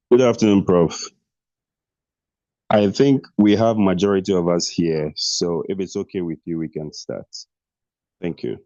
Good afternoon, Prof. I think we have majority of us here, so if it's okay with you, we can start. Thank you.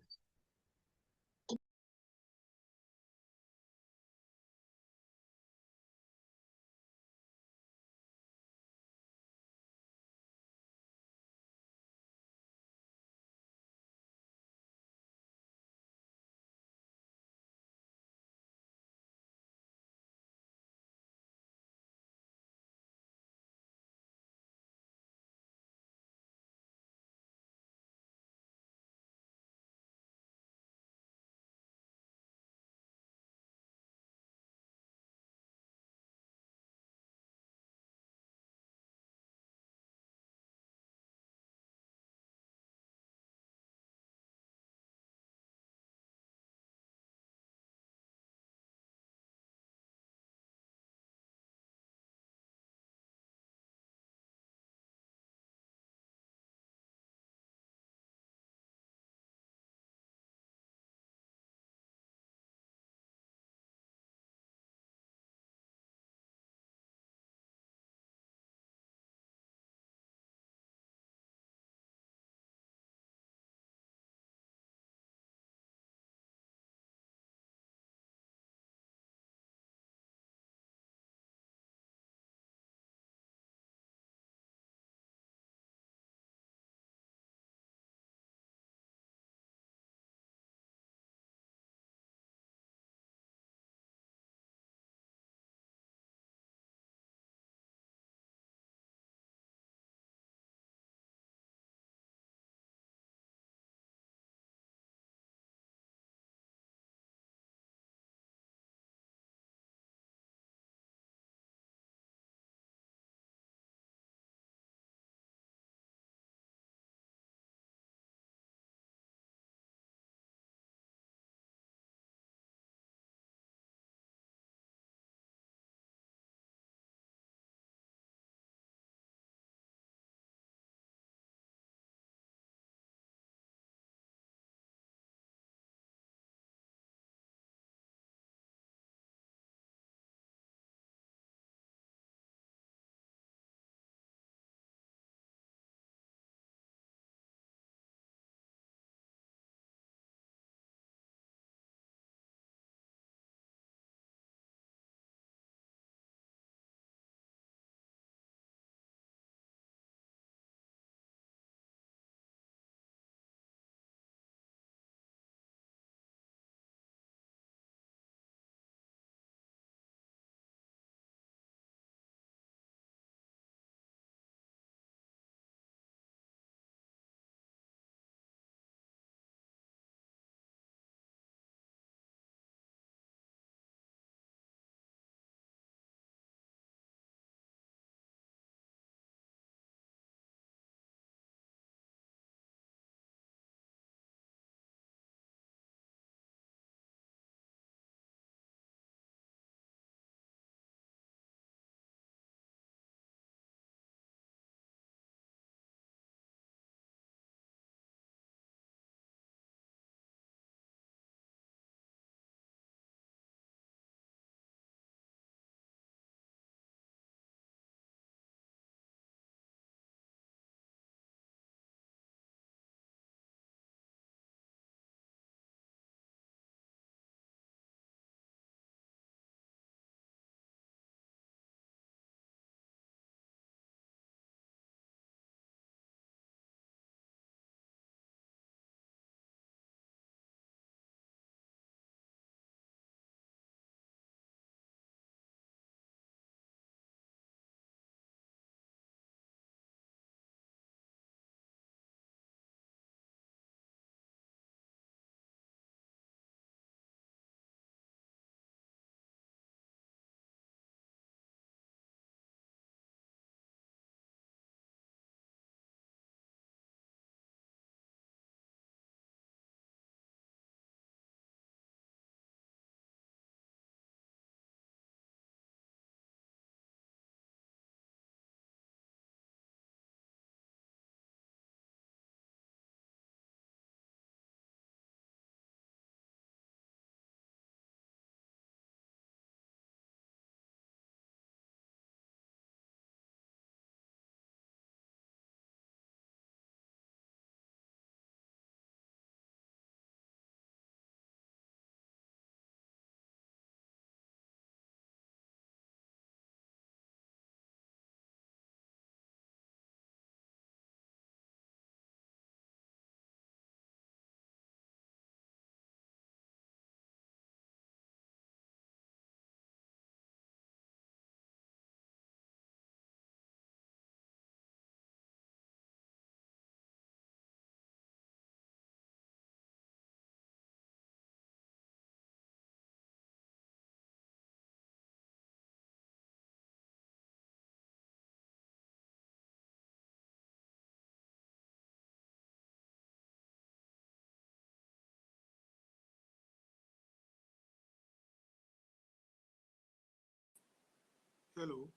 Hello.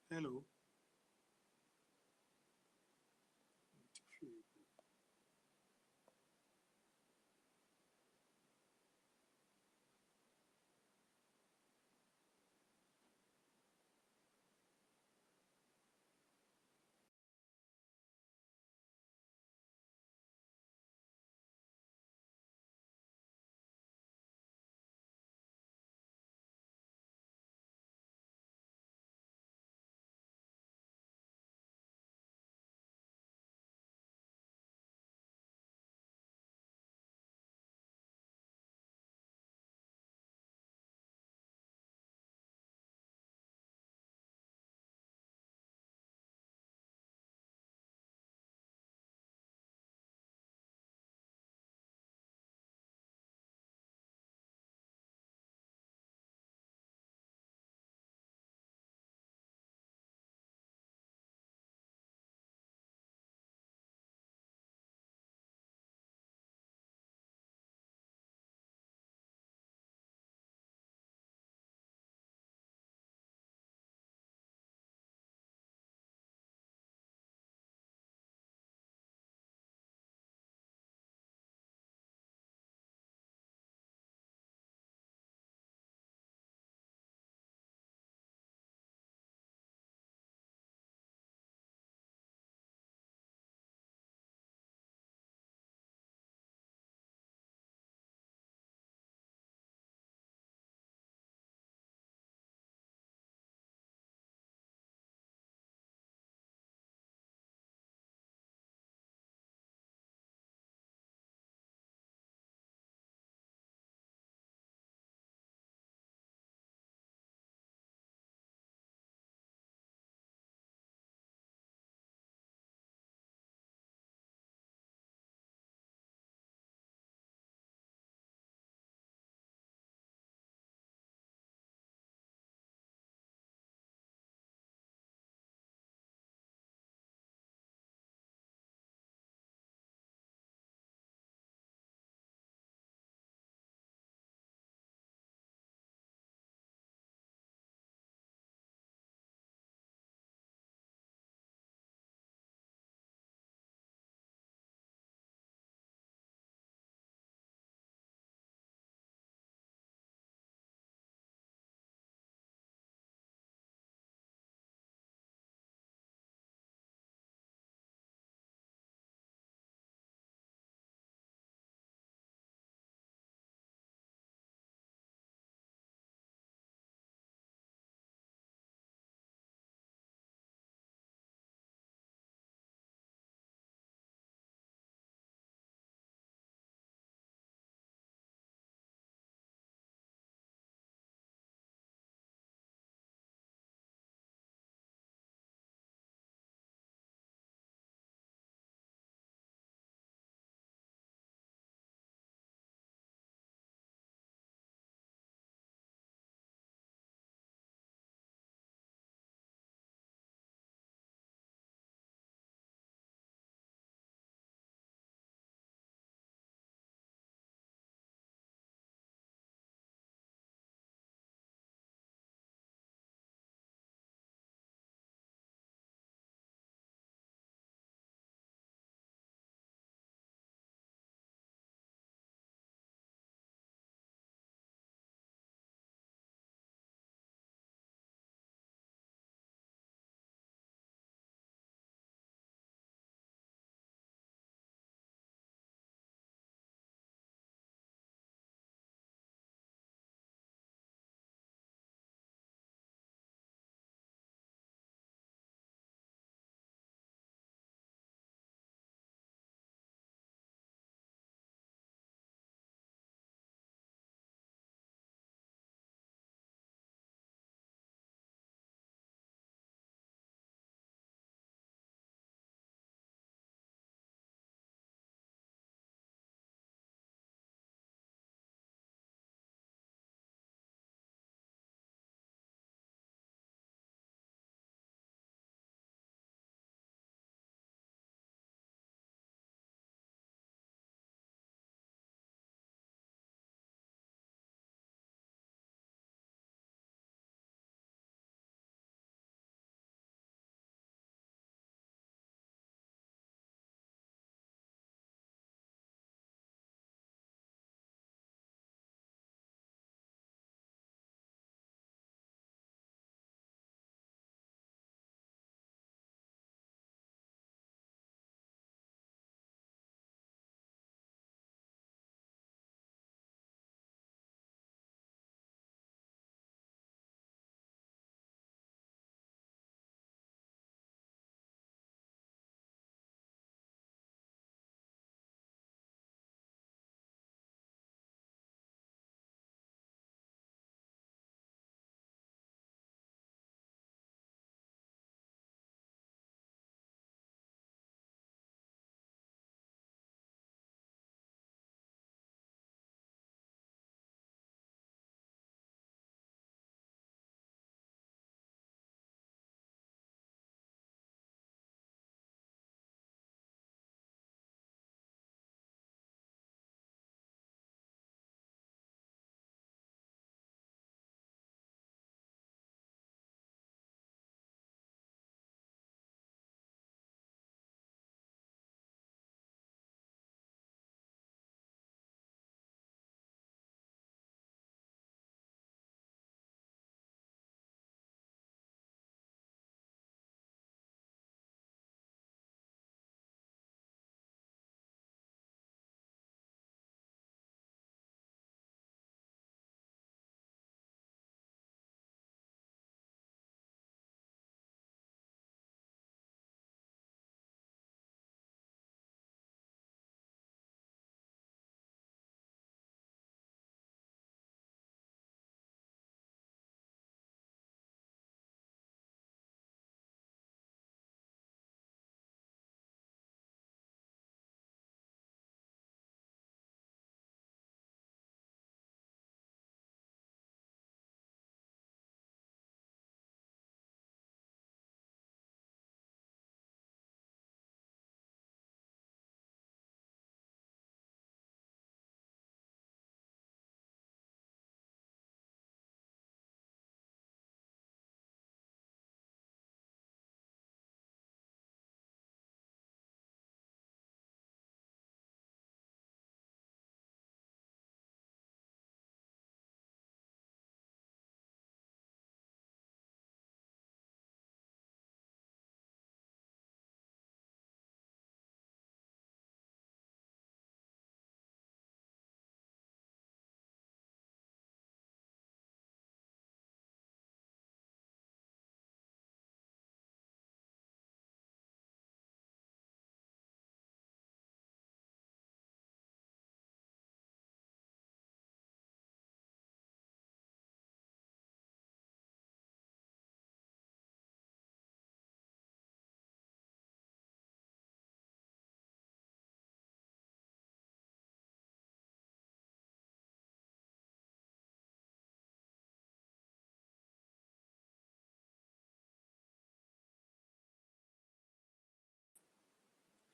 Hello.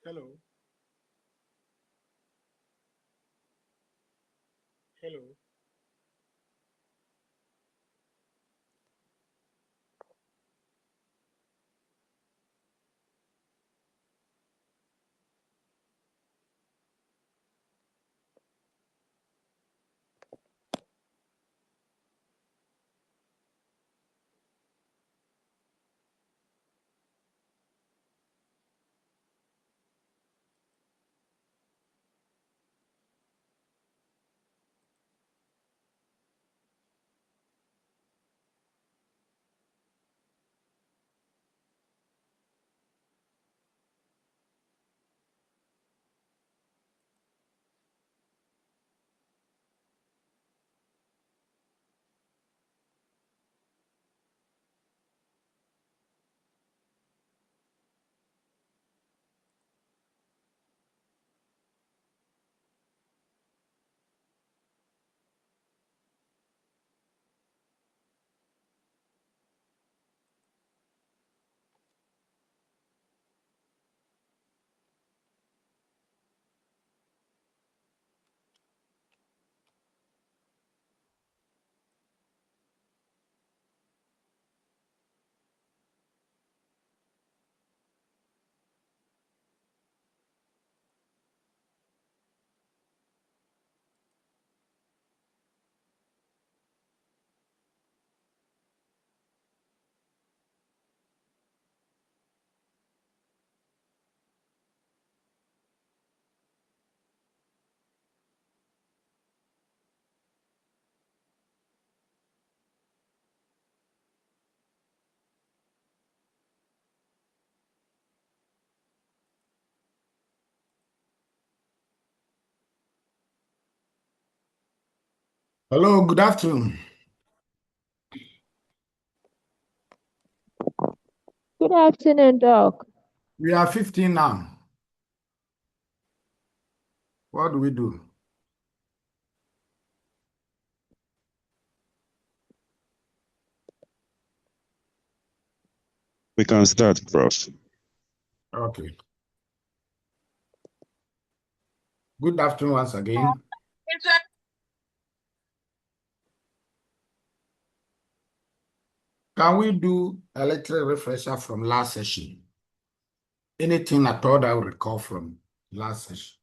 Hello. Hello. Hello, good afternoon. Good afternoon, Doc. We are 15 now. What do we do? We can start, Prof. Okay. Good afternoon once again. Can we do a little refresher from last session? Anything at all that I will recall from last session?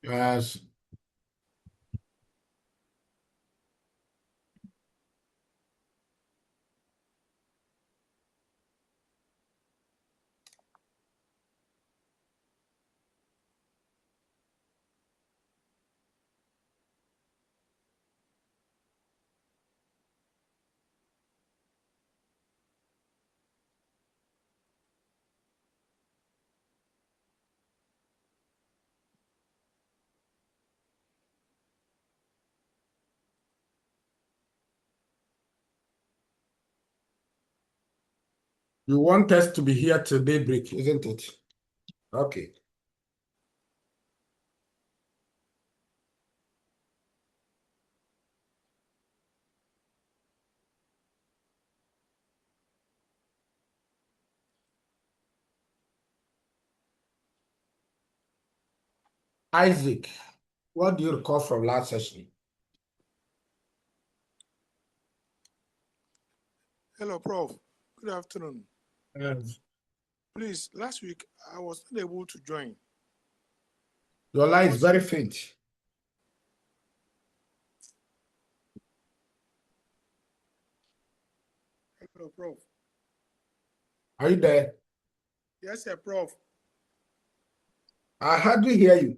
Yes. You want us to be here till daybreak, isn't it? Okay. Isaac, what do you recall from last session? Hello, Prof. Good afternoon. Yes. Please, last week I was not able to join. Your line is very faint. Hello, Prof. Are you there? Yes, sir, Prof. I hardly hear you.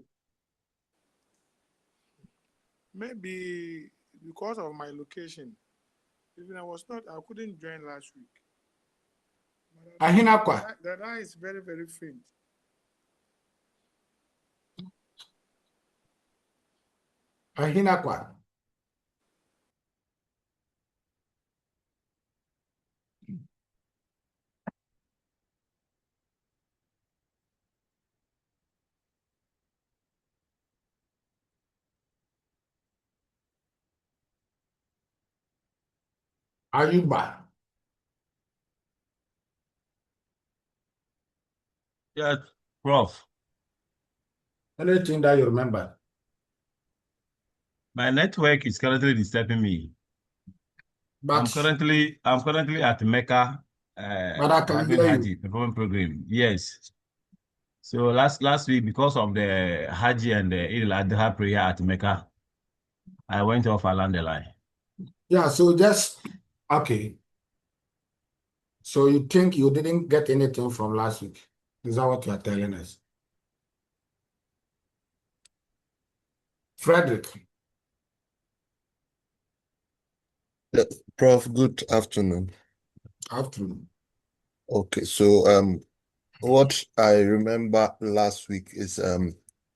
Maybe because of my location. Even I couldn't join last week. Ahinakwa. The line is very, very faint. Ahinakwa. Ayuba. Yeah, Prof. Anything that you remember? My network is currently disturbing me. I'm But currently at Mecca, I can having hear you. Haji performance program. Yes. So last week, because of the Haji and the Eid al-Adha prayer at Mecca, I went off along the line. Yeah, so just okay. So you think you didn't get anything from last week? Is that what you are telling us? Frederick. Yeah, Prof, good afternoon. Afternoon. Okay, so what I remember last week is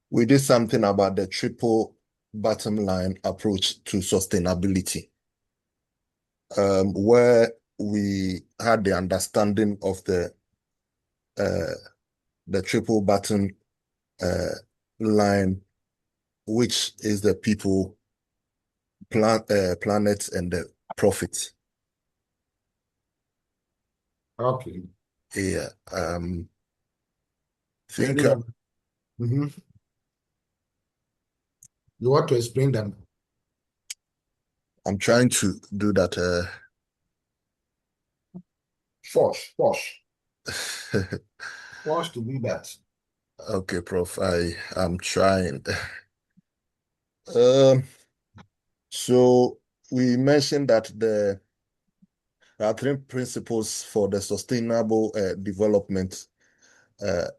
we did something about the triple bottom line approach to sustainability, where we had the understanding of the triple bottom line, which is the people, planet, and the profit. Okay. Yeah. Think Mhm. You want to explain them? I'm trying to do that. Force to do that. Okay, Prof, I am trying. Um, so we mentioned that there are three principles for the sustainable uh, development, and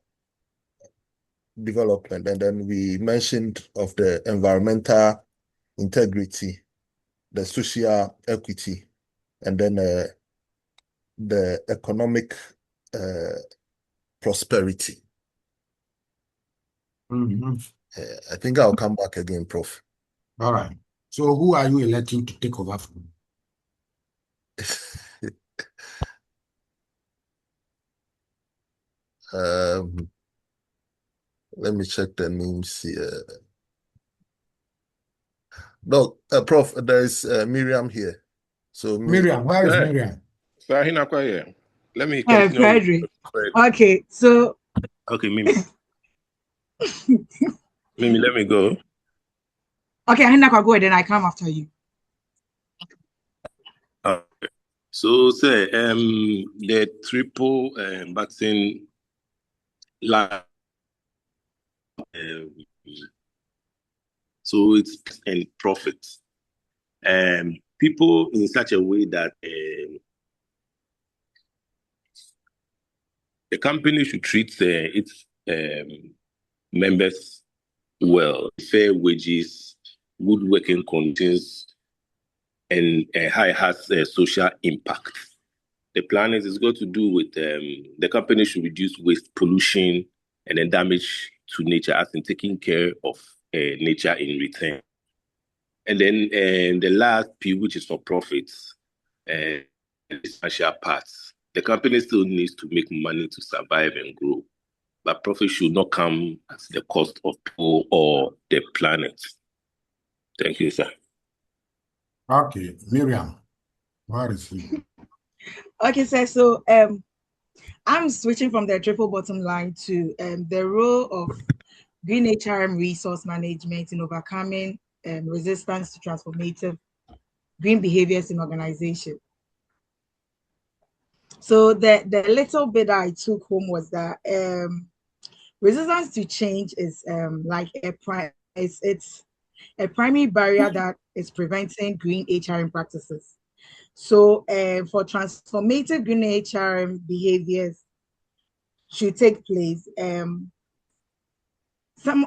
then we mentioned of the environmental integrity, the social equity, and then the economic prosperity. I think I'll come back again, Prof. All right. So who are you electing to take over from? Let me check the names here. No, Prof, there is Miriam here. So Miriam, where is Yeah. Miriam? Let me continue. Frederick. Okay, so Okay, Mimi. Mimi, let me go. okay, I think I'll go and then I come after you. Okay. So say the triple button line. So it's and profit. People in such a way that the company should treat its members well, fair wages, good working conditions, and how it has social impact. The plan is going to do with the company should reduce waste, pollution, and then damage to nature, as in taking care of nature in return. And then the last P, which is for profits, the financial parts. The company still needs to make money to survive and grow, but profit should not come at the cost of people or the planet. Thank you, sir. Okay, Miriam, where is he? Okay, sir. So I'm switching from the triple bottom line to the role of green HRM resource management in overcoming resistance to transformative green behaviors in organization. So the little bit I took home was that resistance to change is like it's a primary barrier that is preventing green HRM practices. So for transformative green HRM behaviors should take place, some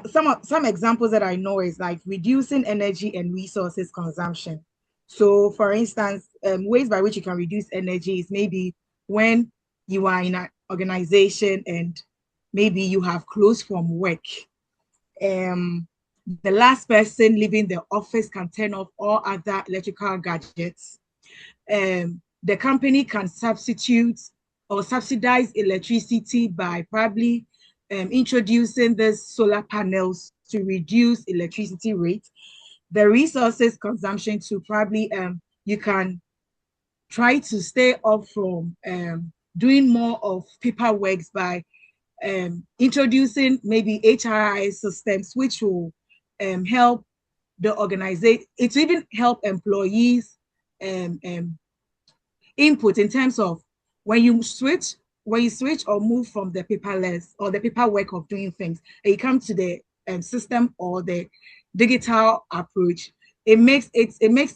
examples that I know is like reducing energy and resources consumption. So for instance, ways by which you can reduce energy is maybe when you are in an organization and maybe you have closed from work. The last person leaving the office can turn off all other electrical gadgets. The company can substitute or subsidize electricity by probably introducing the solar panels to reduce electricity rates. The resources consumption to probably you can try to stay up from doing more of paperwork by introducing maybe HRI systems, which will help the organization. It will even help employees input in terms of when you switch or move from the paperless or the paperwork of doing things, and you come to the system or the digital approach. It makes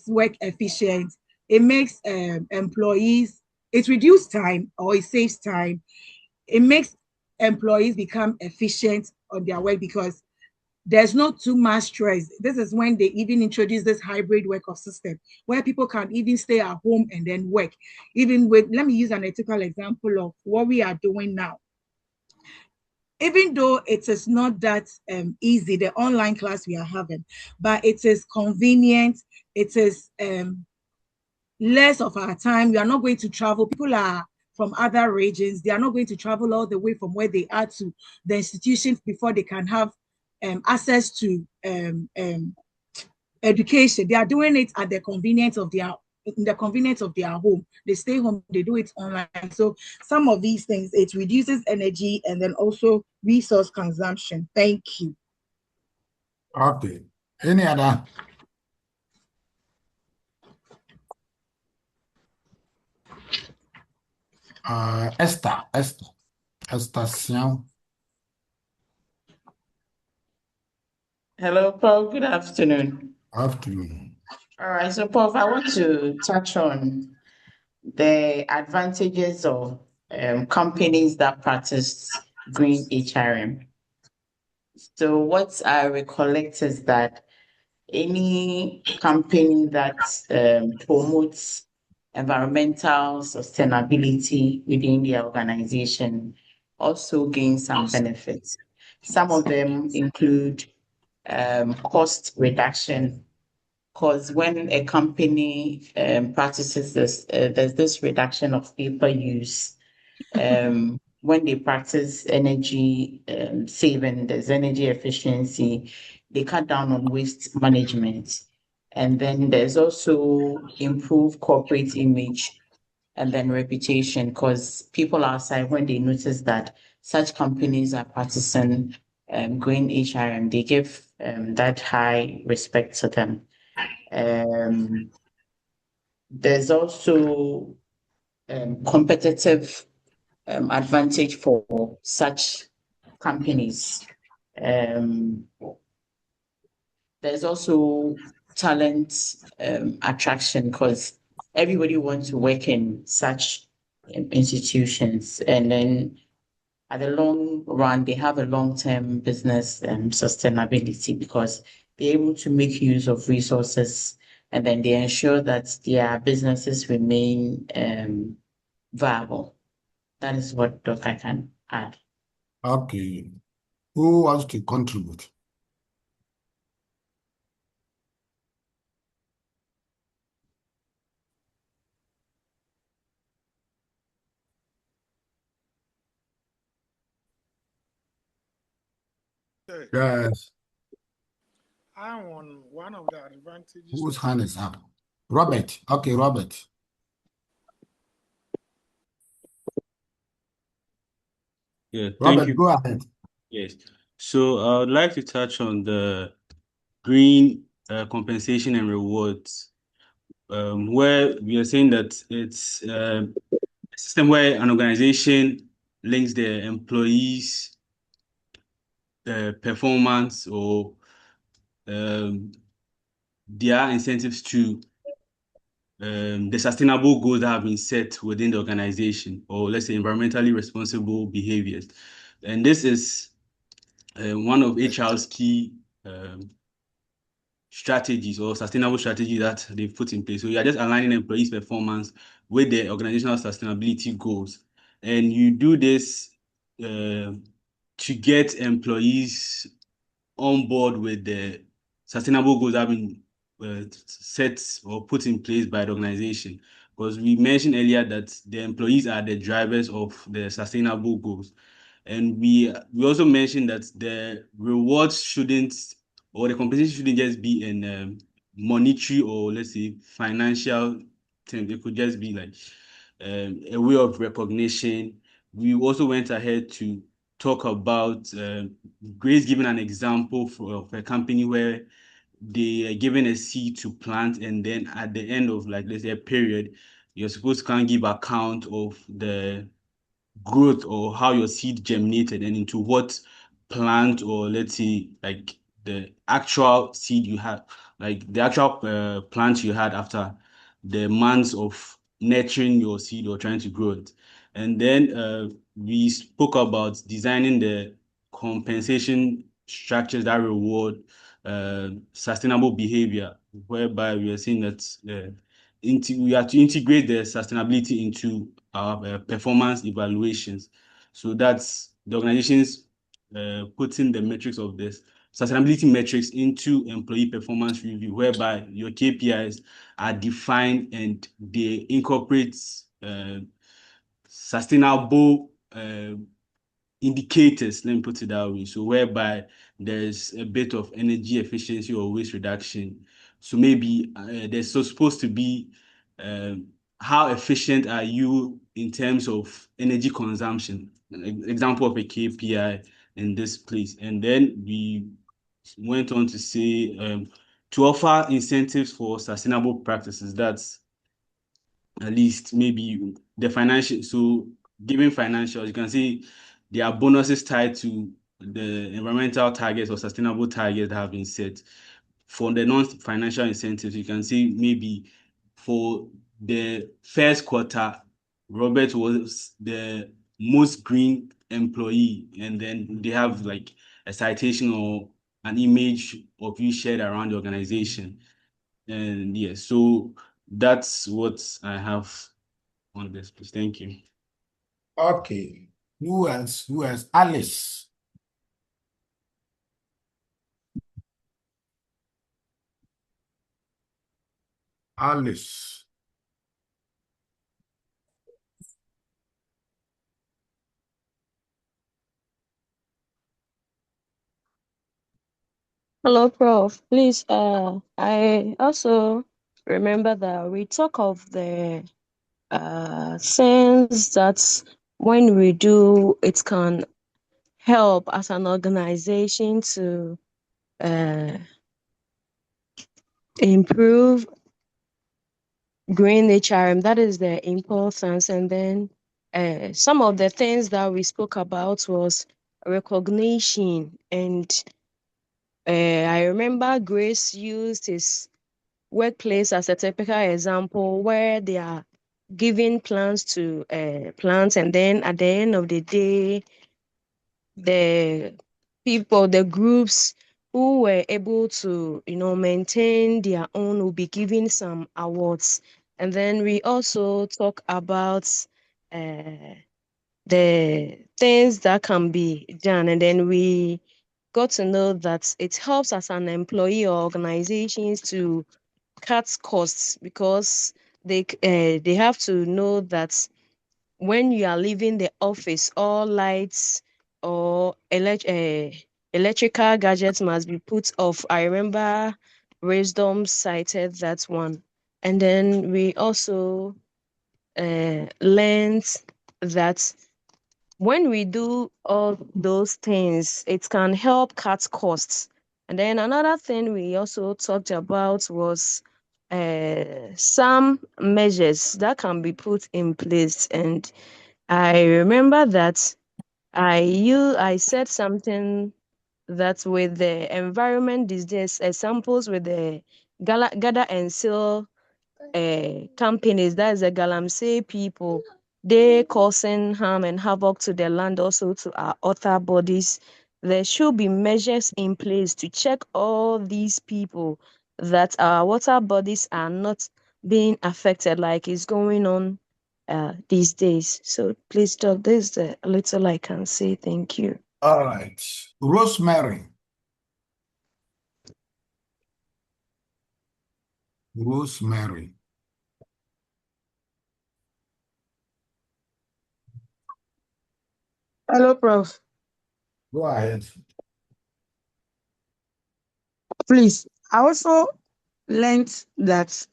work efficient. It makes employees. It reduces time or it saves time. It makes employees become efficient on their work because there's not too much stress. This is when they even introduce this hybrid work of system where people can even stay at home and then work. Even with, let me use an ethical example of what we are doing now. Even though it is not that easy, the online class we are having, but it is convenient. It is less of our time. We are not going to travel. People are from other regions. They are not going to travel all the way from where they are to the institutions before they can have access to education. They are doing it at the convenience of their home. They stay home, they do it online. So some of these things, it reduces energy and then also resource consumption. Thank you. Okay. Any other? Esther Sian. Hello, Paul. Good afternoon. Afternoon. All right, so Paul, I want to touch on the advantages of companies that practice green HRM. So what I recollect is that any company that promotes environmental sustainability within the organization also gains some benefits. Some of them include cost reduction, because when a company practices this, there's this reduction of paper use. When they practice energy saving, there's energy efficiency, they cut down on waste management. And then there's also improved corporate image and then reputation, because people outside, when they notice that such companies are practicing green HRM, they give that high respect to them. There's also competitive advantage for such companies. There's also talent attraction, because everybody wants to work in such institutions, and then at the long run, they have a long-term business sustainability because they're able to make use of resources, and then they ensure that their businesses remain viable. That is what I can add. Okay. Who wants to contribute? Yes. I on one of the advantages. Whose hand is up? Robert. Okay, Robert. Yeah, thank Robert, you. go ahead. Yes. So I would like to touch on the green compensation and rewards, where we are saying that it's a system where an organization links their employees' performance or their incentives to the sustainable goals that have been set within the organization, or let's say environmentally responsible behaviors. And this is one of HR's key strategies or sustainable strategies that they've put in place. So you are just aligning employees' performance with the organizational sustainability goals. And you do this to get employees on board with the sustainable goals that have been set or put in place by the organization. Because we mentioned earlier that the employees are the drivers of the sustainable goals. And we also mentioned that the rewards shouldn't, or the compensation shouldn't just be in monetary or let's say financial terms. It could just be like a way of recognition. We also went ahead to talk about Grace giving an example of a company where they are given a seed to plant, and then at the end of, like, let's say a period, you're supposed to kind of give account of the growth or how your seed germinated and into what plant, or let's say like the actual seed you had, like the actual plant you had after the months of nurturing your seed or trying to grow it. And then we spoke about designing the compensation structures that reward sustainable behavior, whereby we are saying that we have to integrate the sustainability into our performance evaluations. So that's the organizations putting the metrics of this sustainability metrics into employee performance review, whereby your KPIs are defined and they incorporate sustainable indicators, let me put it that way. So whereby there's a bit of energy efficiency or waste reduction. So maybe there's supposed to be how efficient are you in terms of energy consumption? An example of a KPI in this place. And then we went on to say to offer incentives for sustainable practices. That's at least maybe the financial. So giving financials, you can see there are bonuses tied to the environmental targets or sustainable targets that have been set. For the non-financial incentives, you can see maybe for the first quarter, Robert was the most green employee, and then they have like a citation or an image of you shared around the organization. And yeah, so that's what I have on this, please. Thank you. Okay. Who else? Who else? Alice. Alice. Hello, Prof. Please, I also remember that we talk of the things that when we do, it can help as an organization to improve green HRM. That is the importance. And then some of the things that we spoke about was recognition. And I remember Grace used his workplace as a typical example where they are giving plants to plants, and then at the end of the day, the people, the groups who were able to, maintain their own will be given some awards. And then we also talk about the things that can be done, and then we got to know that it helps as an employee or organizations to cut costs, because they have to know that when you are leaving the office, all lights or electrical gadgets must be put off. I remember Wisdom cited that one. And then we also learned that when we do all those things, it can help cut costs. And then another thing we also talked about was some measures that can be put in place. And I remember that I said something that with the environment these days, examples with the gather and seal companies, that is the Galamsey people, they causing harm and havoc to the land, also to our other bodies. There should be measures in place to check all these people that our water bodies are not being affected like is going on these days. So please, Doc, this is the little I can say. Thank you. All right. Rosemary. Rosemary. Hello, Prof. Go ahead. Please, I also learned that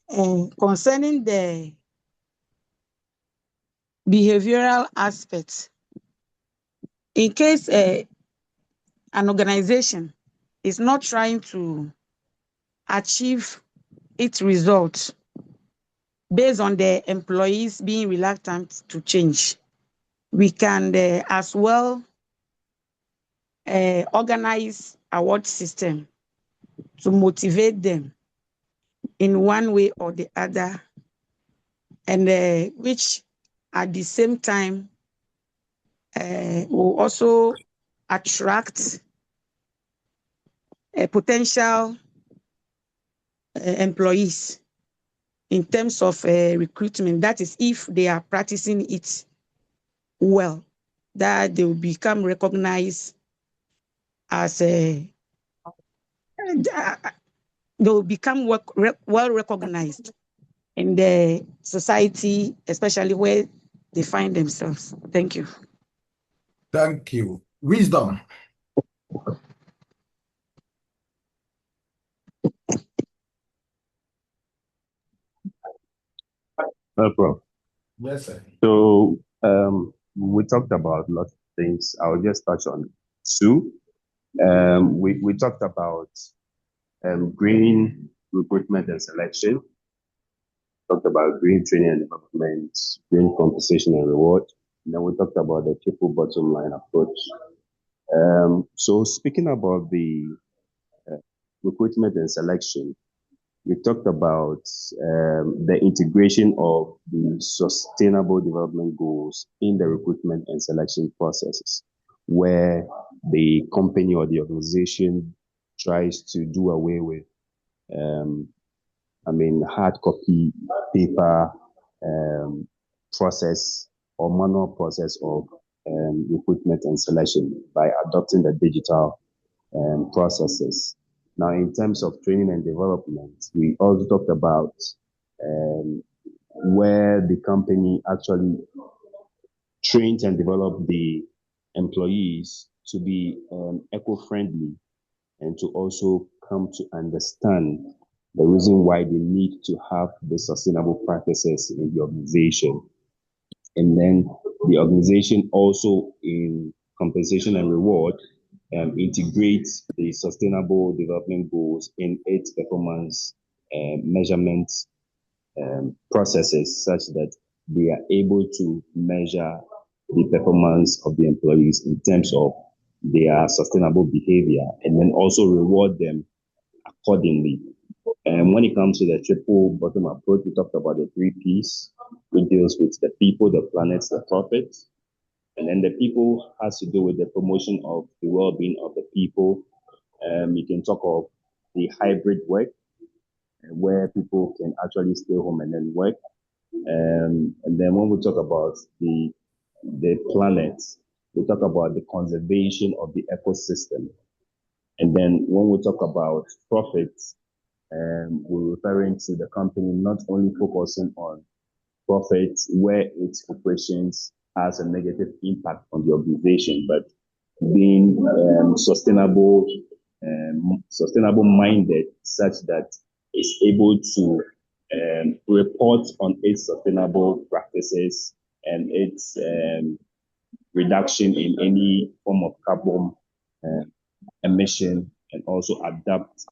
concerning the behavioral aspects, in case an organization is not trying to achieve its results based on the employees being reluctant to change, we can as well organize award system to motivate them in one way or the other, and which at the same time will also attract potential employees in terms of recruitment. That is, if they are practicing it well, that they will become recognized as they will become well recognized in the society, especially where they find themselves. Thank you. Thank you. Wisdom. No problem. Yes, sir. So we talked about lots of things. I'll just touch on two. We talked about green recruitment and selection. Talked about green training and development, green compensation and reward. And then we talked about the triple bottom line approach. So speaking about the recruitment and selection, we talked about the integration of the sustainable development goals in the recruitment and selection processes, where the company or the organization tries to do away with, hard copy paper process or manual process of recruitment and selection by adopting the digital processes. Now, in terms of training and development, we also talked about where the company actually trains and develop the employees to be eco-friendly and to also come to understand the reason why they need to have the sustainable practices in the organization. And then the organization also, in compensation and reward, integrates the sustainable development goals in its performance measurement processes, such that they are able to measure the performance of the employees in terms of their sustainable behavior, and then also reward them accordingly. And when it comes to the triple bottom approach, we talked about the 3 Ps, which deals with the people, the planet, the profit. And then the people has to do with the promotion of the well-being of the people. You can talk of the hybrid work, where people can actually stay home and then work. And then when we talk about the planet, we talk about the conservation of the ecosystem. And then when we talk about profits, we're referring to the company not only focusing on profits where its operations has a negative impact on the organization, but being sustainable minded, such that it's able to report on its sustainable practices and its reduction in any form of carbon emission, and also adapt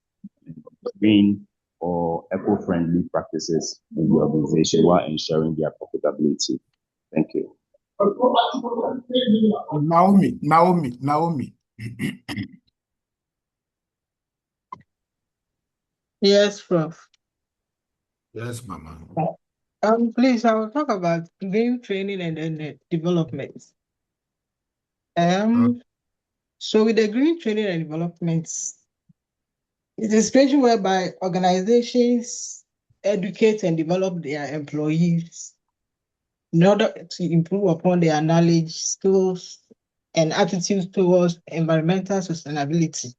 green or eco-friendly practices in the organization while ensuring their profitability. Thank you. Naomi. Yes, Prof. Yes, Mama. Please, I will talk about green training and then development. So with the green training and development, it's a situation whereby organizations educate and develop their employees in order to improve upon their knowledge, skills, and attitudes towards environmental sustainability.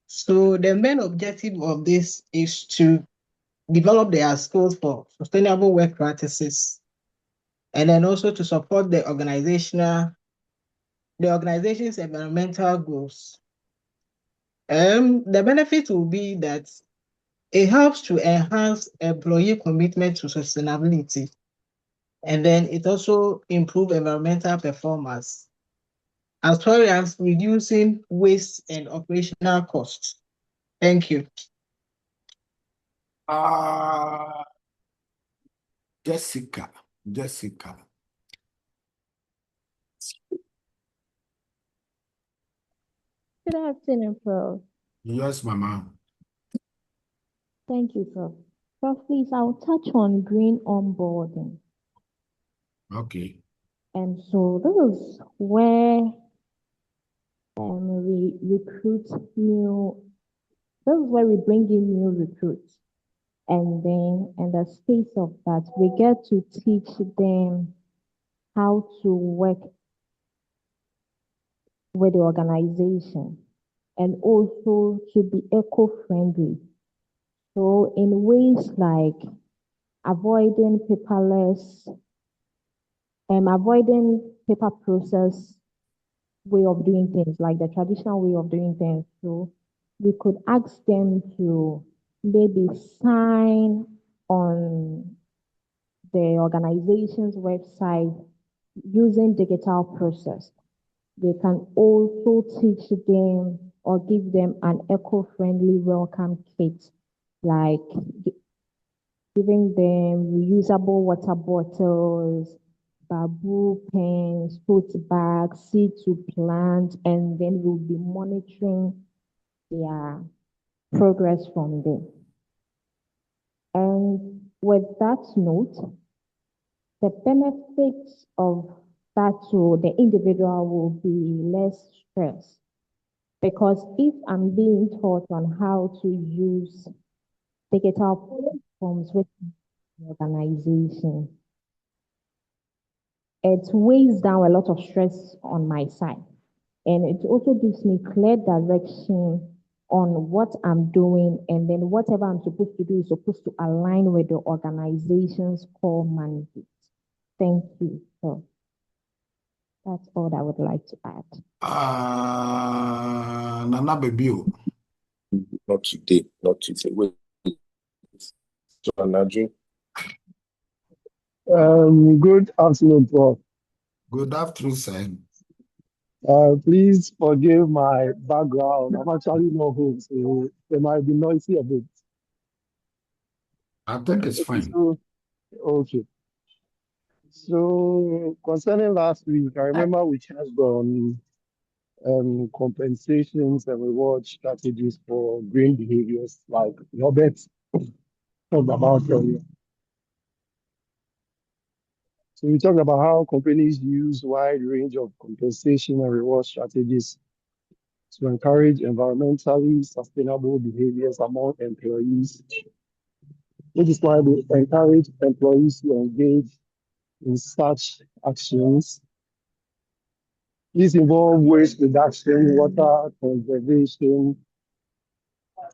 So the main objective of this is to develop their skills for sustainable work practices, and then also to support the organization's environmental goals. The benefit will be that it helps to enhance employee commitment to sustainability. And then it also improves environmental performance, as well as reducing waste and operational costs. Thank you. Jessica. Good afternoon, Prof. Yes, Mama. Thank you, Prof. Prof, please, I'll touch on green onboarding. Okay. And so this is where we recruit this is where we bring in new recruits. And then in the space of that, we get to teach them how to work with the organization and also to be eco-friendly. So in ways like avoiding avoiding paper process way of doing things, like the traditional way of doing things. So we could ask them to maybe sign on the organization's website using digital process. They can also teach them or give them an eco-friendly welcome kit, like giving them reusable water bottles, bamboo pens, tote bags, seed to plant, and then we'll be monitoring their progress from there. And with that note, the benefits of that to the individual will be less stress. Because if I'm being taught on how to use digital platforms with the organization, it weighs down a lot of stress on my side. And it also gives me clear direction on what I'm doing, and then whatever I'm supposed to do is supposed to align with the organization's core mandate. Thank you. So that's all I would like to add. Nana Baby. Not today. Wait. So, Anaju. Good afternoon, Prof. Good afternoon, sir. Please forgive my background. I'm actually not home, so there might be noisy a bit. I think it's fine. Okay. So concerning last week, I remember we charged on compensations and reward strategies for green behaviors, like Robert talked about earlier. So we talked about how companies use wide range of compensation and reward strategies to encourage environmentally sustainable behaviors among employees, which is why they encourage employees to engage in such actions. These involve waste reduction, water conservation,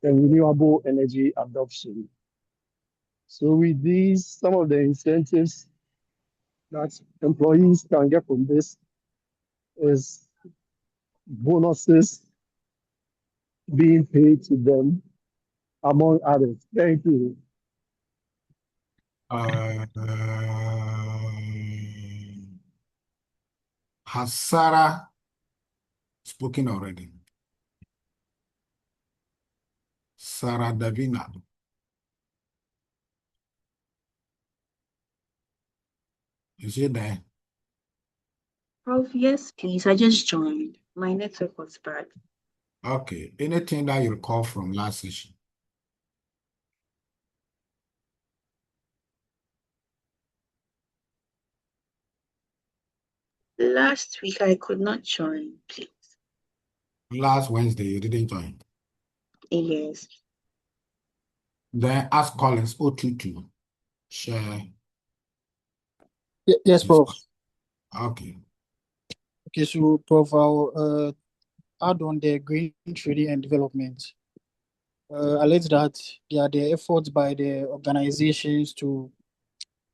and renewable energy adoption. So with these, some of the incentives that employees can get from this is bonuses being paid to them, among others. Thank you. Has Sarah spoken already? Sarah Davina. Is she there? Prof, yes, please. I just joined. My network was bad. Okay. Anything that you recall from last session? Last week I could not join, please. Last Wednesday, you didn't join. Yes. Then ask Collins O22. Share. Yes, Prof. Okay. Okay, so Prof, I'll add on the green trading and development. Allege that there are the efforts by the organizations to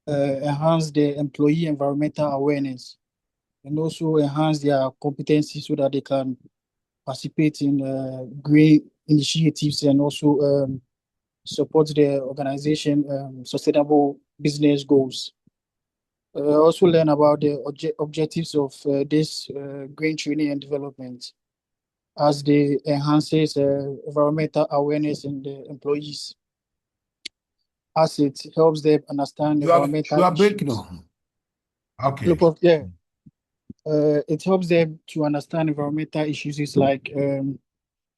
enhance the employee environmental awareness and also enhance their competency so that they can participate in green initiatives and also support the organization sustainable business goals. Also learn about the objectives of this green training and development as they enhances environmental awareness in the employees, as it helps them understand environmental you are breaking issues. on. Okay. It helps them to understand environmental issues like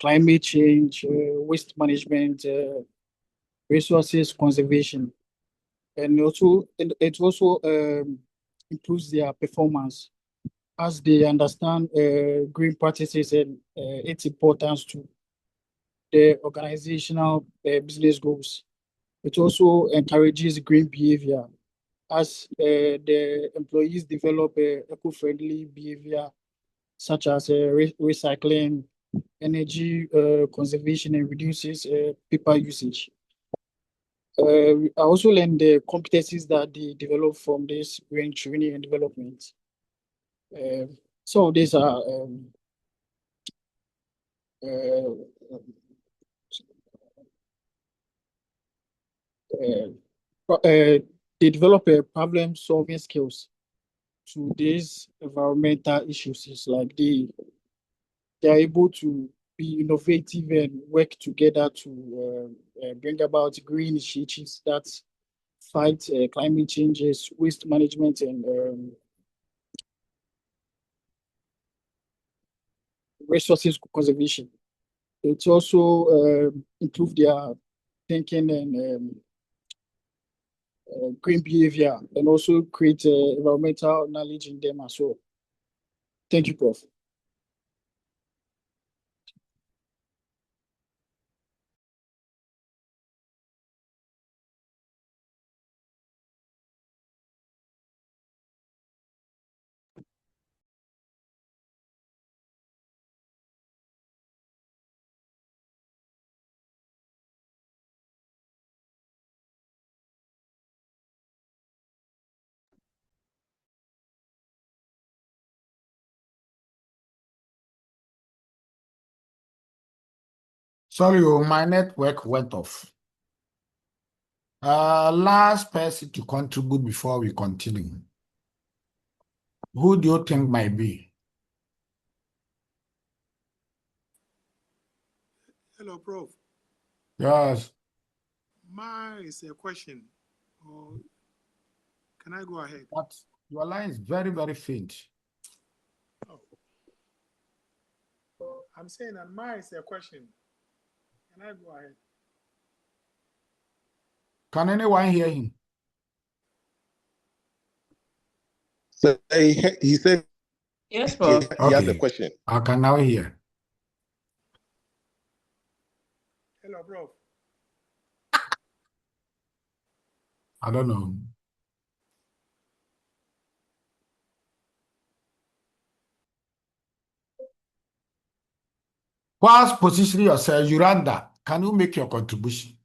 climate change, waste management, resources conservation, and also it also improves their performance as they understand green practices and its importance to the organizational business goals. It also encourages green behavior as the employees develop eco-friendly behavior such as recycling, energy conservation, and reduces paper usage. I also learned the competencies that they develop from this green training and development. Some of these are they develop problem-solving skills to these environmental issues. It's like they are able to be innovative and work together to bring about green initiatives that fight climate changes, waste management, and resources conservation. It also improve their thinking and green behavior, and also create environmental knowledge in them as well. Thank you, Prof. Sorry, my network went off. Last person to contribute before we continue. Who do you think might be? Hello, Prof. Yes. Mine is a question. Or can I go ahead? But your line is very, very faint. Oh. I'm saying that mine is a question. Can I go ahead? Can anyone hear him? So he said Yes, he Prof. has a Okay. question. I can now hear. Hello, Prof. I don't know. Whilst positioning yourself, Yuranda, can you make your contribution?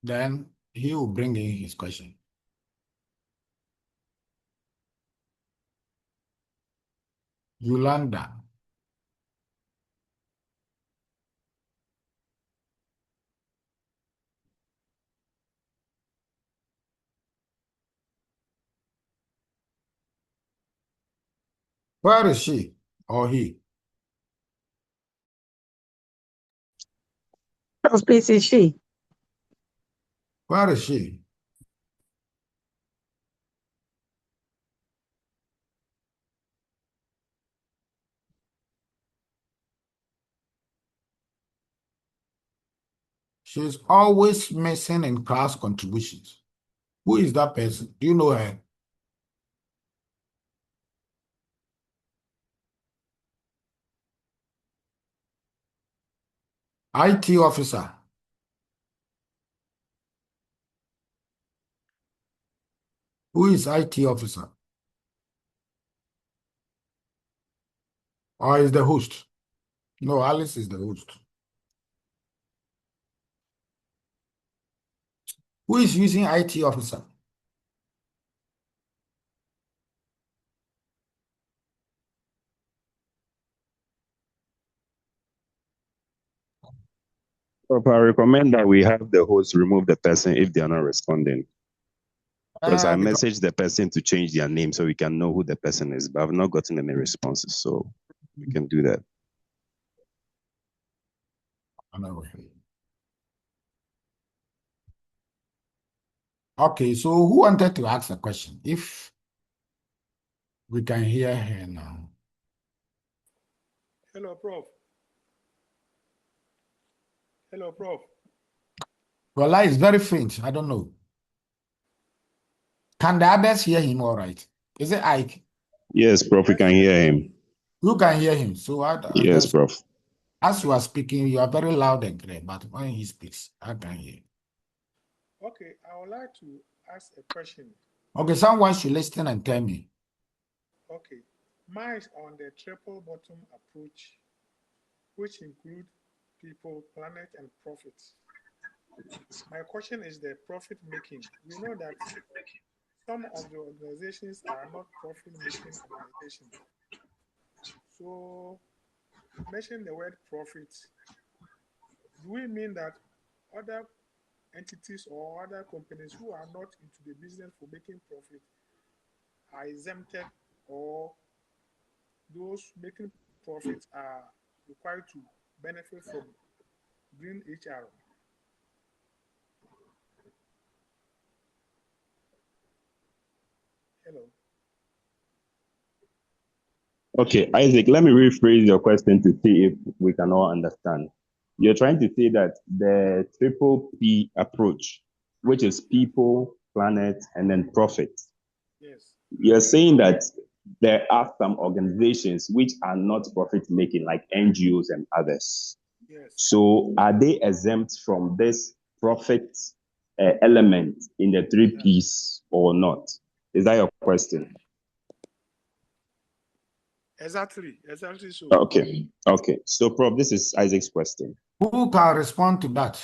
Then he will bring in his question. Yolanda. Where is she or he? Prof, please, is she? Where is she? She's always missing in class contributions. Who is that person? Do you know her? IT officer. Who is IT officer? Or is the host? No, Alice is the host. Who is using IT officer? Prof, I recommend that we have the host remove the person if they are not responding. Because I messaged the person to change their name so we can know who the person is, but I've not gotten any responses, so we can do that. Okay, so who wanted to ask a question? If we can hear her now. Hello, Prof. Hello, Prof. Well, line is very faint. I don't know. Can the others hear him all right? Is it Ike? Yes, Prof, we can hear him. You can hear him. So I Yes, guess Prof. as you are speaking, you are very loud and clear, but when he speaks, I can hear. Okay, I would like to ask a question. Okay, someone should listen and tell me. Okay, mine is on the triple bottom approach, which include people, planet, and profits. My question is the profit making. We know that some of the organizations are not profit making organizations. So, mention the word profit. Do we mean that other entities or other companies who are not into the business for making profit are exempted, or those making profits are required to benefit from green HRM? Hello. Okay, Isaac, let me rephrase your question to see if we can all understand. You're trying to say that the triple P approach, which is people, planet, and then profit. Yes. You're saying that there are some organizations which are not profit making, like NGOs and others. Yes. So are they exempt from this profit element in the three Ps or not? Is that your question? Exactly so. Okay. So, Prof, this is Isaac's question. Who can respond to that?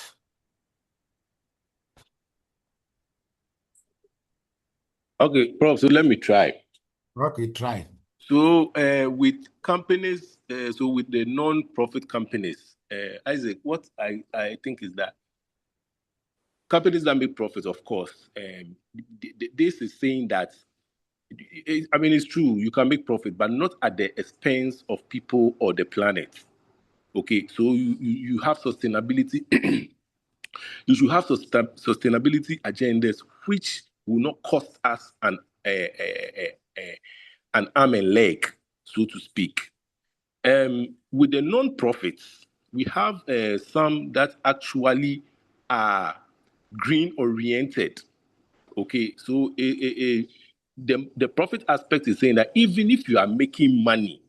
Okay, Prof, so let me try. Okay, try. So with companies, so with the non-profit companies, Isaac, what I think is that companies that make profits, of course, this is saying that, I mean, it's true, you can make profit, but not at the expense of people or the planet. Okay, so you have sustainability. You should have sustainability agendas which will not cost us an arm and leg, so to speak. With the non-profits, we have some that actually are green-oriented. Okay, so the profit aspect is saying that even if you are making money,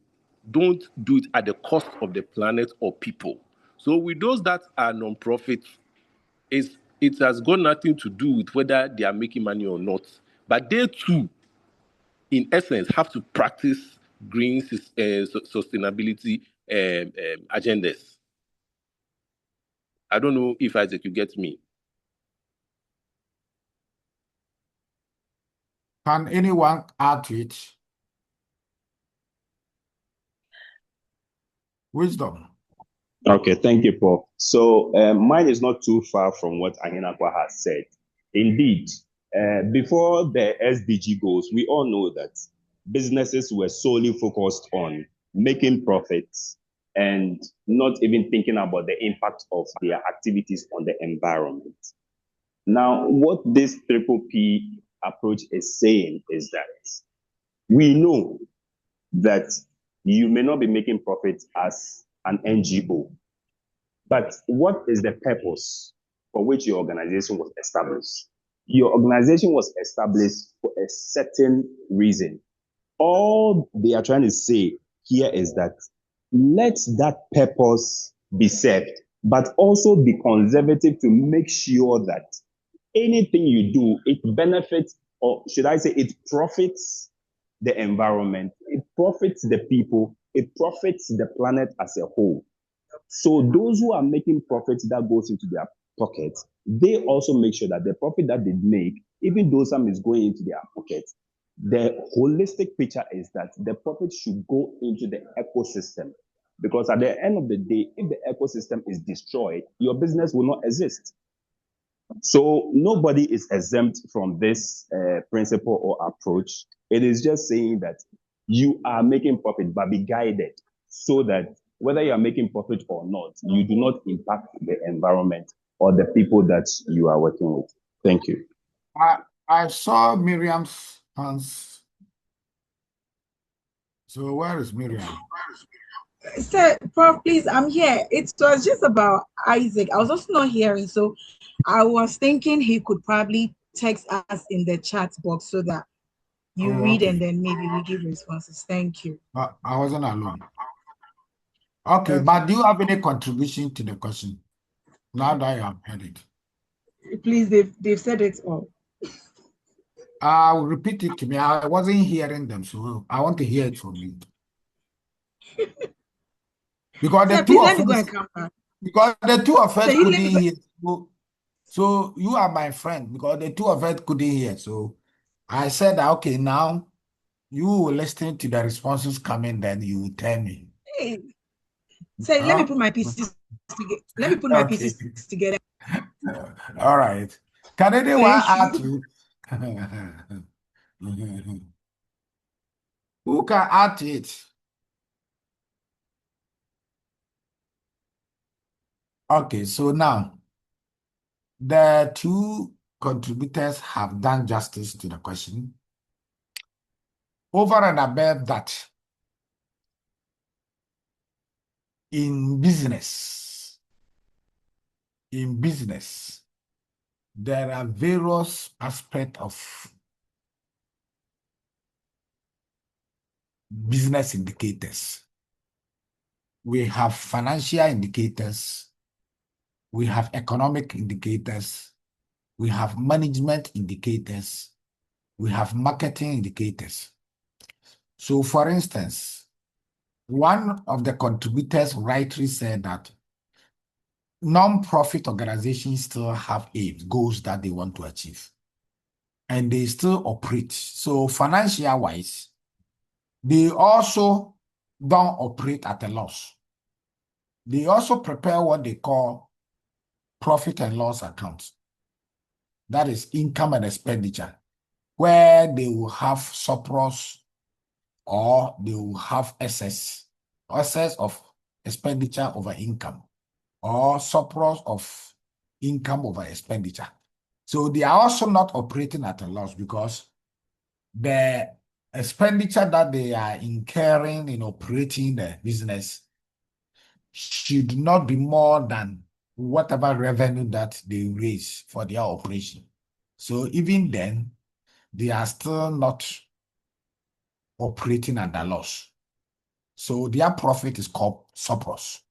don't do it at the cost of the planet or people. So with those that are non-profits, it has got nothing to do with whether they are making money or not. But they too, in essence, have to practice green sustainability agendas. I don't know if Isaac, you get me. Can anyone add to it? Wisdom. Okay, thank you, Prof. So mine is not too far from what Ahinakwa has said. Indeed, before the SDG goals, we all know that businesses were solely focused on making profits and not even thinking about the impact of their activities on the environment. Now, what this triple P approach is saying is that we know that you may not be making profits as an NGO, but what is the purpose for which your organization was established? Your organization was established for a certain reason. All they are trying to say here is that let that purpose be served, but also be conservative to make sure that anything you do, it benefits, or should I say, it profits the environment, it profits the people, it profits the planet as a whole. So those who are making profits that goes into their pockets, they also make sure that the profit that they make, even though some is going into their pockets, the holistic picture is that the profit should go into the ecosystem. Because at the end of the day, if the ecosystem is destroyed, your business will not exist. So nobody is exempt from this principle or approach. It is just saying that you are making profit, but be guided so that whether you are making profit or not, you do not impact the environment or the people that you are working with. Thank you. I saw Miriam's hands. So where is Miriam? Sir, Prof, please, I'm here. It was just about Isaac. I was also not hearing, so I was thinking he could probably text us in the chat box so that you read and then maybe we give responses. Thank you. I wasn't alone. Okay, but do you have any contribution to the question? Now that you have heard it. Please, they've said it all. I'll repeat it to me. I wasn't hearing them, so I want to hear it from you. Because Sir, the please two let of me go us, and come back. because the two of us Sir, you couldn't let me hear. So you are my friend because the two of us couldn't hear. So I said, okay, now you will listen to the responses coming, then you will tell me. Hey. Sir, let me put my pieces together. Let me put my pieces together. All right. Can anyone add to? Who can add to it? Okay, so now the two contributors have done justice to the question. Over and above that, in business, there are various aspects of business indicators. We have financial indicators, we have economic indicators, we have management indicators, we have marketing indicators. So, for instance, one of the contributors rightly said that non-profit organizations still have aims, goals that they want to achieve, and they still operate. So, financial-wise, they also don't operate at a loss. They also prepare what they call profit and loss accounts. That is income and expenditure, where they will have surplus or they will have excess of expenditure over income or surplus of income over expenditure. So they are also not operating at a loss because the expenditure that they are incurring in operating the business should not be more than whatever revenue that they raise for their operation. So even then, they are still not operating at a loss. So their profit is called surplus.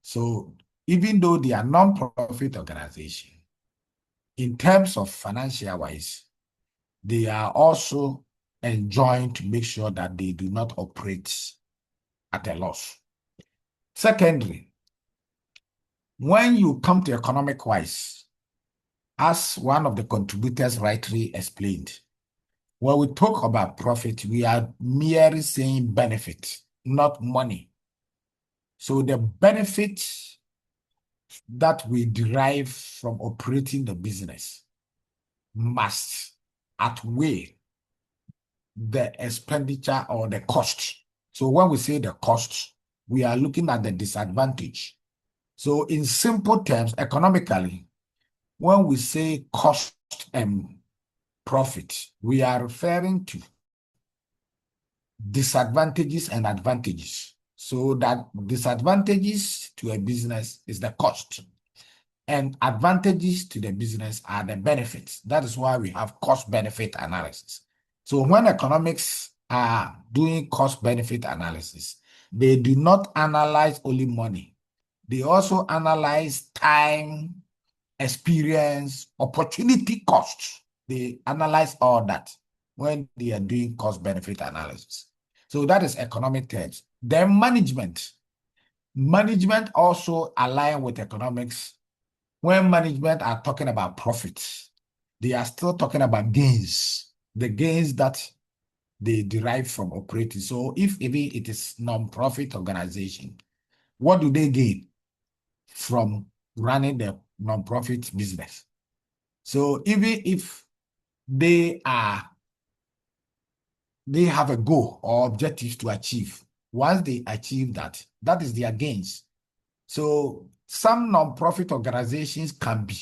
So even though they are non-profit organization, in terms of financial wise, they are also enjoined to make sure that they do not operate at a loss. Secondly, when you come to economic wise, as one of the contributors rightly explained, when we talk about profit, we are merely saying benefit, not money. So the benefit that we derive from operating the business must outweigh the expenditure or the cost. So when we say the cost, we are looking at the disadvantage. So in simple terms, economically, when we say cost and profit, we are referring to disadvantages and advantages. So that disadvantages to a business is the cost, and advantages to the business are the benefits. That is why we have cost-benefit analysis. So when economics are doing cost-benefit analysis, they do not analyze only money. They also analyze time, experience, opportunity costs. They analyze all that when they are doing cost-benefit analysis. So that is economic terms. Then management. Management also align with economics. When management are talking about profits, they are still talking about gains, the gains that they derive from operating. So if even it is non-profit organization, what do they gain from running the non-profit business? So even if they have a goal or objective to achieve, once they achieve that, that is their gains. So some non-profit organizations can be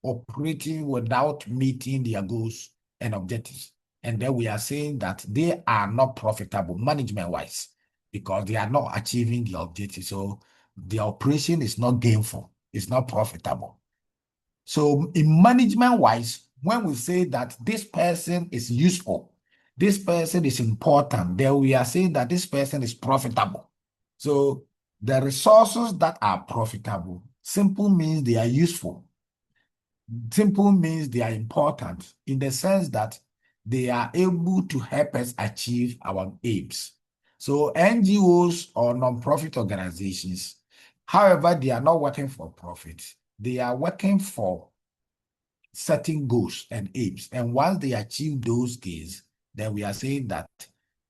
operating without meeting their goals and objectives. And then we are saying that they are not profitable management-wise because they are not achieving the objective. So the operation is not gainful, it's not profitable. So in management-wise, when we say that this person is useful, this person is important, then we are saying that this person is profitable. So the resources that are profitable, simple means they are useful. Simple means they are important in the sense that they are able to help us achieve our aims. So NGOs or non-profit organizations, however, they are not working for profit. They are working for certain goals and aims. And once they achieve those gains, then we are saying that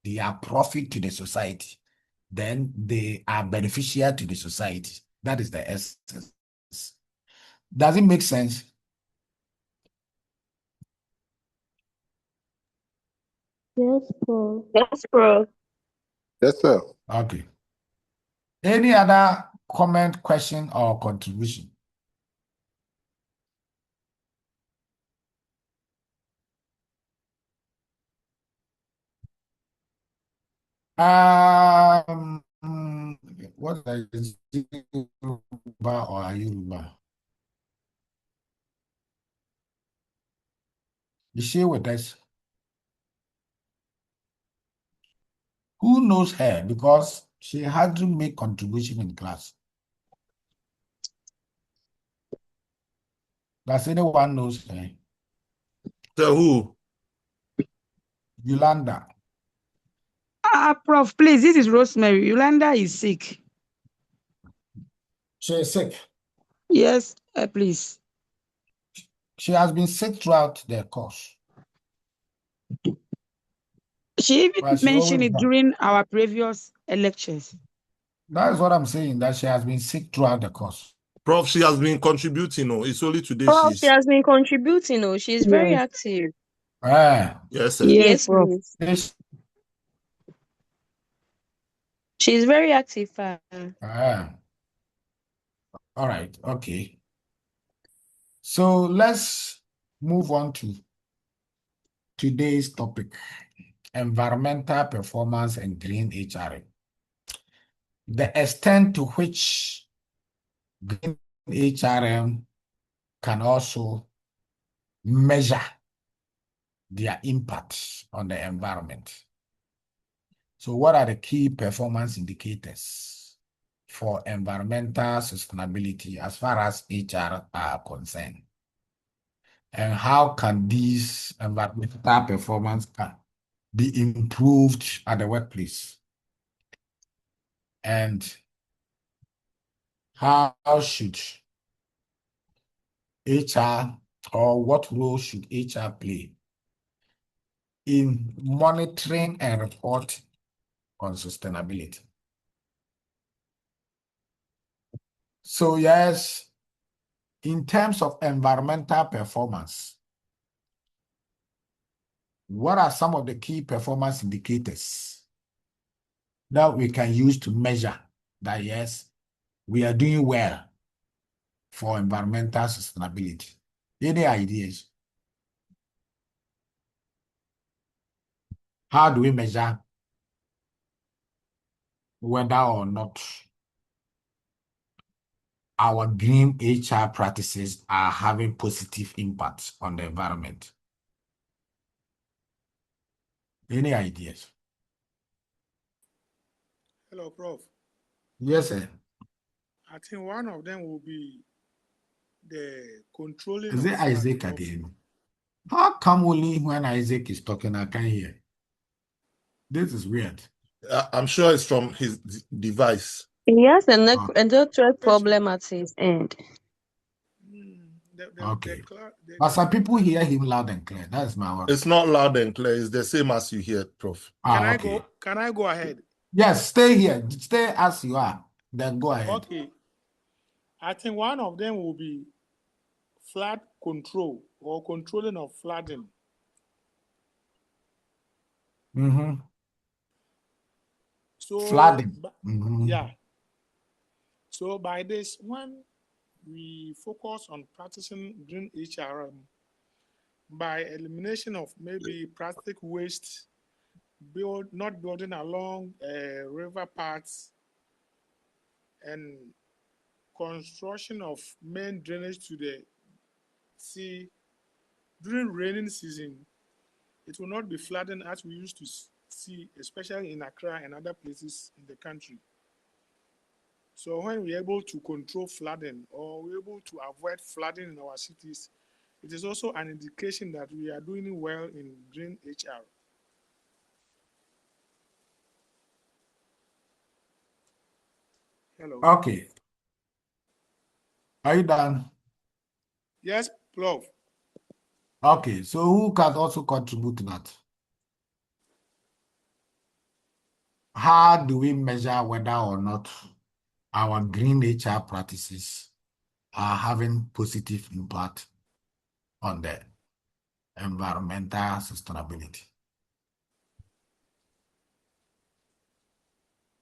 they are profit to the society. Then they are beneficial to the society. That is the essence. Does it make sense? Yes, Prof. Yes, bro. Yes, sir. Okay. Any other comment, question, or contribution? What is Yoruba or Yoruba? Is she with us? Who knows her? Because she hardly make contribution in class. Does anyone knows her? So who? Yolanda. Prof, please, this is Rosemary. Yolanda is sick. She is sick. Yes, please. She has been sick throughout the course. She even But she mentioned always it back. during our previous lectures. That is what I'm saying, that she has been sick throughout the course. Prof, she has been contributing. Oh, it's only today Oh, she she's. has been contributing. Oh, she's very Yes. active. Yes, sir. Yes, Yes, Prof. please. She's very active. All right, okay. So let's move on to today's topic, environmental performance and green HRM. The extent to which green HRM can also measure their impact on the environment. So what are the key performance indicators for environmental sustainability as far as HR are concerned? And how can these environmental performance be improved at the workplace? And how should HR, or what role should HR play in monitoring and reporting on sustainability? So yes, in terms of environmental performance, what are some of the key performance indicators that we can use to measure that, yes, we are doing well for environmental sustainability? Any ideas? How do we measure whether or not our green HR practices are having positive impacts on the environment? Any ideas? Hello, Prof. Yes, sir. I think one of them will be the controlling Is of it Isaac of again? How come only when Isaac is talking, I can't hear? This is weird. I'm sure it's from his device. He has a Yes, network problem at his end. Okay. But some people hear him loud and clear. That is my word. It's not loud and clear. It's the same as you hear, Prof. Can I Okay. go? Can I go ahead? Yes, stay here. Stay as you are. Then go ahead. Okay. I think one of them will be flood control or controlling of flooding. Mm-hmm. So, Flooding. Mm-hmm. yeah. So by this, when we focus on practicing green HRM, by elimination of maybe plastic waste, not building along river paths, and construction of main drainage to the sea during raining season, it will not be flooding as we used to see, especially in Accra and other places in the country. So when we're able to control flooding or we're able to avoid flooding in our cities, it is also an indication that we are doing well in green HR. Hello. Okay. Are you done? Yes, Prof. Okay, so who can also contribute to that? How do we measure whether or not our green HR practices are having positive impact on the environmental sustainability?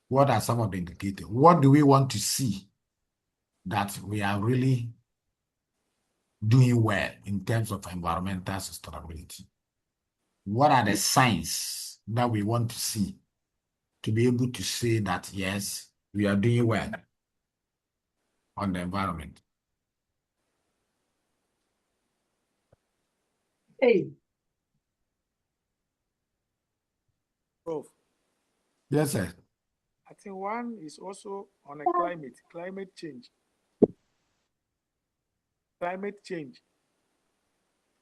What are some of the indicators? What do we want to see that we are really doing well in terms of environmental sustainability? What are the signs that we want to see to be able to say that, yes, we are doing well on the environment? Hey, Prof. Yes, sir. I think one is also on a climate change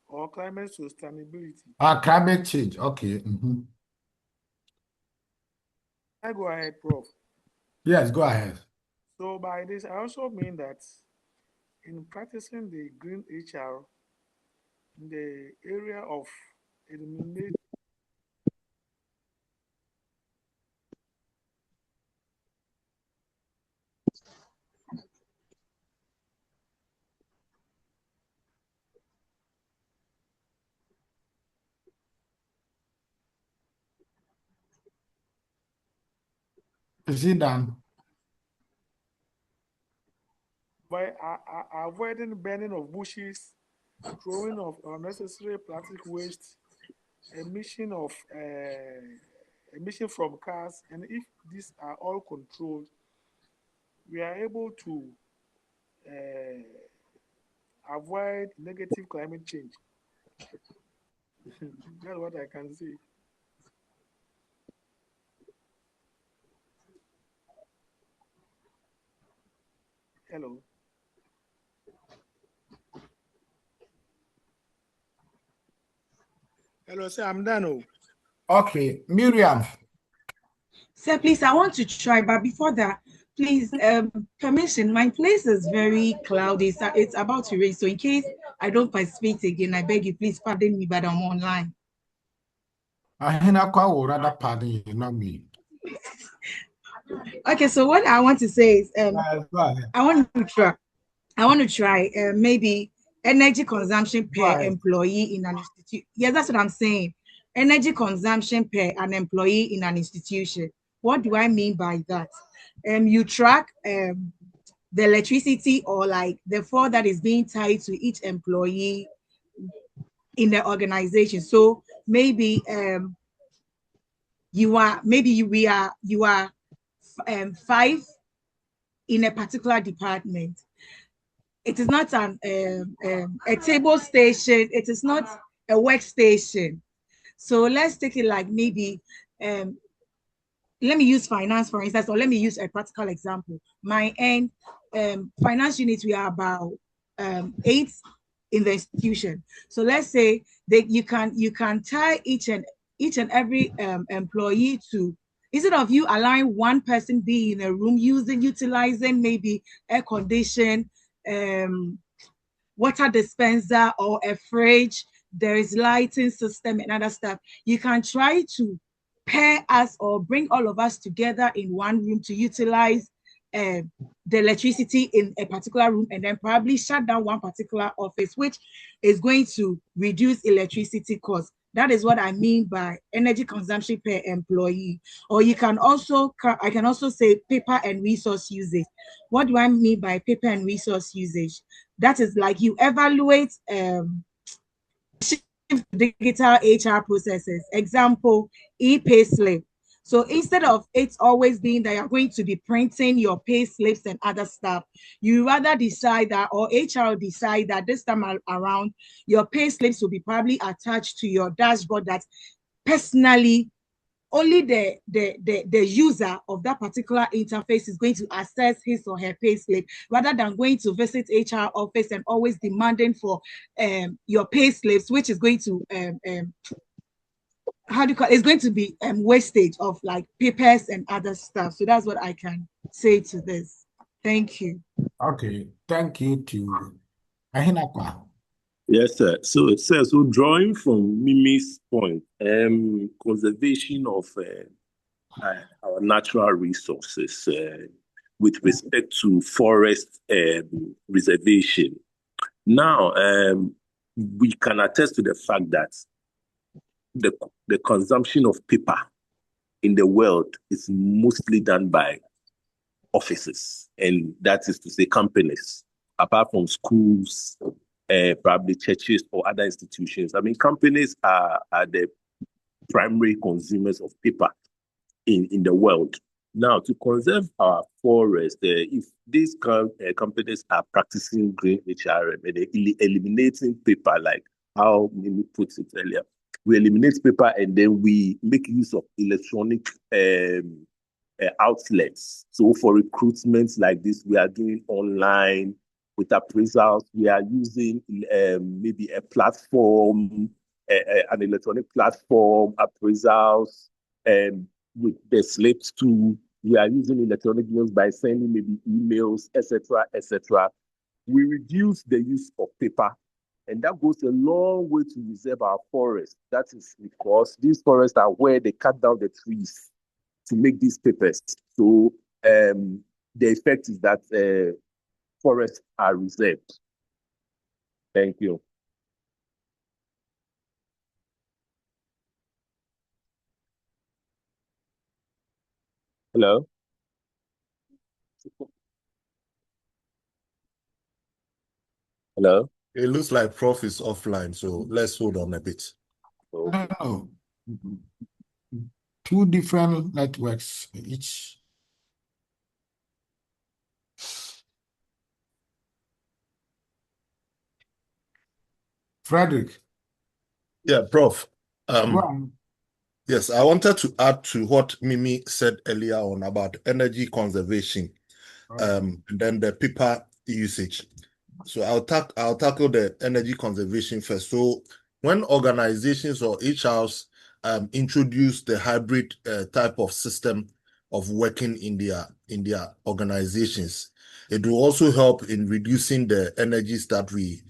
or climate sustainability. Climate change. Okay. Mm-hmm. I go ahead, Prof. Yes, go ahead. So by this, I also mean that in practicing the green HR in the area of eliminate Is it done? by avoiding burning of bushes, throwing of unnecessary plastic waste, emission of emission from cars, and if these are all controlled, we are able to avoid negative climate change. That's what I can say. Hello. Hello, sir, I'm done. Oh. Okay, Miriam. Sir, please, I want to try, but before that, please, permission. My place is very cloudy. So it's about to rain. So in case I don't participate again, I beg you, please pardon me, but I'm online. Rather pardon you, not me. Okay, so what I want to say is, I want to try maybe energy consumption per employee in an institute. Yes, that's what I'm saying. Energy consumption per an employee in an institution. What do I mean by that? You track the electricity or like the fall that is being tied to each employee in the organization. So maybe you are 5 in a particular department. It is not a table station. It is not a workstation. So let's take it like maybe, let me use finance, for instance, or let me use a practical example. My end finance unit, we are about 8 in the institution. So let's say that you can tie each and every employee to, instead of you allowing one person be in a room utilizing maybe air condition, water dispenser or a fridge, there is lighting system and other stuff. You can try to pair us or bring all of us together in one room to utilize the electricity in a particular room and then probably shut down one particular office, which is going to reduce electricity costs. That is what I mean by energy consumption per employee. Or I can also say paper and resource usage. What do I mean by paper and resource usage? That is like you evaluate digital HR processes. Example, e-pay slip. So instead of it always being that you're going to be printing your pay slips and other stuff, you rather decide that, or HR decide that this time around, your pay slips will be probably attached to your dashboard that personally only the user of that particular interface is going to access his or her pay slip, rather than going to visit HR office and always demanding for your pay slips, which is going to it's going to be wastage of like papers and other stuff. So that's what I can say to this. Thank you. Okay, thank you to Ahinakwa. Yes, sir. So, sir, so drawing from Mimi's point, conservation of our natural resources with respect to forest reservation. Now, we can attest to the fact that the consumption of paper in the world is mostly done by offices, and that is to say companies, apart from schools, probably churches or other institutions. I mean, companies are the primary consumers of paper in the world. Now, to conserve our forest, if these companies are practicing green HRM and eliminating paper, like how Mimi puts it earlier, we eliminate paper and then we make use of electronic outlets. So for recruitments like this, we are doing online with appraisals. We are using maybe a platform, an electronic platform, appraisals, and with the slips too. We are using electronic means by sending maybe emails, etc., etc. We reduce the use of paper, and that goes a long way to reserve our forests. That is because these forests are where they cut down the trees to make these papers. So the effect is that forests are reserved. Thank you. Hello? Hello? It looks like Prof is offline, so let's hold on a bit. Okay. No. Two different networks each. Frederick. Yeah, Prof. Go Yes, I wanted to add to what Mimi said earlier on about energy conservation, and then the paper usage. So I'll tackle the energy conservation first. So when organizations or HRs introduce the hybrid type of system of working in their organizations, it will also help in reducing the energies that we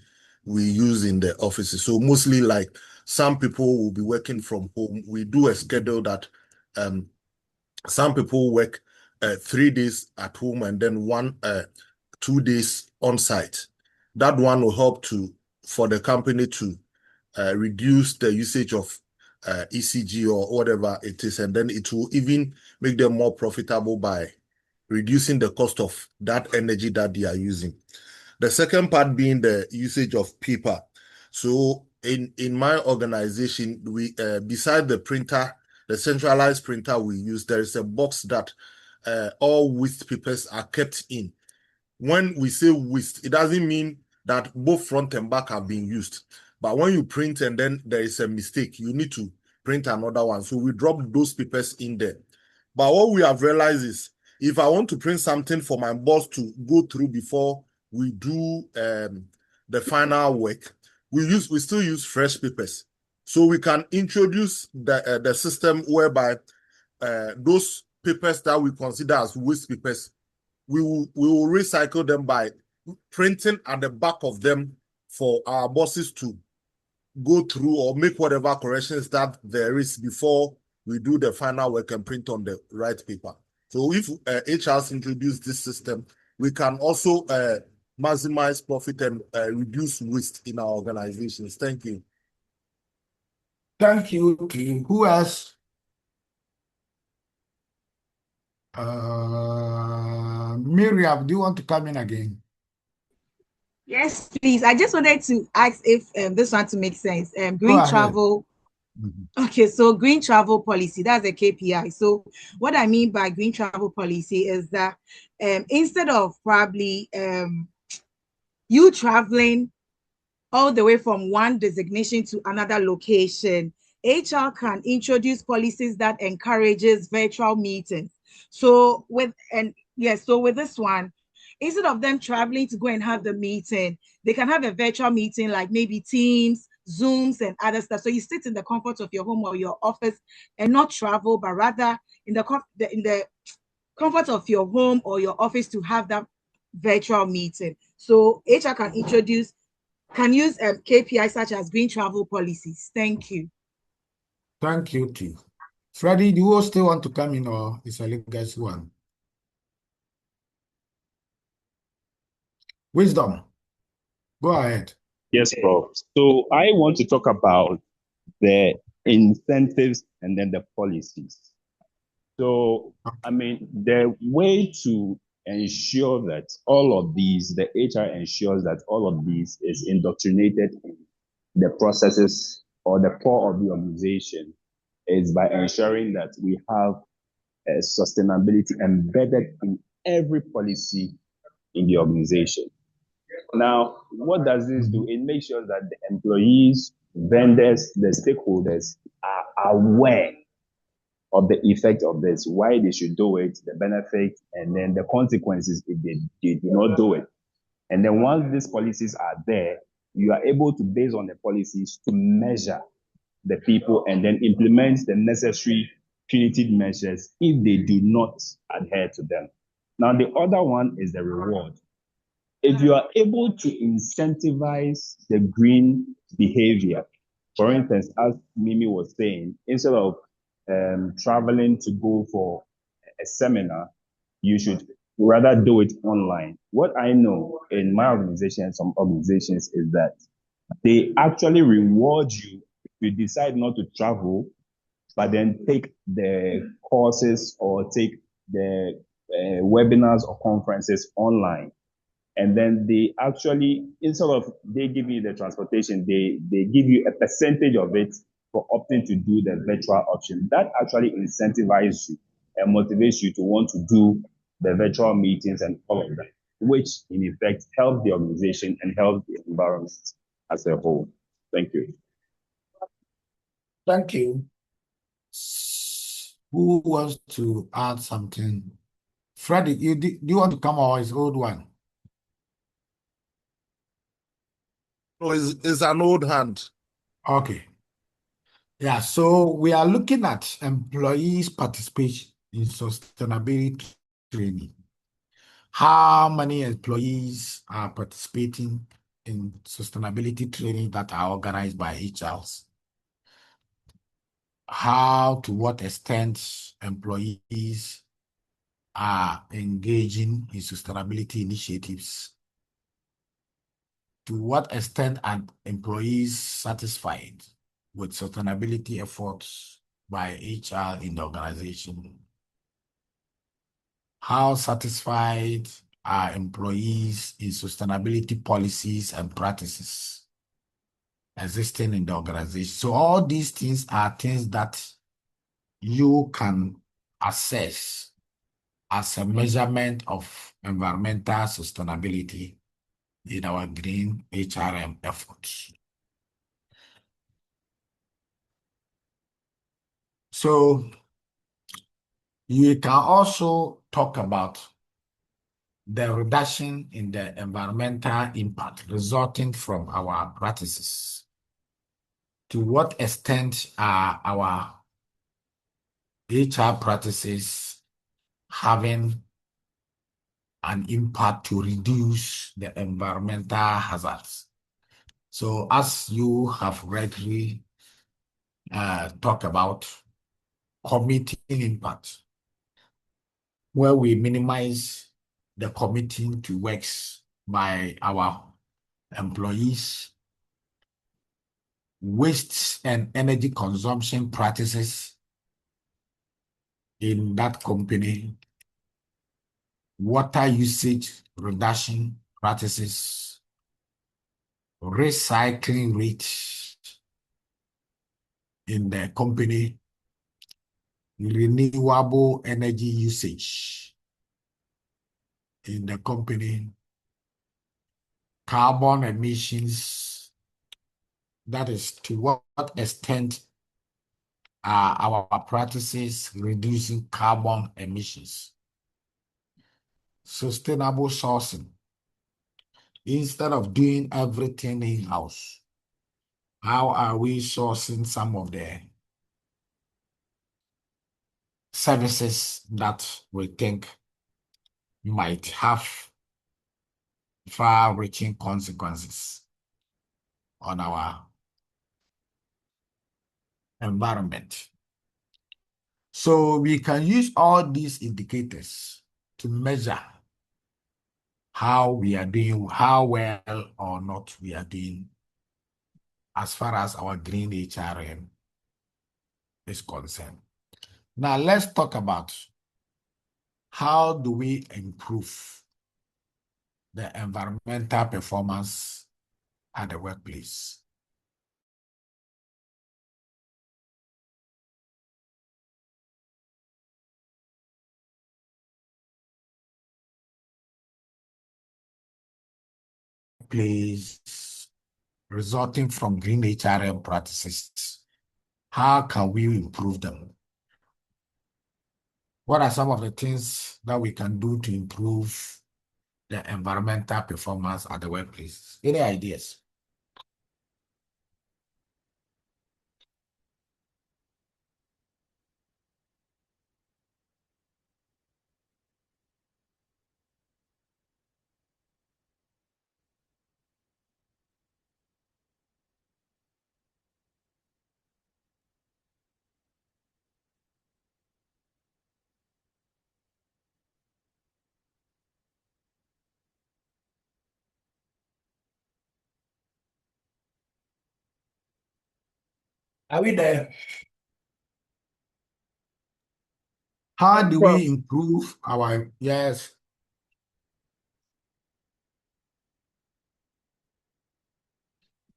use in the offices. So mostly like some people will be working from home. We do a schedule that some people work 3 days at home and then 2 days on site. That one will help for the company to reduce the usage of ECG or whatever it is, and then it will even make them more profitable by reducing the cost of that energy that they are using. The second part being the usage of paper. So in my organization, we beside the printer, the centralized printer we use, there is a box that all waste papers are kept in. When we say waste, it doesn't mean that both front and back have been used. But when you print and then there is a mistake, you need to print another one. So we drop those papers in there. But what we have realized is, if I want to print something for my boss to go through before we do the final work, we still use fresh papers. So we can introduce the system whereby those papers that we consider as waste papers, we will recycle them by printing at the back of them for our bosses to go through or make whatever corrections that there is before we do the final work and print on the right paper. So if HRs introduce this system, we can also maximize profit and reduce waste in our organizations. Thank you. Thank you. Who else? Miriam, do you want to come in again? Yes, please. I just wanted to ask if this one to make sense. Green travel. Okay, so green travel policy, that's a KPI. So what I mean by green travel policy is that instead of probably you traveling all the way from one designation to another location, HR can introduce policies that encourages virtual meetings. So with this one, instead of them traveling to go and have the meeting, they can have a virtual meeting like maybe Teams, Zooms, and other stuff. So you sit in the comfort of your home or your office and not travel, but rather in the comfort of your home or your office to have that virtual meeting. So HR can use KPIs such as green travel policies. Thank you. Thank you, too. Freddie, do you still want to come in, or is a legacy one? Wisdom, go ahead. Yes, Prof. So I want to talk about the incentives and then the policies. So, I mean, the way to ensure that all of these, the HR ensures that all of these is indoctrinated in the processes or the core of the organization is by ensuring that we have sustainability embedded in every policy in the organization. Now, what does this do? It makes sure that the employees, vendors, the stakeholders are aware of the effect of this, why they should do it, the benefit, and then the consequences if they do not do it. And then once these policies are there, you are able to, based on the policies, to measure the people and then implement the necessary punitive measures if they do not adhere to them. Now, the other one is the reward. If you are able to incentivize the green behavior, for instance, as Mimi was saying, instead of traveling to go for a seminar, you should rather do it online. What I know in my organization and some organizations is that they actually reward you if you decide not to travel, but then take the courses or take the webinars or conferences online. And then they actually, instead of they give you the transportation, they give you a percentage of it for opting to do the virtual option. That actually incentivizes you and motivates you to want to do the virtual meetings and all of that, which in effect help the organization and help the environment as a whole. Thank you. Thank you. Who wants to add something? Freddie, do you want to come, or is old one? Oh, it's an old hand. Okay. Yeah, so we are looking at employees' participation in sustainability training. How many employees are participating in sustainability training that are organized by HRs? How, to what extent employees are engaging in sustainability initiatives? To what extent are employees satisfied with sustainability efforts by HR in the organization? How satisfied are employees in sustainability policies and practices existing in the organization? So all these things are things that you can assess as a measurement of environmental sustainability in our green HRM efforts. So you can also talk about the reduction in the environmental impact resulting from our practices. To what extent are our HR practices having an impact to reduce the environmental hazards? So as you have rightly talked about committing impact, where we minimize the committing to works by our employees, waste and energy consumption practices in that company, water usage reduction practices, recycling rates in the company, renewable energy usage in the company, carbon emissions, that is to what extent are our practices reducing carbon emissions. Sustainable sourcing. Instead of doing everything in-house, how are we sourcing some of the services that we think might have far-reaching consequences on our environment? So we can use all these indicators to measure how we are doing, how well or not we are doing as far as our green HRM is concerned. Now let's talk about how do we improve the environmental performance at the workplace. Place resulting from green HRM practices. How can we improve them? What are some of the things that we can do to improve the environmental performance at the workplace? Any ideas? Are we there? How do we improve our, yes.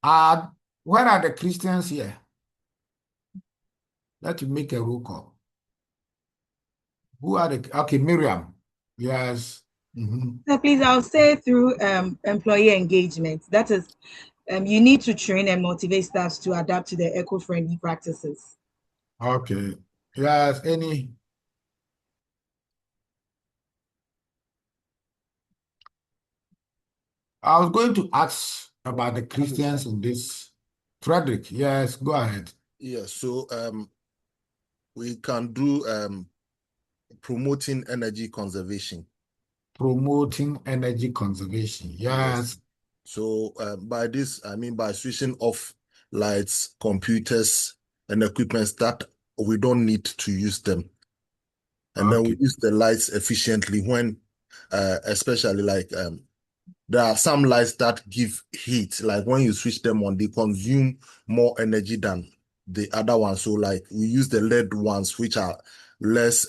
Where are the Christians here? Let's make a roll call. Who are the, okay, Miriam. Yes. So please, I'll say through employee engagement. That is, you need to train and motivate staff to adapt to the eco-friendly practices. Okay. Yes, any? I was going to ask about the Christians in this. Frederick, yes, go ahead. Yeah, so we can do promoting energy conservation. Promoting energy conservation, yes. So by this, I mean by switching off lights, computers, and equipment that we don't need to use them. And then we use the lights efficiently when, especially like there are some lights that give heat. Like when you switch them on, they consume more energy than the other ones. So like we use the LED ones, which are less,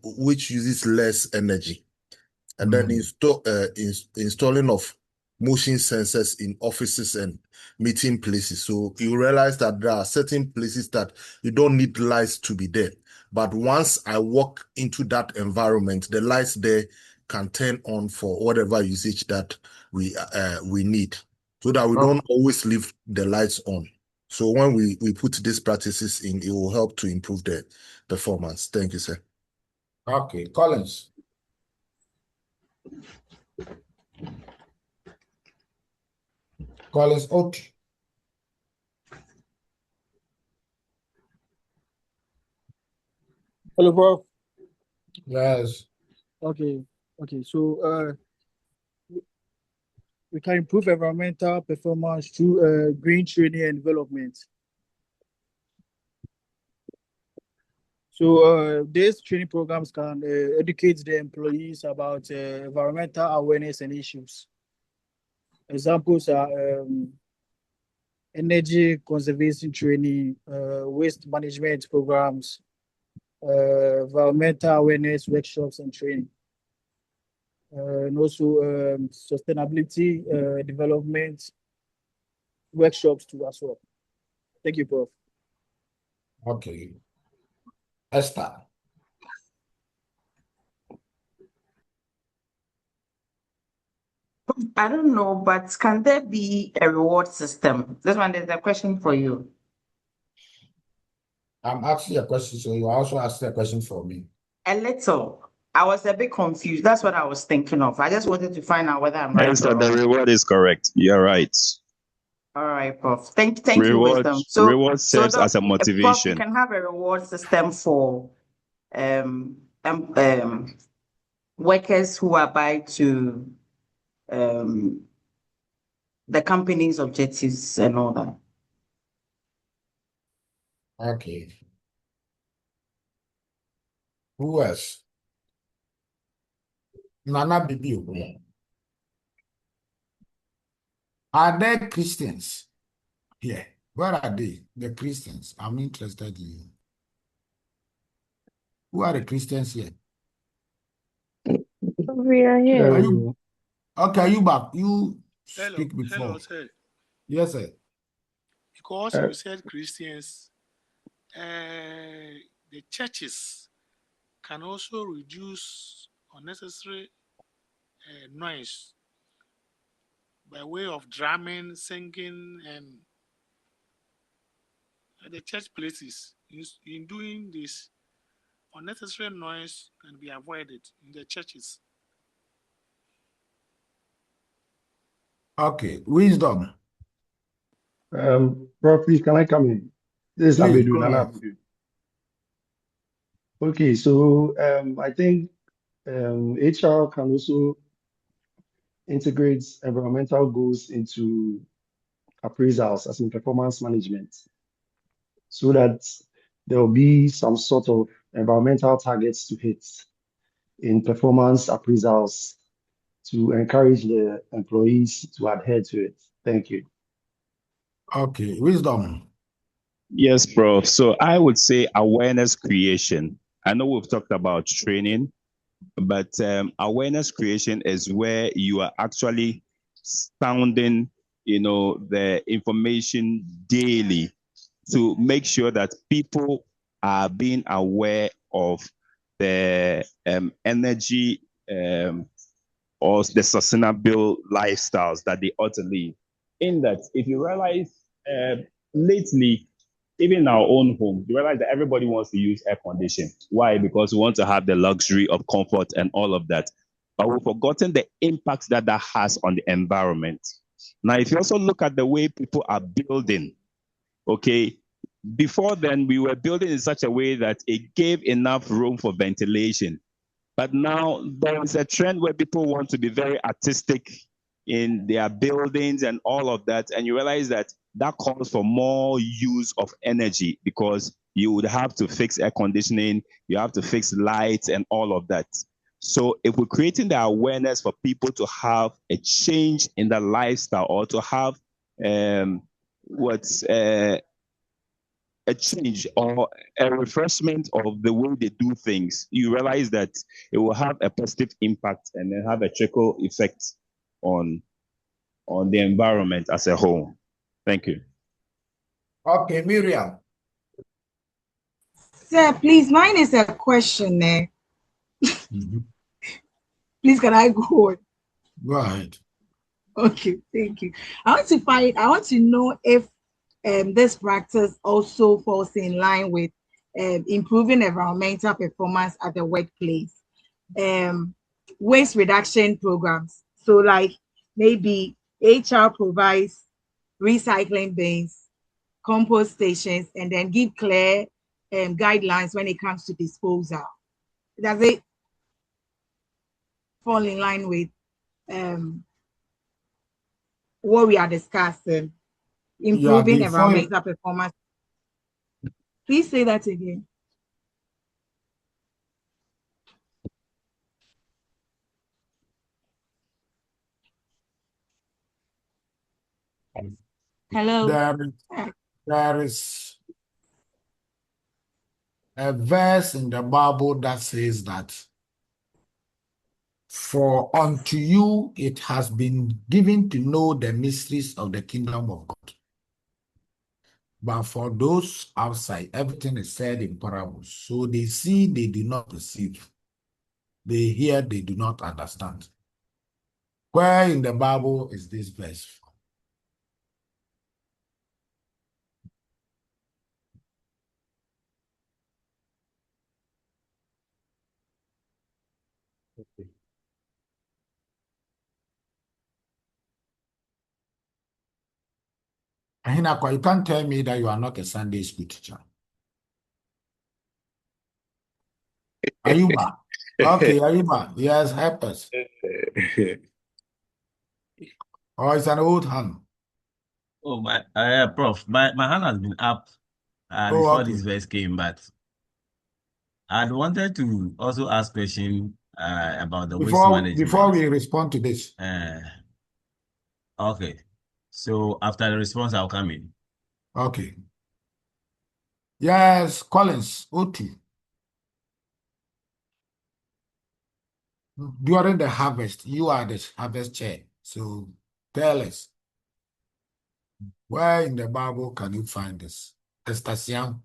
which uses less energy. And then installing of motion sensors in offices and meeting places. So you realize that there are certain places that you don't need lights to be there. But once I walk into that environment, the lights there can turn on for whatever usage that we need, so that we don't always leave the lights on. So when we put these practices in, it will help to improve the performance. Thank you, sir. Okay, Collins. Collins Oak. Hello, bro. Yes. Okay. So we can improve environmental performance through green training and development. So these training programs can educate the employees about environmental awareness and issues. Examples are energy conservation training, waste management programs, environmental awareness workshops and training. And also sustainability development workshops too as well. Thank you, Prof. Okay. Esther. I don't know, but can there be a reward system? This one is a question for you. I'm asking a question, so you also ask a question for me. A little. I was a bit confused. That's what I was thinking of. I just wanted to find out whether I'm right Yes, or the wrong. reward is correct. You're right. All right, Prof. Thank you, Wisdom. Reward serves as a Prof, you motivation. can have a reward system for workers who abide to the company's objectives and all that. Okay. Who else? Nana Bibi. Are there Christians here? Where are they? The Christians. I'm interested in. Who are the Christians here? We are here. Are you okay? You back? You Hello, speak before. hello, sir. Yes, sir. Because you said Christians, the churches can also reduce unnecessary noise by way of drumming, singing, and at the church places. In doing this, unnecessary noise can be avoided in the churches. Okay. Wisdom. Prof, please, can I come in? This is Please Abedu, go Nana ahead. Abedu. Okay, so I think HR can also integrate environmental goals into appraisals as in performance management, so that there will be some sort of environmental targets to hit in performance appraisals to encourage the employees to adhere to it. Thank you. Okay. Wisdom. Yes, Prof. So I would say awareness creation. I know we've talked about training, but awareness creation is where you are actually sounding, the information daily to make sure that people are being aware of the energy or the sustainable lifestyles that they ought to live. In that, if you realize lately, even in our own home, you realize that everybody wants to use air conditioning. Why? Because we want to have the luxury of comfort and all of that. But we've forgotten the impact that has on the environment. Now, if you also look at the way people are building, okay, before then, we were building in such a way that it gave enough room for ventilation. But now there is a trend where people want to be very artistic in their buildings and all of that. And you realize that calls for more use of energy because you would have to fix air conditioning, you have to fix lights and all of that. So if we're creating the awareness for people to have a change in their lifestyle or to have a change or a refreshment of the way they do things, you realize that it will have a positive impact and then have a trickle effect on the environment as a whole. Thank you. Okay, Miriam. Sir, please, mine is a question there. Please, can I go on? Go ahead. Okay, thank you. I want to know if this practice also falls in line with improving environmental performance at the workplace. Waste reduction programs. So like maybe HR provides recycling bins, compost stations, and then give clear guidelines when it comes to disposal. Does it fall in line with what we are discussing? Improving environmental performance. Please say that again. Hello. There is a verse in the Bible that says that, for unto you it has been given to know the mysteries of the kingdom of God. But for those outside, everything is said in parables. So they see, they do not perceive. They hear, they do not understand. Where in the Bible is this verse? Ahinakwa, you can't tell me that you are not a Sunday school teacher. Ayuba. Okay, Ayuba. Yes, help us. Oh, it's an old hand. Oh, Prof, my hand has been up before this verse came, but I wanted to also ask question about the waste management. Before we respond to this. Okay. So after the response, I'll come in. Okay. Yes, Collins, O2. During the harvest, you are the harvest chair. So tell us, where in the Bible can you find this? Estacion.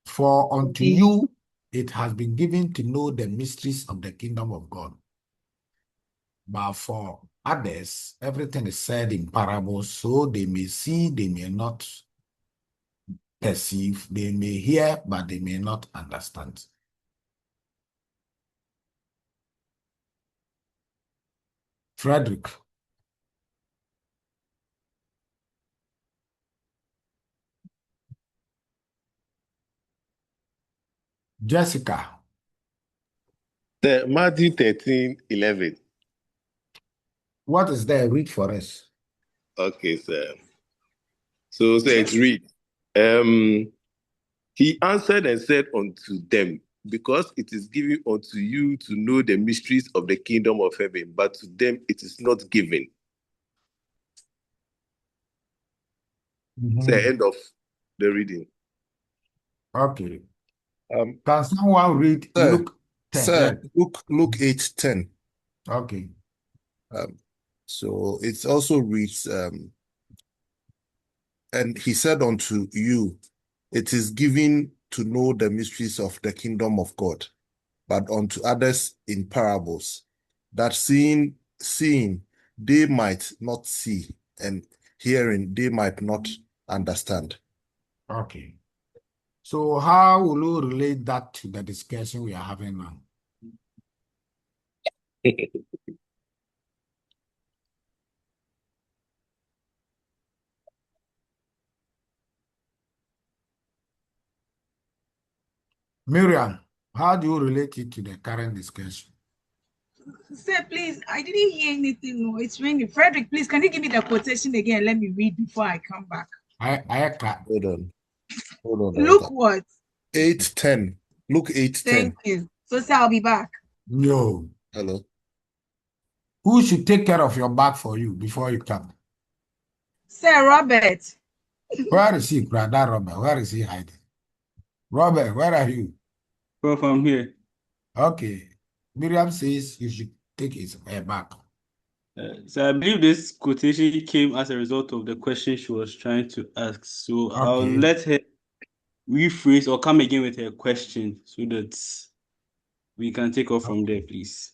For unto you it has been given to know the mysteries of the kingdom of God. But for others, everything is said in parables, so they may see, they may not perceive, they may hear, but they may not understand. Frederick. Jessica. Matthew 13:11. What is there? Read for us. Okay, sir. So it reads, he answered and said unto them, because it is given unto you to know the mysteries of the kingdom of heaven, but to them it is not given. It's the end of the reading. Okay. Can someone read Luke 10? Sir, Luke 8:10. Okay. So it also reads, and he said unto you, it is given to know the mysteries of the kingdom of God, but unto others in parables, that seeing they might not see, and hearing they might not understand. Okay. So how will you relate that to the discussion we are having now? Miriam, how do you relate it to the current discussion? Sir, please, I didn't hear anything. No, it's raining. Frederick, please, can you give me the quotation again? Let me read before I come back. Hold on. Look what? 8:10. Luke 8:10. Thank you. So, sir, I'll be back. No. Hello. Who should take care of your bag for you before you come? Sir Robert. Where is he, brother Robert? Where is he hiding? Robert, where are you? Prof, I'm here. Okay. Miriam says you should take his back. So I believe this quotation came as a result of the question she was trying to ask. So I'll let her rephrase or come again with her question so that we can take off from there, please.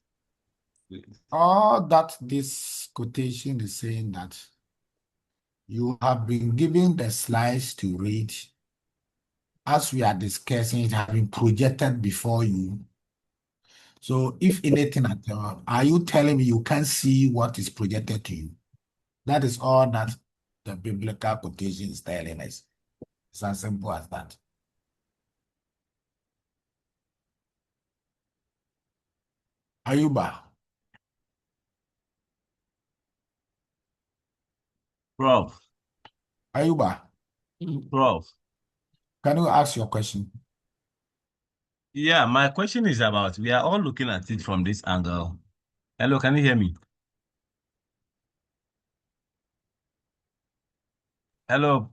All that this quotation is saying that you have been given the slides to read. As we are discussing, it has been projected before you. So if anything at all, are you telling me you can't see what is projected to you? That is all that the biblical quotation is telling us. It's as simple as that. Ayuba. Prof. Ayuba. Prof. Can you ask your question? Yeah, my question is about, we are all looking at it from this angle. Hello, can you hear me? Hello.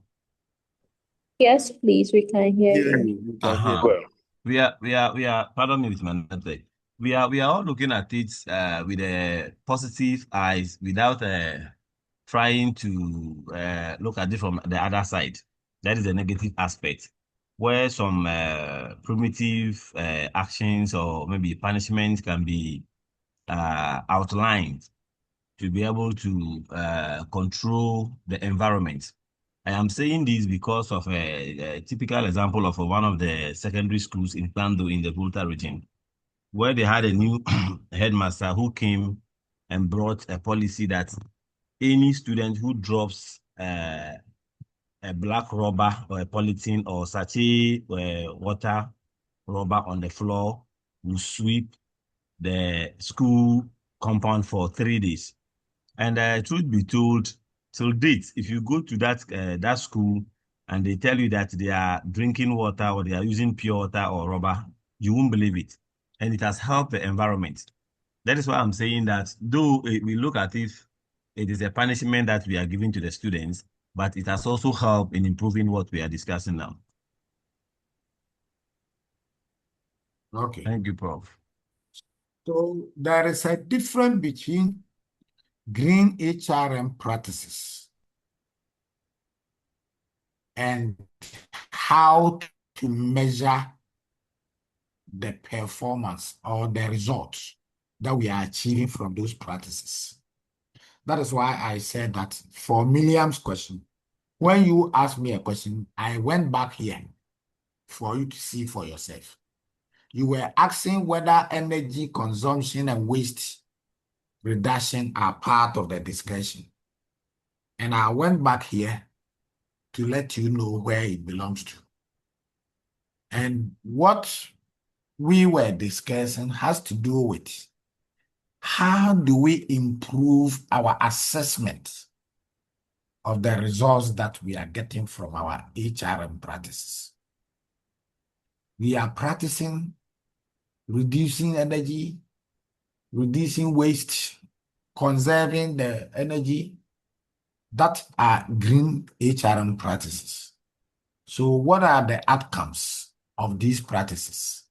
Yes, please, we can hear you. We can hear well. We are, pardon me with my mistake. We are all looking at it with a positive eyes without trying to look at it from the other side. That is a negative aspect, where some primitive actions or maybe punishments can be outlined to be able to control the environment. I am saying this because of a typical example of one of the secondary schools in Plando in the Volta region, where they had a new headmaster who came and brought a policy that any student who drops a black rubber or a polythene or sachet water rubber on the floor will sweep the school compound for 3 days. And truth be told, till date, if you go to that school and they tell you that they are drinking water or they are using pure water or rubber, you won't believe it. And it has helped the environment. That is why I'm saying that though we look at it is a punishment that we are giving to the students, but it has also helped in improving what we are discussing now. Okay. Thank you, Prof. So there is a difference between green HRM practices and how to measure the performance or the results that we are achieving from those practices. That is why I said that for Miriam's question, when you asked me a question, I went back here for you to see for yourself. You were asking whether energy consumption and waste reduction are part of the discussion. And I went back here to let you know where it belongs to. And what we were discussing has to do with how do we improve our assessment of the results that we are getting from our HRM practices. We are practicing reducing energy, reducing waste, conserving the energy. That are green HRM practices. So what are the outcomes of these practices?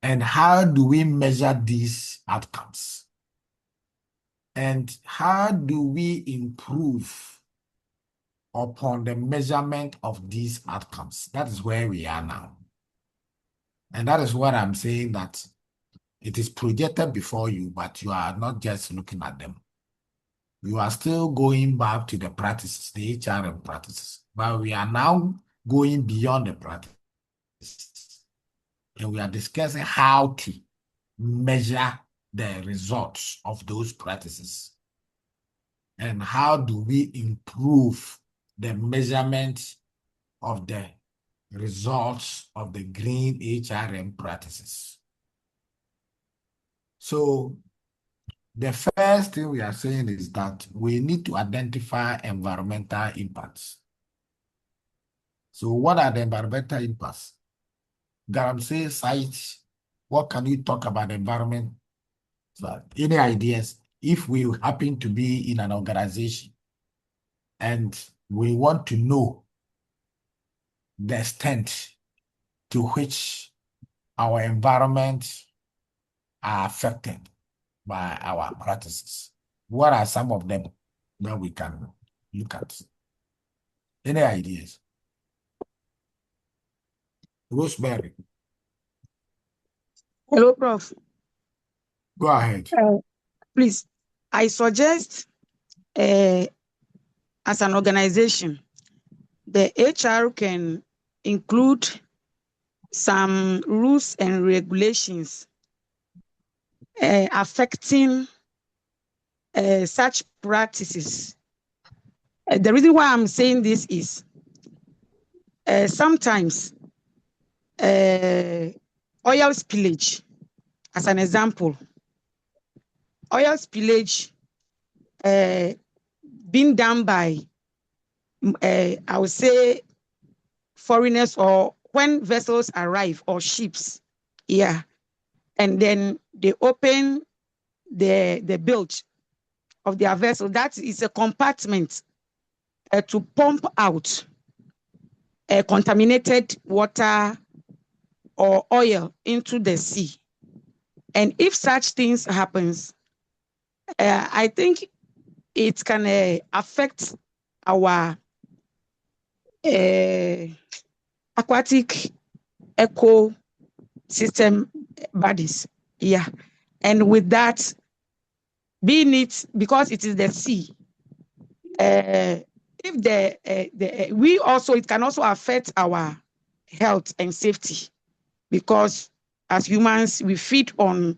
And how do we measure these outcomes? And how do we improve upon the measurement of these outcomes? That is where we are now. And that is what I'm saying, that it is projected before you, but you are not just looking at them. You are still going back to the practices, the HRM practices. But we are now going beyond the practices. And we are discussing how to measure the results of those practices. And how do we improve the measurement of the results of the green HRM practices. So the first thing we are saying is that we need to identify environmental impacts. So what are the environmental impacts? Galamsey site, what can you talk about the environment? So any ideas? If we happen to be in an organization and we want to know the extent to which our environment are affected by our practices, what are some of them that we can look at? Any ideas? Rosemary. Hello, Prof. Go ahead. Please, I suggest as an organization, the HR can include some rules and regulations affecting such practices. The reason why I'm saying this is sometimes oil spillage, as an example, oil spillage being done by, I would say, foreigners, or when vessels arrive, or ships, yeah, and then they open the bilge of their vessel. That is a compartment to pump out contaminated water or oil into the sea. And if such things happens, I think it can affect our aquatic ecosystem bodies. Yeah. And with that, being it, because it is the sea, if we also, it can also affect our health and safety, because as humans, we feed on,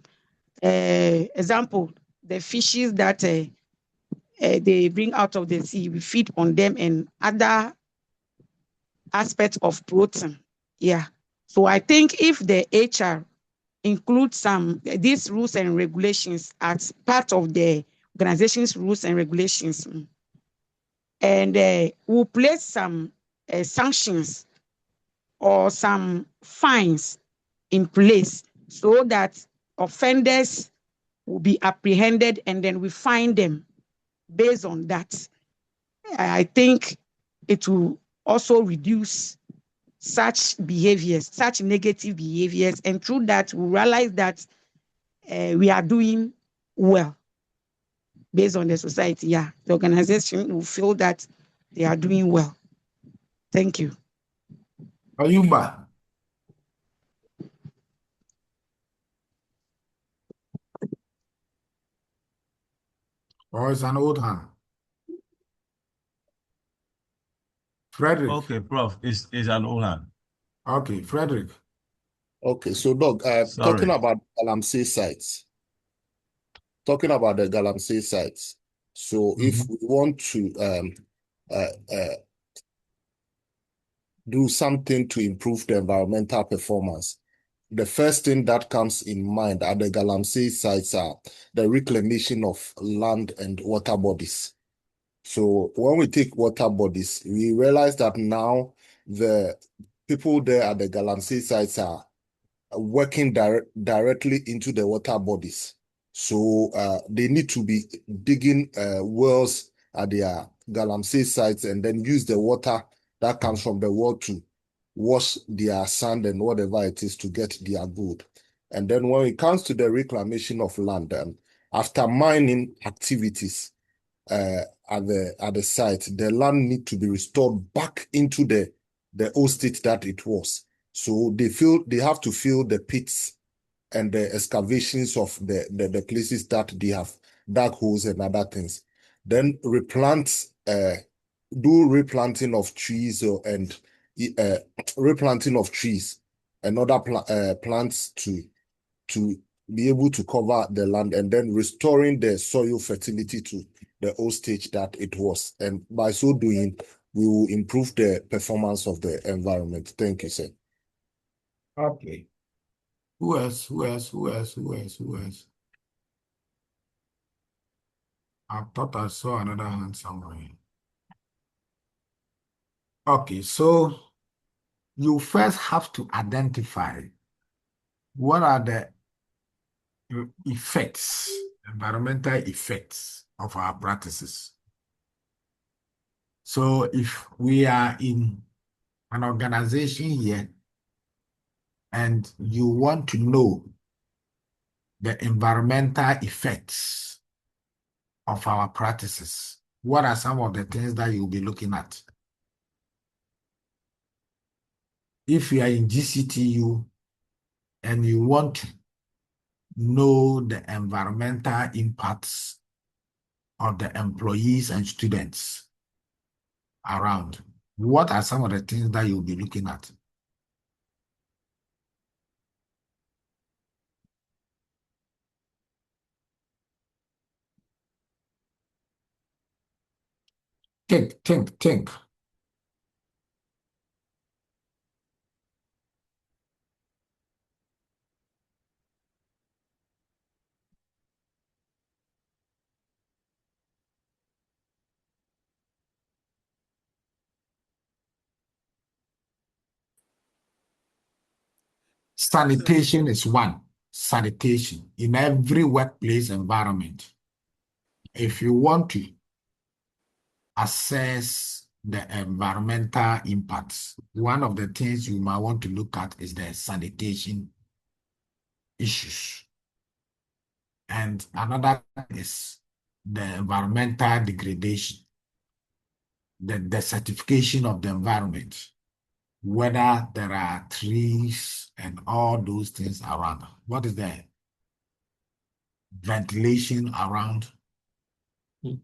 example, the fishes that they bring out of the sea, we feed on them and other aspects of protein. Yeah. So I think if the HR includes these rules and regulations as part of the organization's rules and regulations, and we'll place some sanctions or some fines in place so that offenders will be apprehended, and then we fine them based on that. I think it will also reduce such behaviors, such negative behaviors, and through that we realize that we are doing well based on the society. Yeah, the organization will feel that they are doing well. Thank you. Ayuba. Or it's an old hand? Frederick. Okay, Prof. It's an old hand. Okay, Frederick. Okay, so Doug, talking about Galamsey sites. Talking about the Galamsey sites. So if we want to do something to improve the environmental performance, the first thing that comes in mind at the Galamsey sites are the reclamation of land and water bodies. So when we take water bodies, we realize that now the people there at the Galamsey sites are working directly into the water bodies. So they need to be digging wells at their Galamsey sites and then use the water that comes from the well to wash their sand and whatever it is to get their good. And then when it comes to the reclamation of land, after mining activities at the site, the land need to be restored back into the old state that it was. So they have to fill the pits and the excavations of the places that they have dug holes and other things. Then replant, do replanting of trees and replanting of trees and other plants to be able to cover the land, and then restoring the soil fertility to the old stage that it was. And by so doing, we will improve the performance of the environment. Thank you, sir. Okay. Who else? I thought I saw another hand somewhere. Okay, so you first have to identify what are the effects, environmental effects of our practices. So if we are in an organization here and you want to know the environmental effects of our practices, what are some of the things that you'll be looking at? If you are in GCTU and you want to know the environmental impacts of the employees and students around, what are some of the things that you'll be looking at? Think. Sanitation is one. sanitation in every workplace environment. If you want to assess the environmental impacts, one of the things you might want to look at is the sanitation issues. And another is the environmental degradation, the desertification of the environment, whether there are trees and all those things around. What is the ventilation around?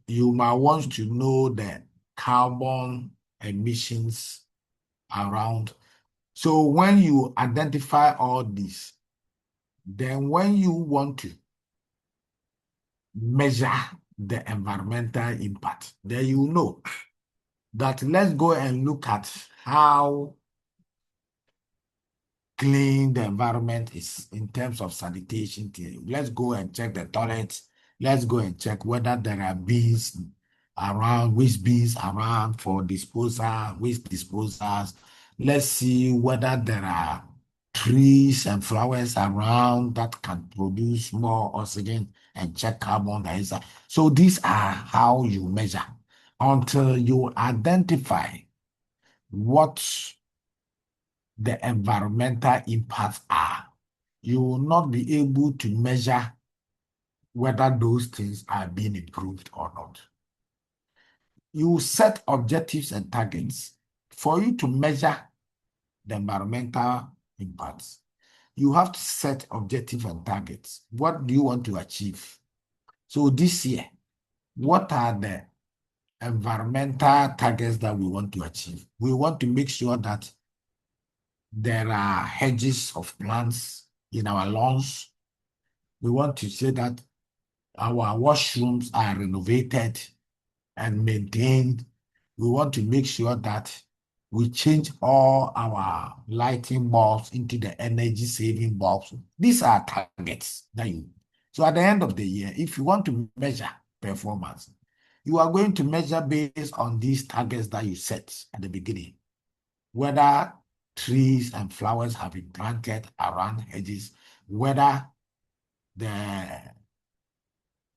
You might want to know the carbon emissions around. So when you identify all these, then when you want to measure the environmental impact, then you know that let's go and look at how clean the environment is in terms of sanitation. Let's go and check the toilets. Let's go and check whether there are bins around, waste bins around for disposal, waste disposals. Let's see whether there are trees and flowers around that can produce more oxygen and check carbon dioxide. So these are how you measure until you identify what the environmental impacts are. You will not be able to measure whether those things are being improved or not. You set objectives and targets. For you to measure the environmental impacts, you have to set objectives and targets. What do you want to achieve? So this year, what are the environmental targets that we want to achieve? We want to make sure that there are hedges of plants in our lawns. We want to say that our washrooms are renovated and maintained. We want to make sure that we change all our lighting bulbs into the energy saving bulbs. These are targets that you. So at the end of the year, if you want to measure performance, you are going to measure based on these targets that you set at the beginning, whether trees and flowers have been planted around hedges, whether the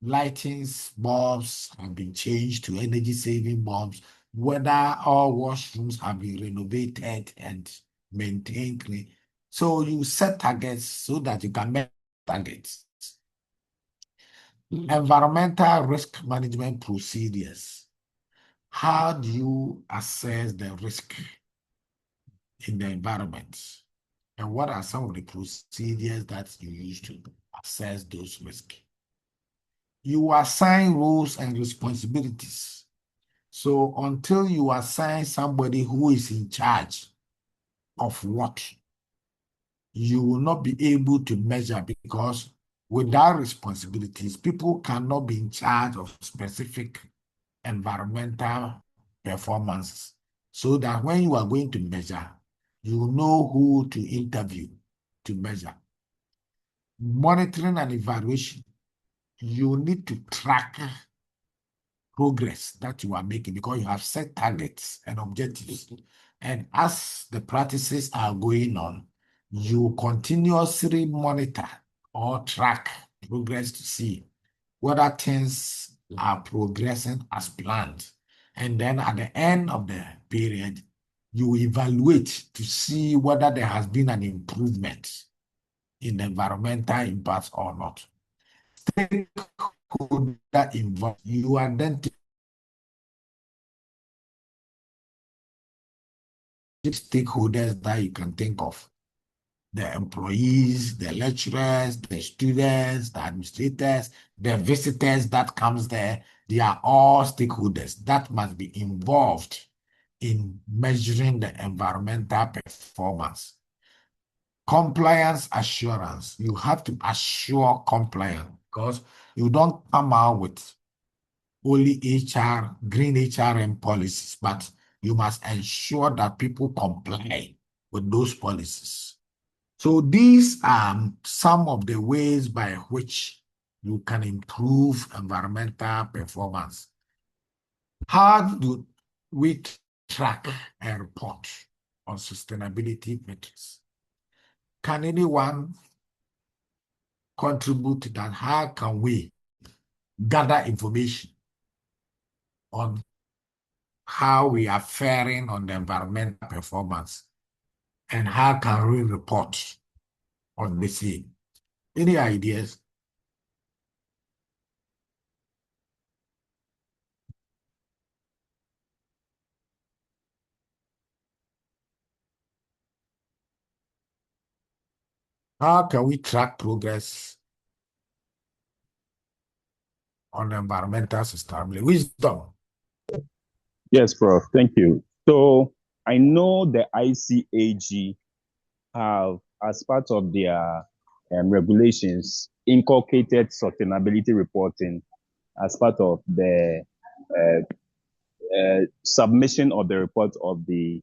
lighting bulbs have been changed to energy saving bulbs, whether all washrooms have been renovated and maintained clean. So you set targets so that you can measure targets. Environmental risk management procedures. How do you assess the risk in the environment? And what are some of the procedures that you use to assess those risks? You assign roles and responsibilities. So until you assign somebody who is in charge of what, you will not be able to measure, because without responsibilities, people cannot be in charge of specific environmental performances. So that when you are going to measure, you know who to interview to measure. Monitoring and evaluation. You need to track progress that you are making because you have set targets and objectives. And as the practices are going on, you continuously monitor or track progress to see whether things are progressing as planned. And then at the end of the period, you evaluate to see whether there has been an improvement in the environmental impacts or not. Stakeholder involved, you identify stakeholders that you can think of. The employees, the lecturers, the students, the administrators, the visitors that comes there, they are all stakeholders that must be involved in measuring the environmental performance. Compliance assurance. You have to assure compliance because you don't come out with only green HRM policies, but you must ensure that people comply with those policies. So these are some of the ways by which you can improve environmental performance. How do we track and report on sustainability metrics? Can anyone contribute to that? How can we gather information on how we are faring on the environmental performance, and how can we report on the same? Any ideas? How can we track progress on environmental sustainability? Wisdom. Yes, Prof. Thank you. So I know the ICAG have, as part of their regulations, inculcated sustainability reporting as part of the submission of the report of the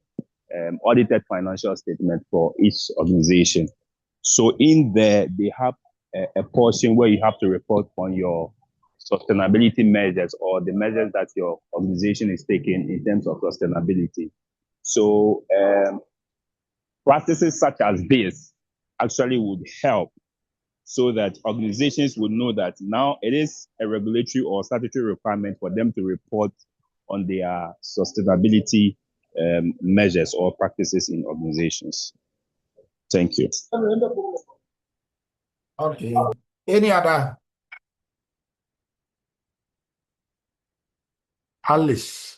audited financial statement for each organization. So in there, they have a portion where you have to report on your sustainability measures or the measures that your organization is taking in terms of sustainability. So practices such as this actually would help so that organizations would know that now it is a regulatory or statutory requirement for them to report on their sustainability measures or practices in organizations. Thank you. Okay. Any other? Alice.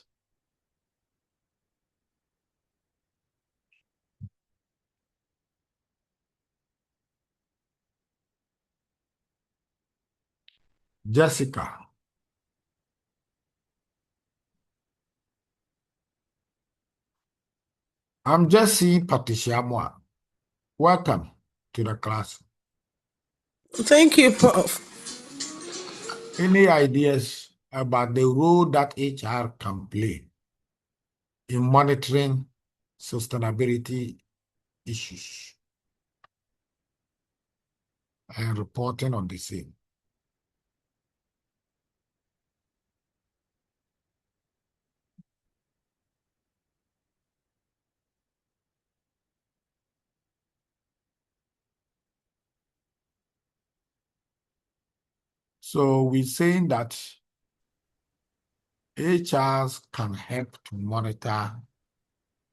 Jessica. I'm just seeing Patricia Moa. Welcome to the class. Thank you, Prof. Any ideas about the role that HR can play in monitoring sustainability issues and reporting on the same? So we're saying that HRs can help to monitor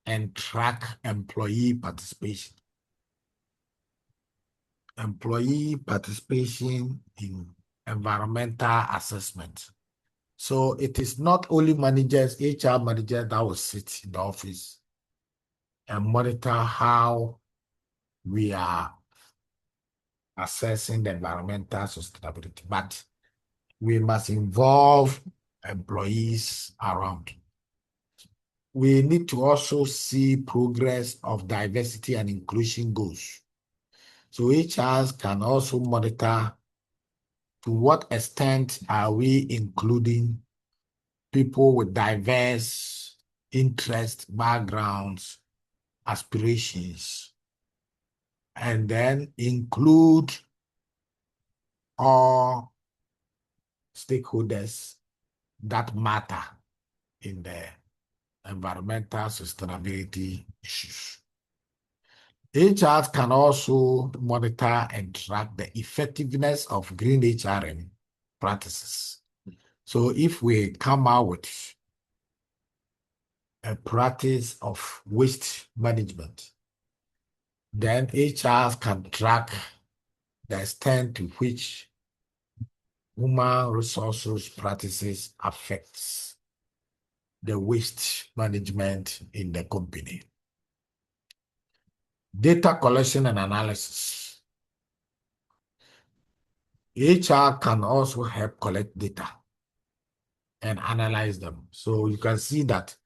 and track employee participation. Employee participation in environmental assessment. So it is not only managers, HR managers that will sit in the office and monitor how we are assessing the environmental sustainability, but we must involve employees around. We need to also see progress of diversity and inclusion goals. So HRs can also monitor to what extent are we including people with diverse interests, backgrounds, aspirations, and then include all stakeholders that matter in the environmental sustainability issues. HRs can also monitor and track the effectiveness of green HRM practices. So if we come out with a practice of waste management, then HRs can track the extent to which human resources practices affects the waste management in the company. Data collection and analysis. HR can also help collect data and analyze them. So you can see that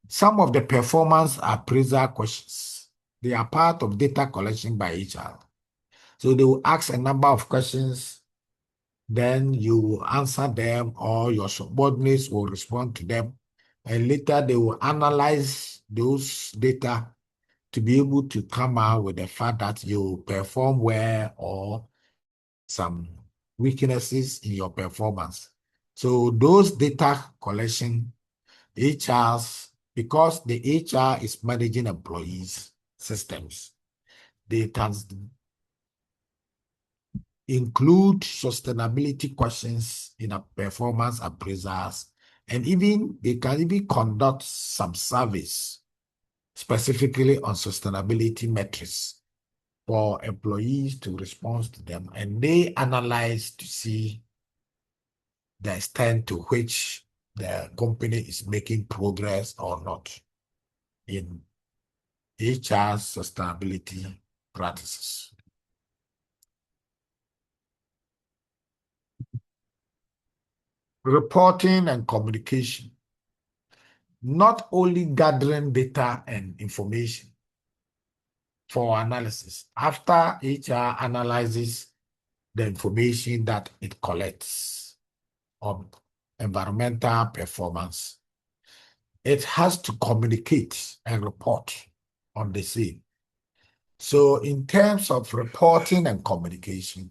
some of the performance appraisal questions, they are part of data collection by HR. So they will ask a number of questions, then you will answer them or your subordinates will respond to them. And later they will analyze those data to be able to come out with the fact that you perform well or some weaknesses in your performance. So those data collection, HRs, because the HR is managing employees' systems, they can include sustainability questions in a performance appraisals, and even they can even conduct some surveys specifically on sustainability metrics for employees to respond to them, and they analyze to see the extent to which the company is making progress or not in HR sustainability practices. Reporting and communication. Not only gathering data and information for analysis. After HR analyzes the information that it collects on environmental performance, it has to communicate and report on the same. So in terms of reporting and communication,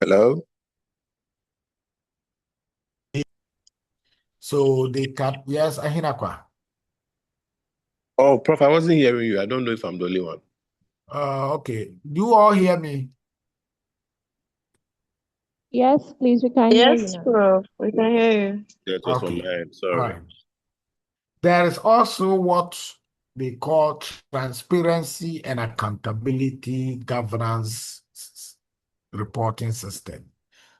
Hello? so they can, yes, Ahinakwa. Oh, Prof, I wasn't hearing you. I don't know if I'm the only one. Okay. Do you all hear me? Yes, please, we can hear you Yes, now. Prof. We can hear you. That was from my end. Sorry. All right. There is also what they call transparency and accountability governance reporting system.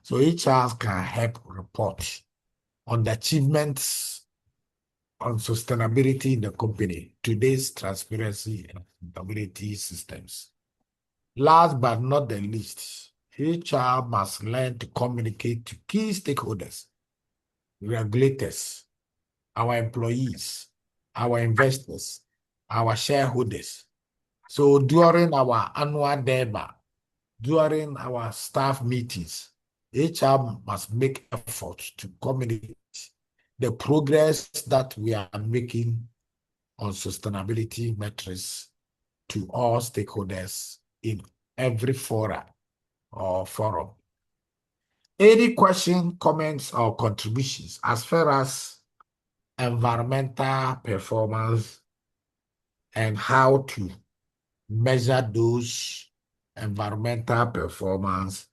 So HR can help report on the achievements on sustainability in the company, today's transparency and accountability systems. Last but not the least, HR must learn to communicate to key stakeholders, regulators, our employees, our investors, our shareholders. So during our annual debate, during our staff meetings, HR must make efforts to communicate the progress that we are making on sustainability metrics to all stakeholders in every forum or forum. Any question, comments, or contributions as far as environmental performance and how to measure those environmental performance,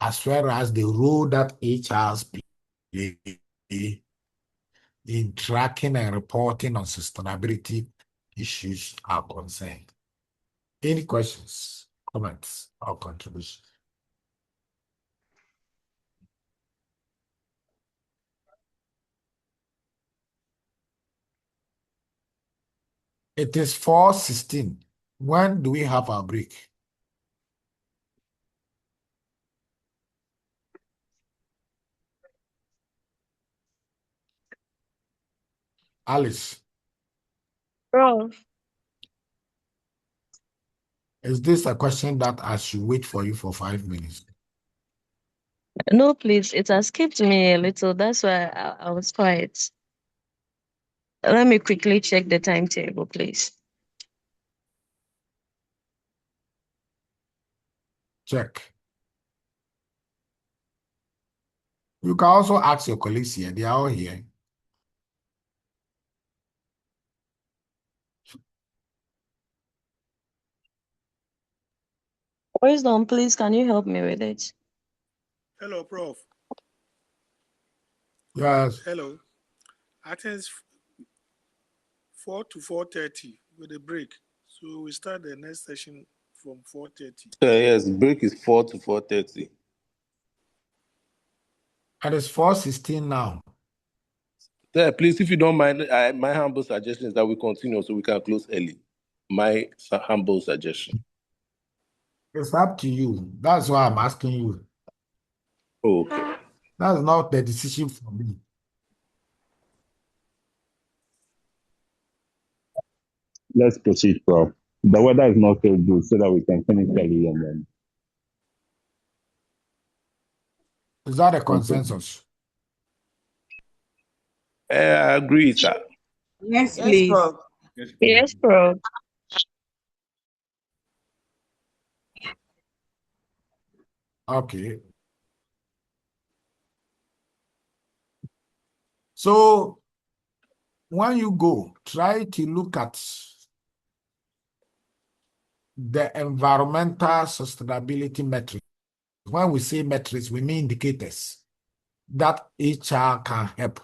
as well as the role that HRs play in tracking and reporting on sustainability issues are concerned. Any questions, comments, or contributions? It is 4:16. When do we have our break? Alice. Prof. Is this a question that I should wait for you for 5 minutes? No, please. It has skipped me a little. That's why I was quiet. Let me quickly check the timetable, please. Check. You can also ask your colleagues here. They are all here. Wisdom, please, can you help me with it? Hello, Prof. Yes. Hello. I think it's 4 to 4:30 with a break. So we start the next session from 4:30. Yes, break is 4 to 4:30. And it's 4:16 now. Yeah, please, if you don't mind, my humble suggestion is that we continue so we can close early. My humble suggestion. It's up to you. That's why I'm asking you. Okay. That's not the decision for me. Let's proceed, Prof. The weather is not so good, so that we can finish early and then. Is that a consensus? I agree, sir. Yes, please. Yes, Prof. Okay. So when you go, try to look at the environmental sustainability metrics. When we say metrics, we mean indicators that HR can help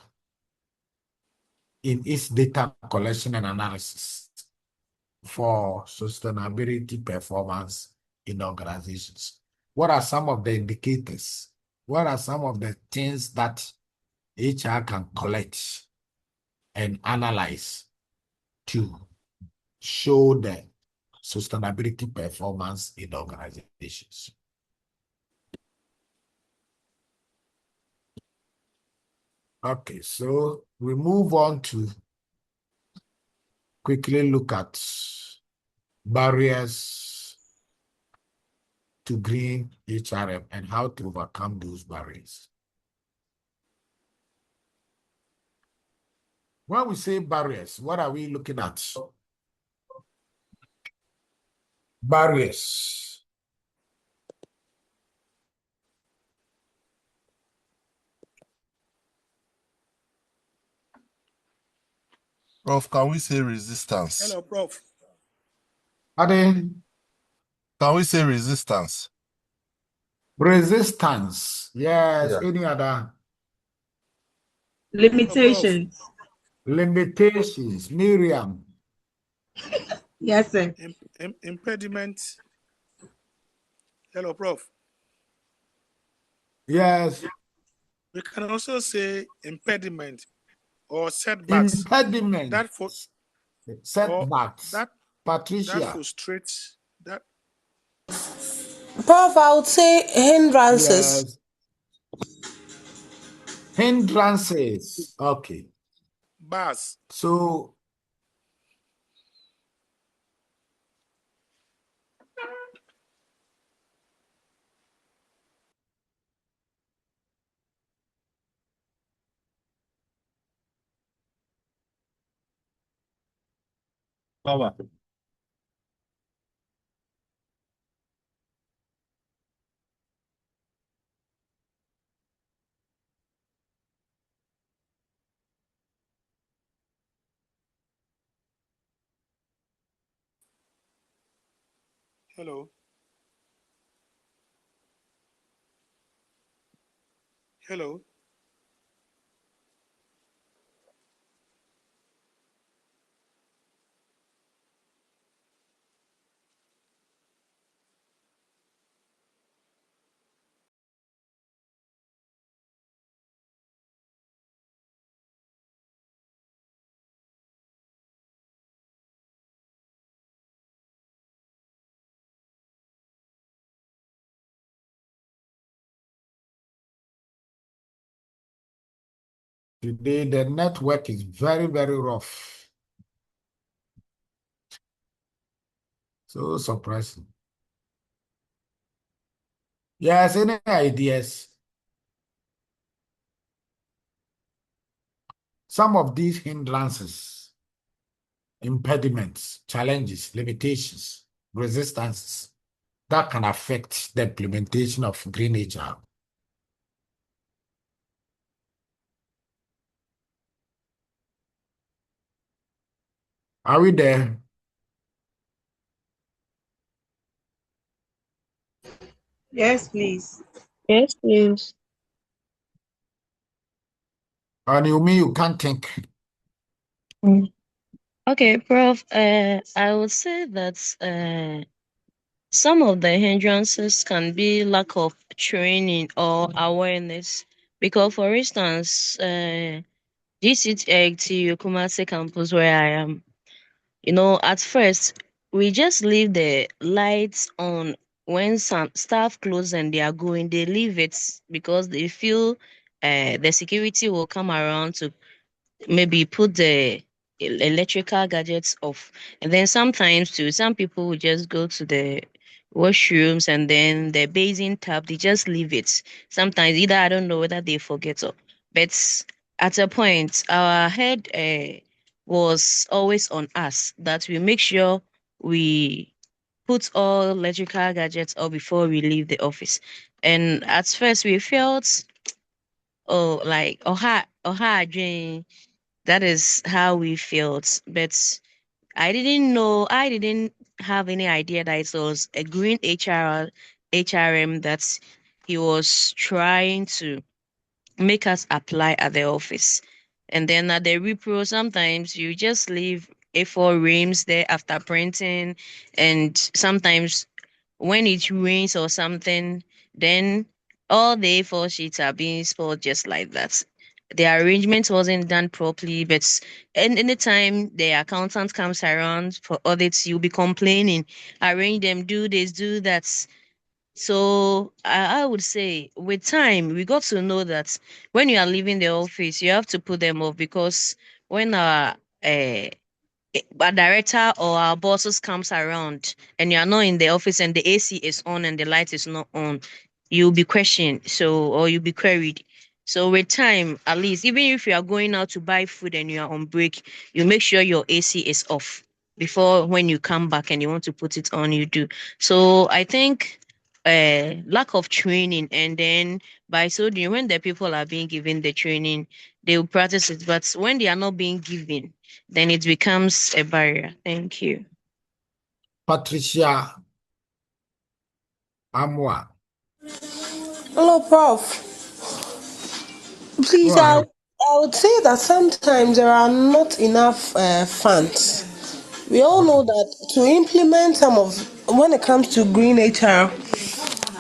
in its data collection and analysis for sustainability performance in organizations. What are some of the indicators? What are some of the things that HR can collect and analyze to show the sustainability performance in organizations? Okay, so we move on to quickly look at barriers to green HRM and how to overcome those barriers. When we say barriers, what are we looking at? Barriers. Prof, can we say resistance? Hello, Prof. Pardon? Can we say resistance? Resistance. Yes. Yeah. Any other? Limitations. Limitations. Miriam. Yes, sir. Impediment. Hello, Prof. Yes. We can also say impediment or setbacks. Impediment. Setbacks. Patricia. That frustrates. That. Prof, I would say hindrances. Yes. Hindrances. Okay. Bars. So power. Hello. Hello. today the network is very, very rough. So surprising. Yes, any ideas? Some of these hindrances, impediments, challenges, limitations, resistances that can affect the implementation of green HR. Are we there? Yes, please. Yes, please. And you mean you can't think? Okay, Prof. I would say that some of the hindrances can be lack of training or awareness. Because, for instance, GCT Kumasi campus where I am, at first, we just leave the lights on when some staff close and they are going, they leave it because they feel the security will come around to maybe put the electrical gadgets off. And then sometimes too, some people will just go to the washrooms and then the basin tap, they just leave it. Sometimes either I don't know whether they forget or, but at a point, our head was always on us that we make sure we put all electrical gadgets off before we leave the office. And at first we felt, oh, like Oha, that is how we felt. But I didn't have any idea that it was a green HRM that he was trying to make us apply at the office. And then at the repro, sometimes you just leave A4 reams there after printing. And sometimes when it rains or something, then all the A4 sheets are being spoiled just like that. The arrangement wasn't done properly, but anytime the accountant comes around for audits, you'll be complaining, arrange them, do this, do that. So I would say with time, we got to know that when you are leaving the office, you have to put them off, because when a director or our bosses comes around and you're not in the office and the AC is on and the light is not on, you'll be questioned. So, or you'll be queried. So with time, at least, even if you are going out to buy food and you are on break, you make sure your AC is off before when you come back and you want to put it on, you do. So I think lack of training, and then by so doing, when the people are being given the training, they will practice it. But when they are not being given, then it becomes a barrier. Thank you. Patricia Amwa. Hello, Prof. Please, I would say that sometimes there are not enough funds. We all know that to implement when it comes to green HR,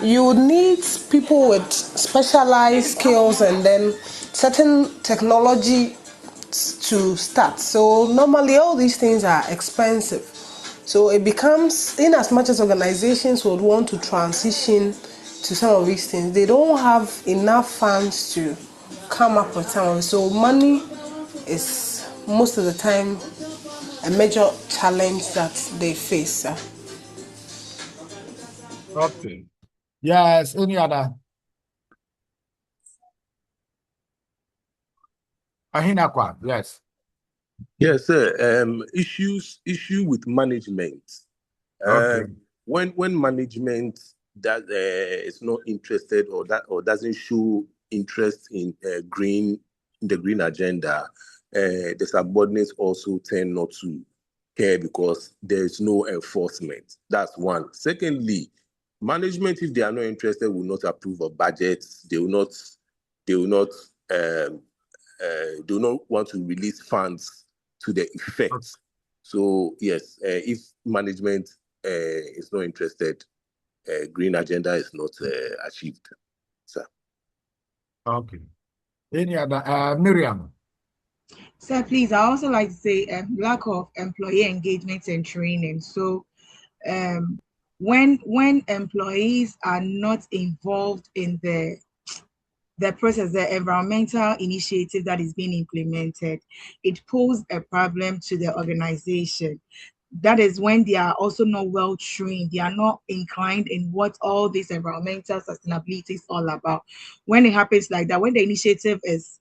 you would need people with specialized skills and then certain technology to start. So normally all these things are expensive. So it becomes, in as much as organizations would want to transition to some of these things, they don't have enough funds to come up with some of it. So money is most of the time a major challenge that they face. Okay. Yes, any other? Ahinakwa, yes. Yes, sir. Issue with management. Okay. When management that is not interested or doesn't show interest in the green agenda, the subordinates also tend not to care because there is no enforcement. That's one. Secondly, management, if they are not interested, will not approve of budgets. They will not do not want to release funds to the effect. So yes, if management is not interested, green agenda is not achieved, sir. Okay. Any other? Miriam. Sir, please, I also like to say lack of employee engagement and training. So when employees are not involved in the process, the environmental initiative that is being implemented, it poses a problem to the organization. That is when they are also not well trained. They are not inclined in what all this environmental sustainability is all about. When it happens like that, when the initiative is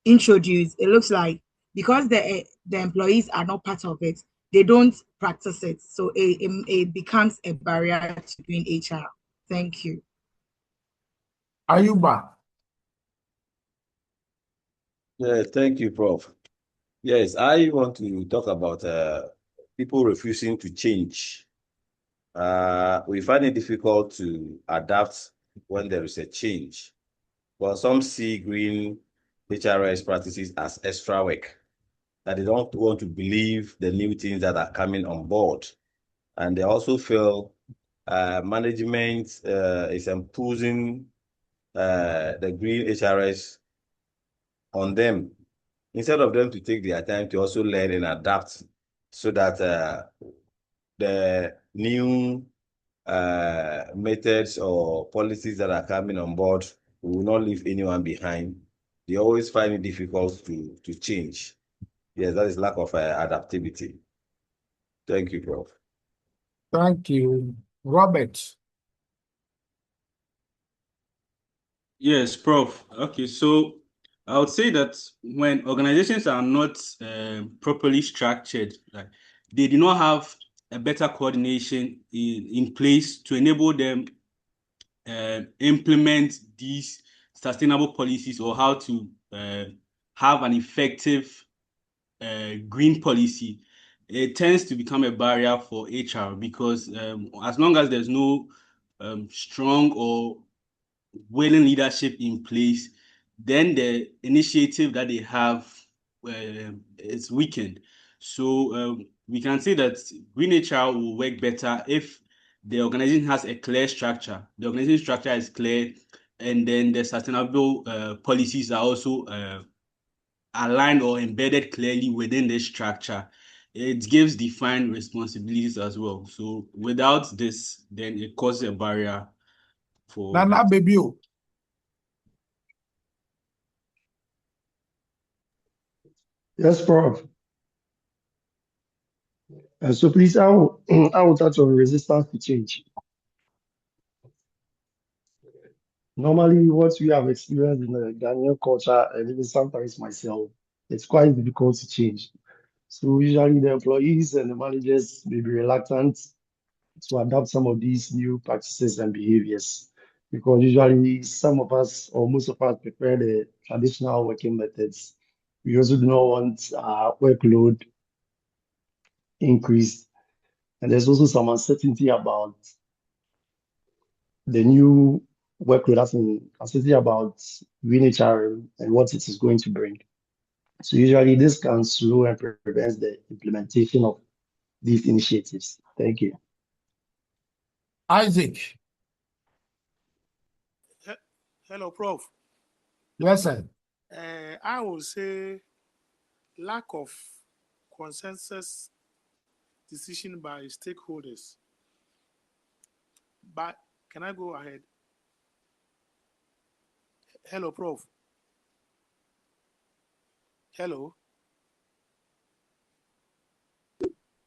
introduced, it looks like because the employees are not part of it, they don't practice it. So it becomes a barrier to doing HR. Thank you. Ayuba. Yeah, thank you, Prof. Yes, I want to talk about people refusing to change. We find it difficult to adapt when there is a change. Well, some see green HRS practices as extra work, that they don't want to believe the new things that are coming on board. And they also feel management is imposing the green HRS on them, instead of them to take their time to also learn and adapt, so that the new methods or policies that are coming on board will not leave anyone behind. They always find it difficult to change. Yes, that is lack of adaptability. Thank you, Prof. Thank you. Robert. Yes, Prof. Okay, so I would say that when organizations are not properly structured, like they do not have a better coordination in place to enable them implement these sustainable policies, or how to have an effective green policy, it tends to become a barrier for HR, because as long as there's no strong or willing leadership in place, then the initiative that they have is weakened. So we can say that green HR will work better if the organization has a clear structure. The organization structure is clear, and then the sustainable policies are also aligned or embedded clearly within the structure. It gives defined responsibilities as well. So without this, then it causes a barrier for Nana baby. Yes, Prof. So please, I will touch on resistance to change. Normally, what we have experienced in the Ghanaian culture, and even sometimes myself, it's quite difficult to change. So usually the employees and the managers may be reluctant to adopt some of these new practices and behaviors, because usually some of us or most of us prefer the traditional working methods. We also do not want our workload increased. And there's also some uncertainty about the new workload, that's uncertainty about HRM and what it is going to bring. So usually this can slow and prevent the implementation of these initiatives. Thank you. Isaac. Hello, Prof. Yes, sir. I would say lack of consensus decision by stakeholders. But can I go ahead? Hello, Prof. Hello.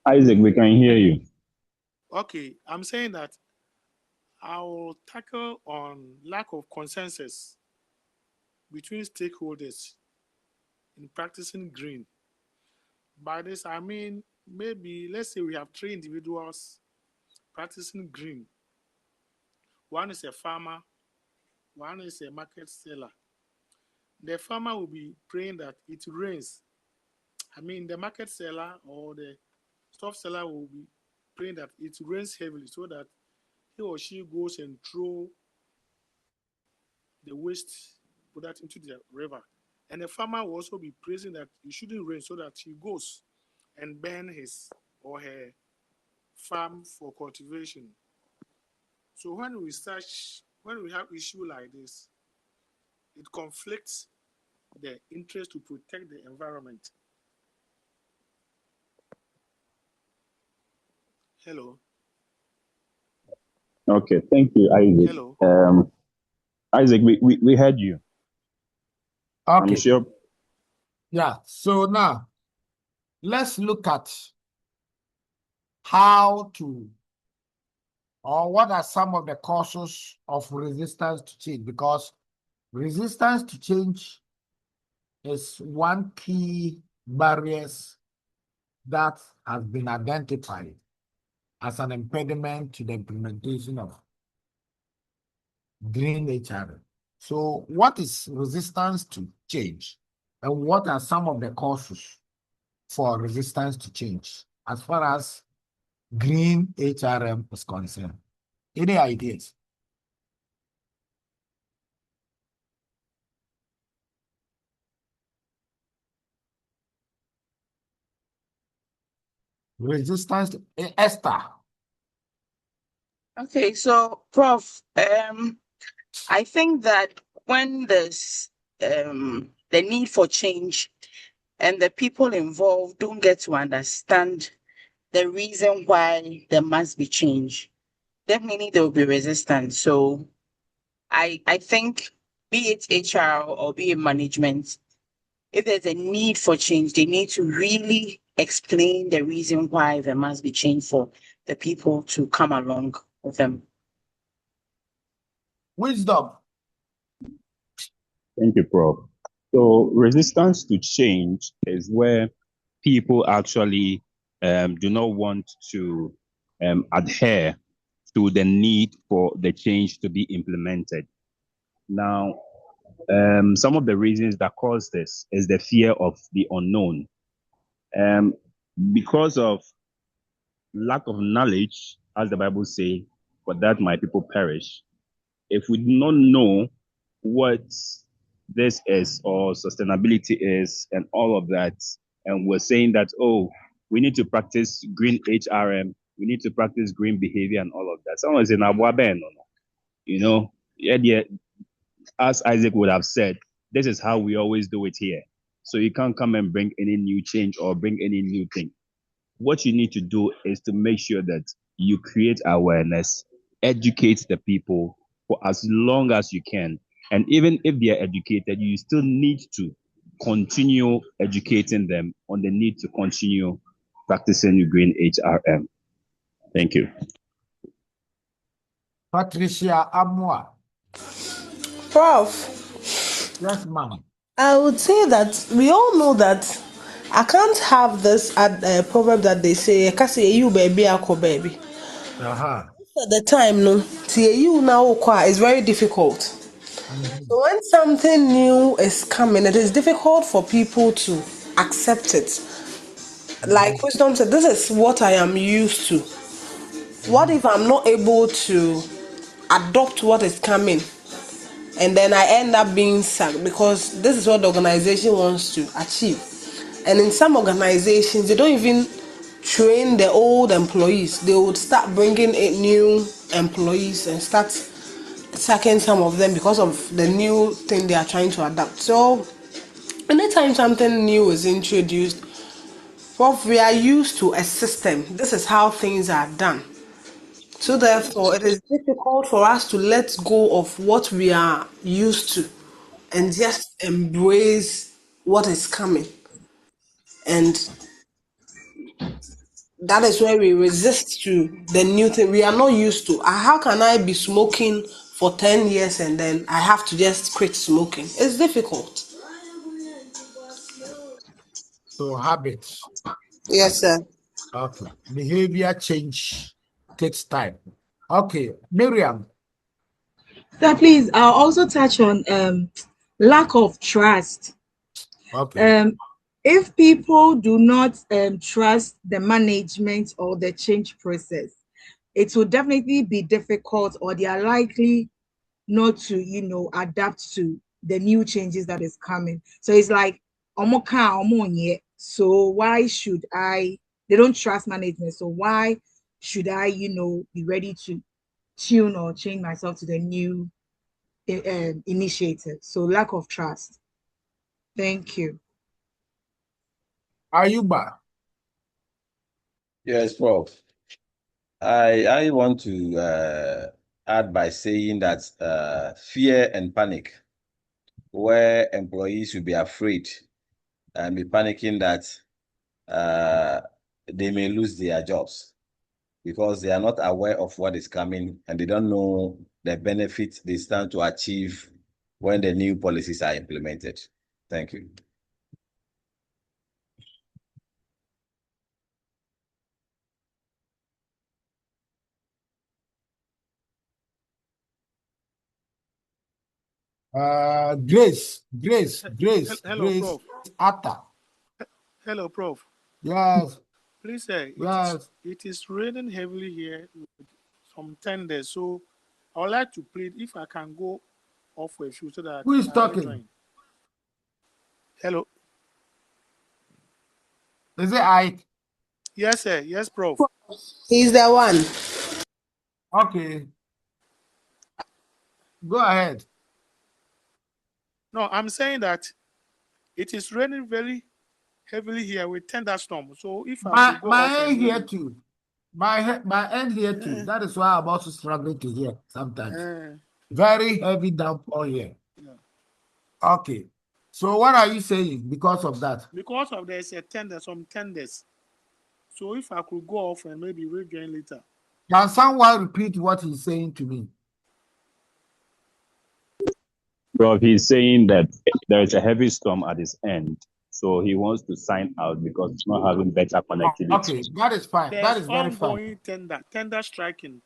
Isaac, we can hear you. Okay, I'm saying that I will tackle on lack of consensus between stakeholders in practicing green. By this, I mean, maybe let's say we have 3 individuals practicing green. One is a farmer, one is a market seller. The farmer will be praying that it rains. I mean, the market seller or the stuff seller will be praying that it rains heavily so that he or she goes and throw the waste product into the river. And the farmer will also be praising that it shouldn't rain so that he goes and burn his or her farm for cultivation. So when we have issue like this, it conflicts the interest to protect the environment. Hello. Okay, thank you, Isaac. Hello. Isaac, we heard you. Okay. I'm sure. Yeah, so now let's look at how to, or what are some of the causes of resistance to change, because resistance to change is one key barriers that has been identified as an impediment to the implementation of green HRM. So what is resistance to change, and what are some of the causes for resistance to change as far as green HRM is concerned? Any ideas? Resistance to Esther. Okay, so Prof, I think that when there's the need for change and the people involved don't get to understand the reason why there must be change, definitely there will be resistance. So I think, be it HR or be it management, if there's a need for change, they need to really explain the reason why there must be change for the people to come along with them. Wisdom. Thank you, Prof. So resistance to change is where people actually do not want to adhere to the need for the change to be implemented. Now, some of the reasons that cause this is the fear of the unknown. Because of lack of knowledge, as the Bible says, for that my people perish. If we do not know what this is or sustainability is and all of that, and we're saying that, oh, we need to practice green HRM, we need to practice green behavior and all of that. Someone is in Abuaben, you know, yeah, as Isaac would have said, this is how we always do it here. So you can't come and bring any new change or bring any new thing. What you need to do is to make sure that you create awareness, educate the people for as long as you can. And even if they are educated, you still need to continue educating them on the need to continue practicing green HRM. Thank you. Patricia Amwa. Prof. Yes, ma'am. I would say that we all know that I can't have this proverb that they say, "I can't say you baby, ako baby." Uh-huh. At the time, no, see you now is very difficult. Mm-hmm. So when something new is coming, it is difficult for people to accept it. Mm-hmm. Like Wisdom said, this is what I am used to. What if I'm not able to adopt what is coming? And then I end up being sacked because this is what the organization wants to achieve. And in some organizations, they don't even train the old employees. They would start bringing in new employees and start sacking some of them because of the new thing they are trying to adapt. So anytime something new is introduced, we are used to a system. This is how things are done. So therefore, it is difficult for us to let go of what we are used to and just embrace what is coming. And that is where we resist to the new thing we are not used to. How can I be smoking for 10 years and then I have to just quit smoking? It's difficult. So habits. Yes, sir. Okay. Behavior change takes time. Okay. Miriam. So please, I'll also touch on lack of trust. Okay. If people do not trust the management or the change process, it will definitely be difficult, or they are likely not to, adapt to the new changes that is coming. So it's like, so why should I? They don't trust management, so why should I, be ready to tune or change myself to the new initiative? So lack of trust. Thank you. Ayuba. Yes, Prof. I want to add by saying that fear and panic, where employees will be afraid and be panicking that they may lose their jobs because they are not aware of what is coming and they don't know the benefits they stand to achieve when the new policies are implemented. Thank you. Grace. Hello, Grace. Prof. Atta. Hello, Prof. Yes. Please, sir. Yes. It is raining heavily here with some tenders, so I would like to plead if I can go off for a few so that Who is I talking? rejoin. Hello. Is it I? Yes, sir. Yes, Prof. He's the one. Okay. Go ahead. No, I'm saying that it is raining very heavily here with thunderstorm. So if I could go off My and end here maybe too. My end here too. That is why I'm also struggling to hear sometimes. Very heavy downpour here. Yeah. Okay. So what are you saying because of that? Because of there's a some tenders. So if I could go off and maybe rejoin later. Can someone repeat what he's saying to me? Bro, he's saying that there is a heavy storm at his end So he wants to sign out because it's not having better connectivity. Okay, that is fine. That There's is very fine. ongoing tender striking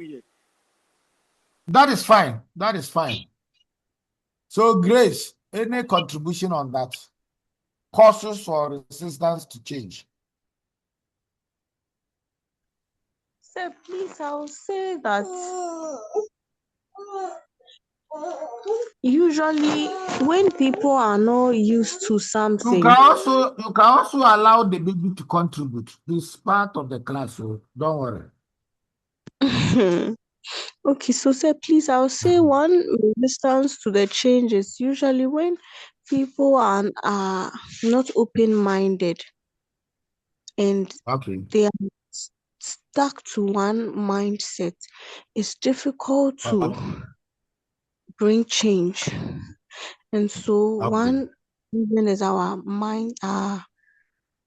here. That is fine. That is fine. So, Grace, any contribution on that? Causes for resistance to change. So please, I'll say that usually when people are not used to You something, can also allow the baby to contribute. It's part of the class, so don't worry. okay, so say please, I'll say one resistance to the changes usually when people are not open-minded and Okay. they are stuck to one mindset. It's difficult to bring change. And so Okay. one reason is our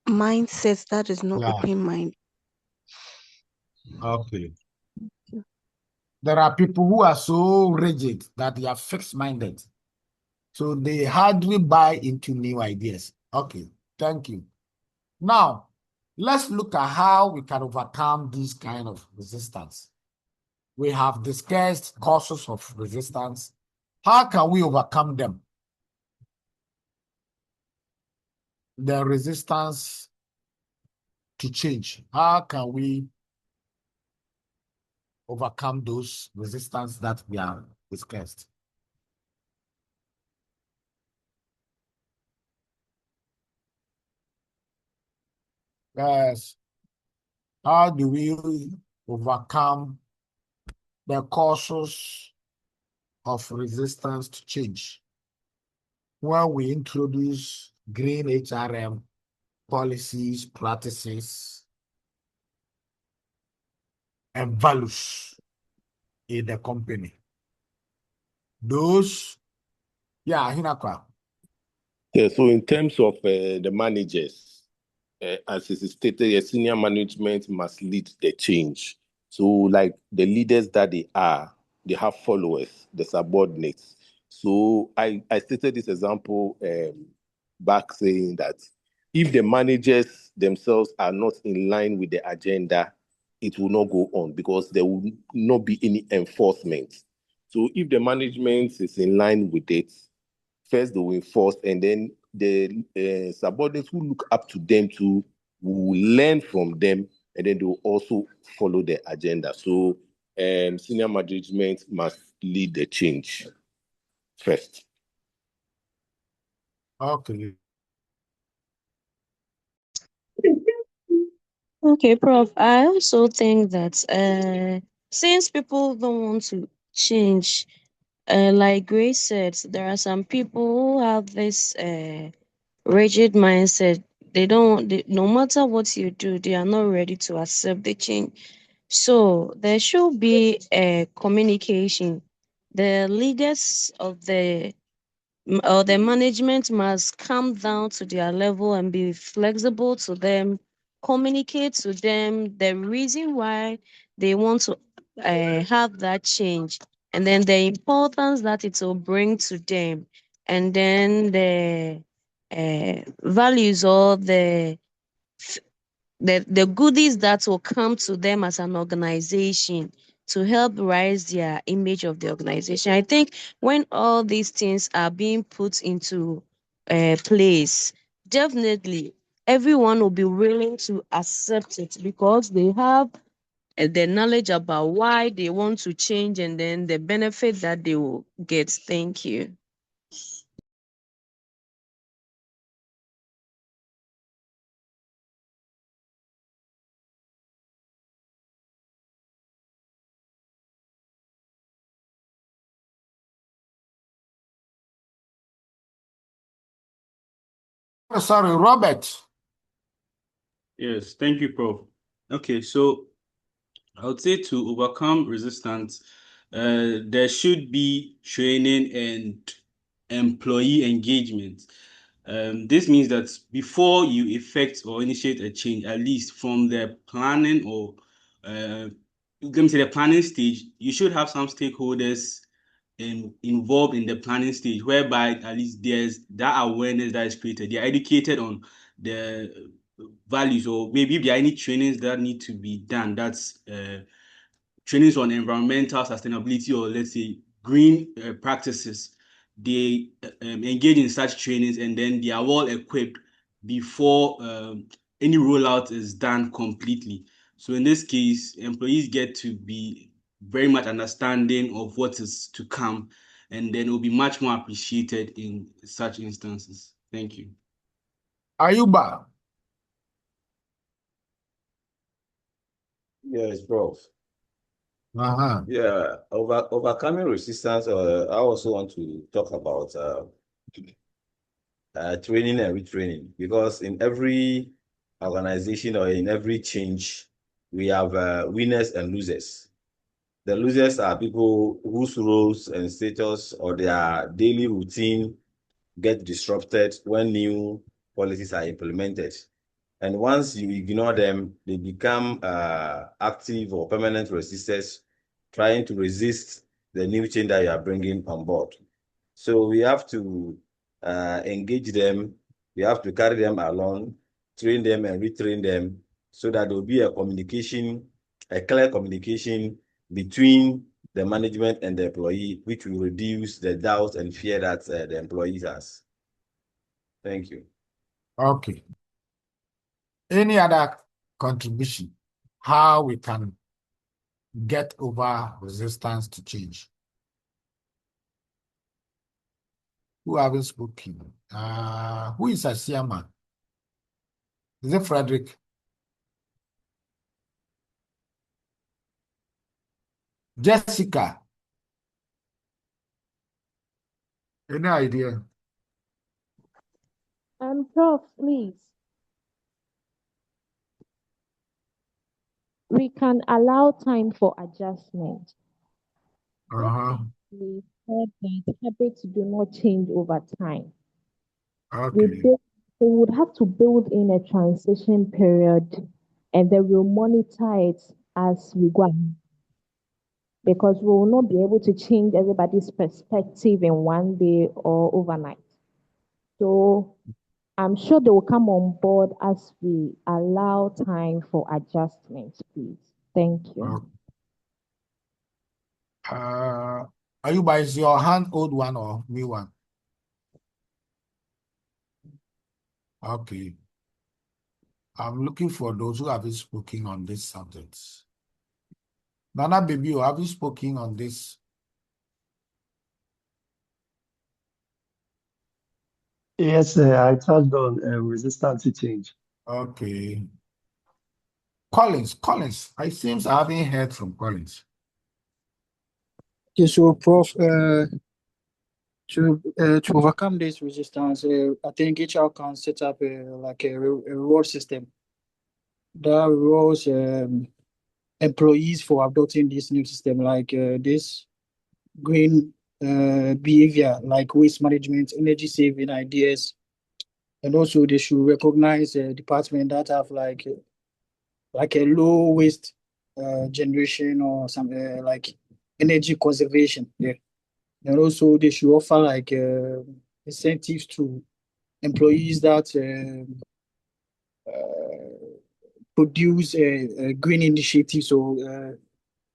mindset that is not Yeah. open-minded. Okay. There are people who are so rigid that they are fixed-minded. So they hardly buy into new ideas. Okay, thank you. Now, let's look at how we can overcome this kind of resistance. We have discussed causes of resistance. How can we overcome them? The resistance to change. How can we overcome those resistance that we are discussed? Yes. How do we overcome the causes of resistance to change when we introduce green HRM policies, practices, and values in the company? Those, yeah, Hinakwa. Yeah, so in terms of the managers, as it is stated, a senior management must lead the change. So, like the leaders that they have followers, the subordinates. So, I stated this example back saying that if the managers themselves are not in line with the agenda, it will not go on because there will not be any enforcement. So, if the management is in line with it, first they will enforce, and then the subordinates who look up to them too will learn from them, and then they will also follow the agenda. So senior management must lead the change first. Okay. Okay, Prof. I also think that since people don't want to change, like Grace said, there are some people who have this rigid mindset. They don't, no matter what you do, they are not ready to accept the change. So there should be a communication. The leaders of the or the management must come down to their level and be flexible to them, communicate to them the reason why they want to have that change, and then the importance that it will bring to them, and then the values or the goodies that will come to them as an organization to help rise their image of the organization. I think when all these things are being put into place, definitely everyone will be willing to accept it because they have the knowledge about why they want to change and then the benefit that they will get. Thank you. Sorry, Robert. Yes, thank you, Prof. Okay, so I would say to overcome resistance, there should be training and employee engagement. This means that before you effect or initiate a change, at least from the planning or let me say the planning stage, you should have some stakeholders involved in the planning stage, whereby at least there's that awareness that is created. They are educated on the values, or maybe if there are any trainings that need to be done, that's trainings on environmental sustainability, or let's say green practices. They engage in such trainings, and then they are well equipped before any rollout is done completely. So in this case, employees get to be very much understanding of what is to come, and then it will be much more appreciated in such instances. Thank you. Ayuba. Yes, Prof. Uh-huh. Yeah, overcoming resistance. I also want to talk about training and retraining, because in every organization or in every change, we have winners and losers. The losers are people whose roles and status or their daily routine get disrupted when new policies are implemented. And once you ignore them, they become active or permanent resistors, trying to resist the new change that you are bringing on board. So we have to engage them. We have to carry them along, train them and retrain them, so that there will be a clear communication between the management and the employee, which will reduce the doubt and fear that the employees has. Thank you. Okay. Any other contribution? How we can get over resistance to change? Who haven't spoken? Who is a chairman? Is it Frederick? Jessica? Any idea? Prof, please. We can allow time for adjustment. We said that habits do not change over time. Okay. We would have to build in a transition period, and then we'll monitor it as we go on. Because we will not be able to change everybody's perspective in one day or overnight. So I'm sure they will come on board as we allow time for adjustment, please. Thank you. Ayuba, is your hand old one or new one? Okay. I'm looking for those who have spoken on this subject. Nana Baby, have you spoken on this? Yes, I touched on resistance to change. Okay. Collins, it seems I haven't heard from Collins. Okay, so Prof, to overcome this resistance, I think HR can set up like a reward system that rewards employees for adopting this new system, like this green behavior, like waste management, energy saving ideas, and also they should recognize a department that have like a low waste generation or some like energy conservation. Yeah, and also they should offer like incentives to employees that produce green initiatives or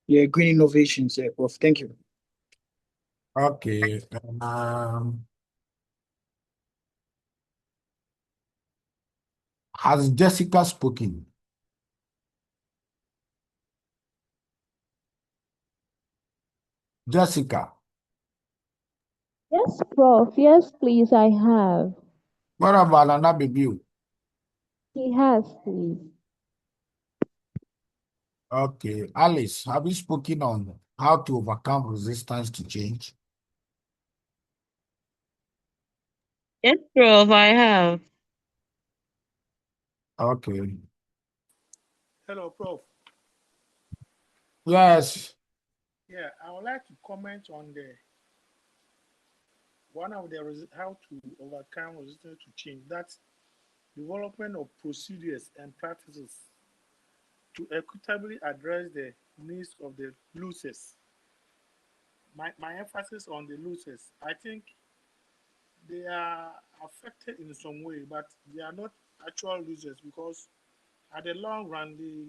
green innovations. Yeah, Prof. Thank you. Okay. Has Jessica spoken? Jessica. Yes, Prof. Yes, please, I have. What about Nana Baby? He has, please. Okay. Alice, have you spoken on how to overcome resistance to change? Yes, Prof, I have. Okay. Hello, Prof. Yes. Yeah, I would like to comment on how to overcome resistance to change. That's development of procedures and practices to equitably address the needs of the losers. my emphasis on the losers. I think they are affected in some way, but they are not actual losers because at the long run, they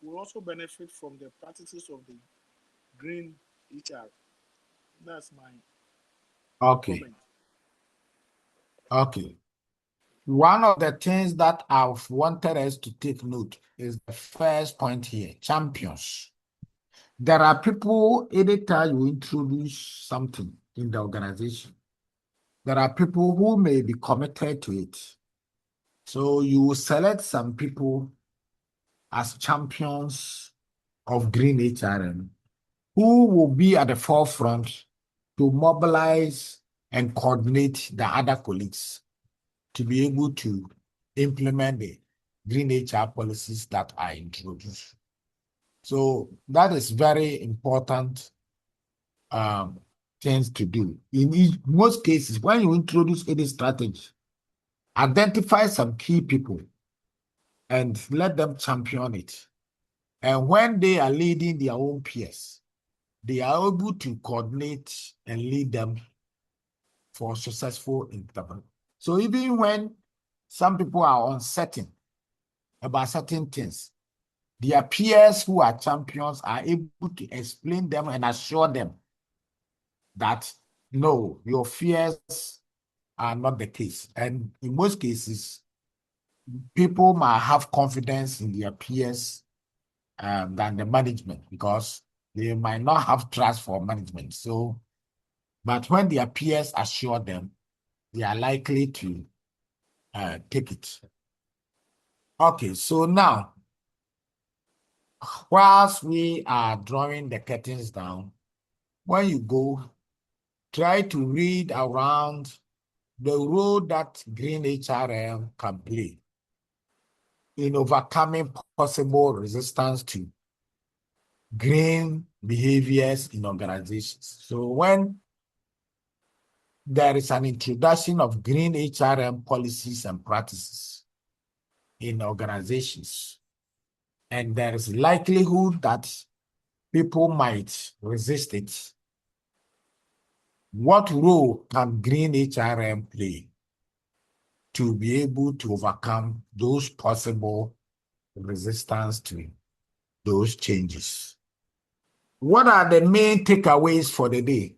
will also benefit from the practices of the green HR. That's my Okay. comment. Okay. One of the things that I've wanted us to take note is the first point here, champions. There are people, anytime you introduce something in the organization, there are people who may be committed to it. So you will select some people as champions of green HRM who will be at the forefront to mobilize and coordinate the other colleagues to be able to implement the green HR policies that are introduced. So that is very important things to do. In most cases, when you introduce any strategy, identify some key people and let them champion it. And when they are leading their own peers, they are able to coordinate and lead them for successful implementation. So even when some people are uncertain about certain things, their peers who are champions are able to explain them and assure them that no, your fears are not the case. And in most cases, people might have confidence in their peers than the management because they might not have trust for management. So, but when their peers assure them, they are likely to take it. Okay, so now, whilst we are drawing the curtains down, when you go, try to read around the role that green HRM can play in overcoming possible resistance to green behaviors in organizations. So when there is an introduction of green HRM policies and practices in organizations, and there is likelihood that people might resist it, what role can green HRM play to be able to overcome those possible resistance to those changes? What are the main takeaways for the day?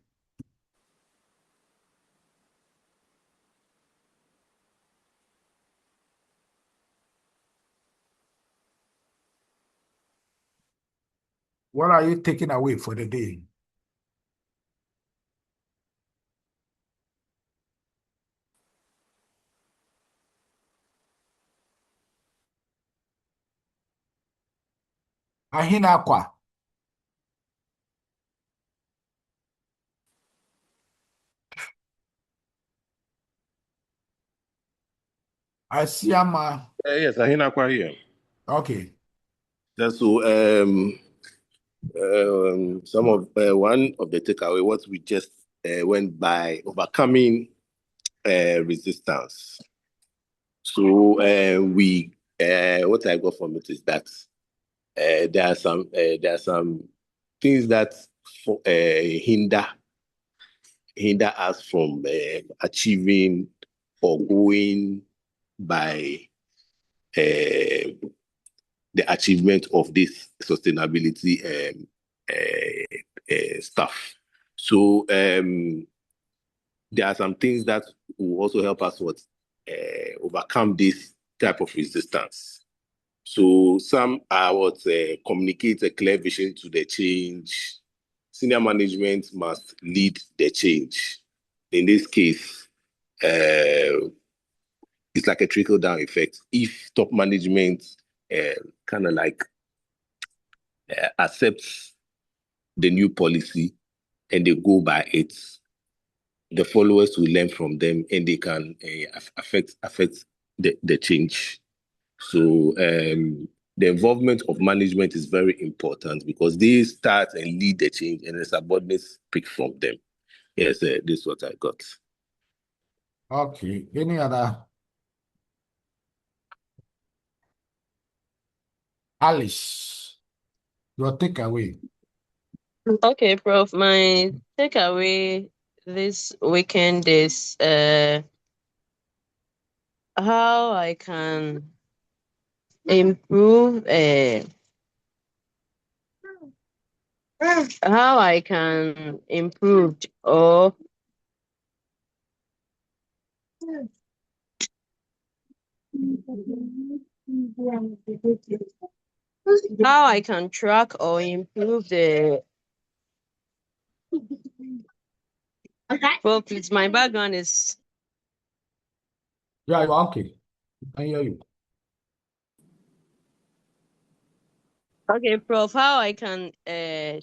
What are you taking away for the day? Ahinakwa. Asiama. Yes, Ahinakwa here. Okay. That's so some of one of the takeaway what we just went by overcoming resistance. So we what I got from it is that there are some things that hinder us from achieving or going by the achievement of this sustainability stuff. So there are some things that will also help us overcome this type of resistance. So some are what communicate a clear vision to the change. Senior management must lead the change. In this case, it's like a trickle-down effect. If top management kind of like accepts the new policy and they go by it, the followers will learn from them and they can affect the change. So the involvement of management is very important because they start and lead the change and the subordinates pick from them. Yes, this is what I got. Okay. Any other? Alice, your takeaway. Okay, Prof. My takeaway this weekend is how I can improve how I can improve or how I can track or improve the Well, please, my background is Yeah, you're okay. I hear you. okay, Prof. How I can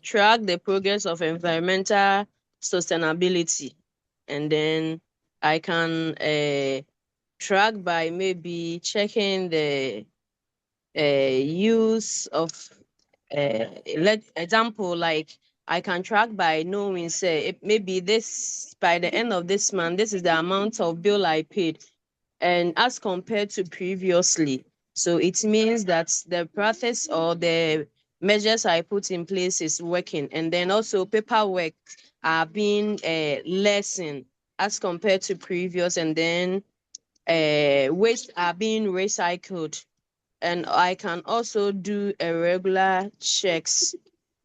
track the progress of environmental sustainability, and then I can track by maybe checking the use of let example like I can track by knowing say maybe this by the end of this month this is the amount of bill I paid, and as compared to previously, so it means that the process or the measures I put in place is working, and then also paperwork are being lessened as compared to previous, and then waste are being recycled, and I can also do a regular checks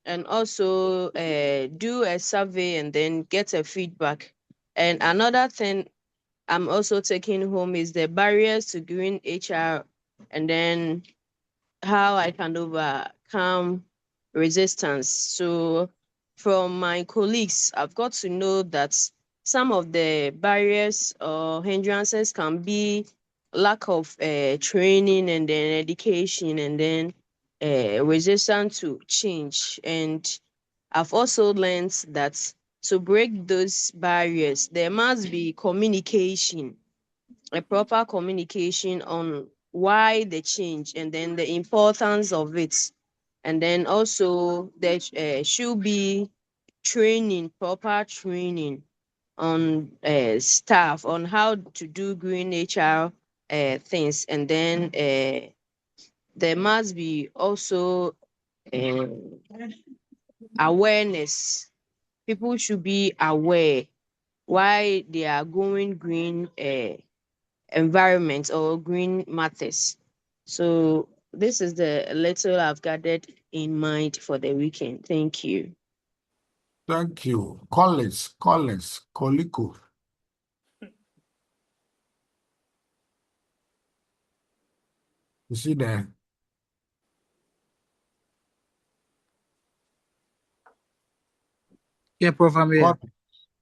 and also do a survey and then get a feedback. And another thing I'm also taking home is the barriers to green HR, and then how I can overcome resistance. So from my colleagues, I've got to know that some of the barriers or hindrances can be lack of training and then education and then resistance to change. And I've also learned that to break those barriers, there must be communication, a proper communication on why the change and then the importance of it. And then also there should be training, proper training on staff on how to do green HR things. And then there must be also uh, awareness. People should be aware why they are going green environment or green matters. So this is the little I've gathered in mind for the weekend. Thank you. Thank you. Collins, Koliko. You see there? Yeah, Prof, I'm here.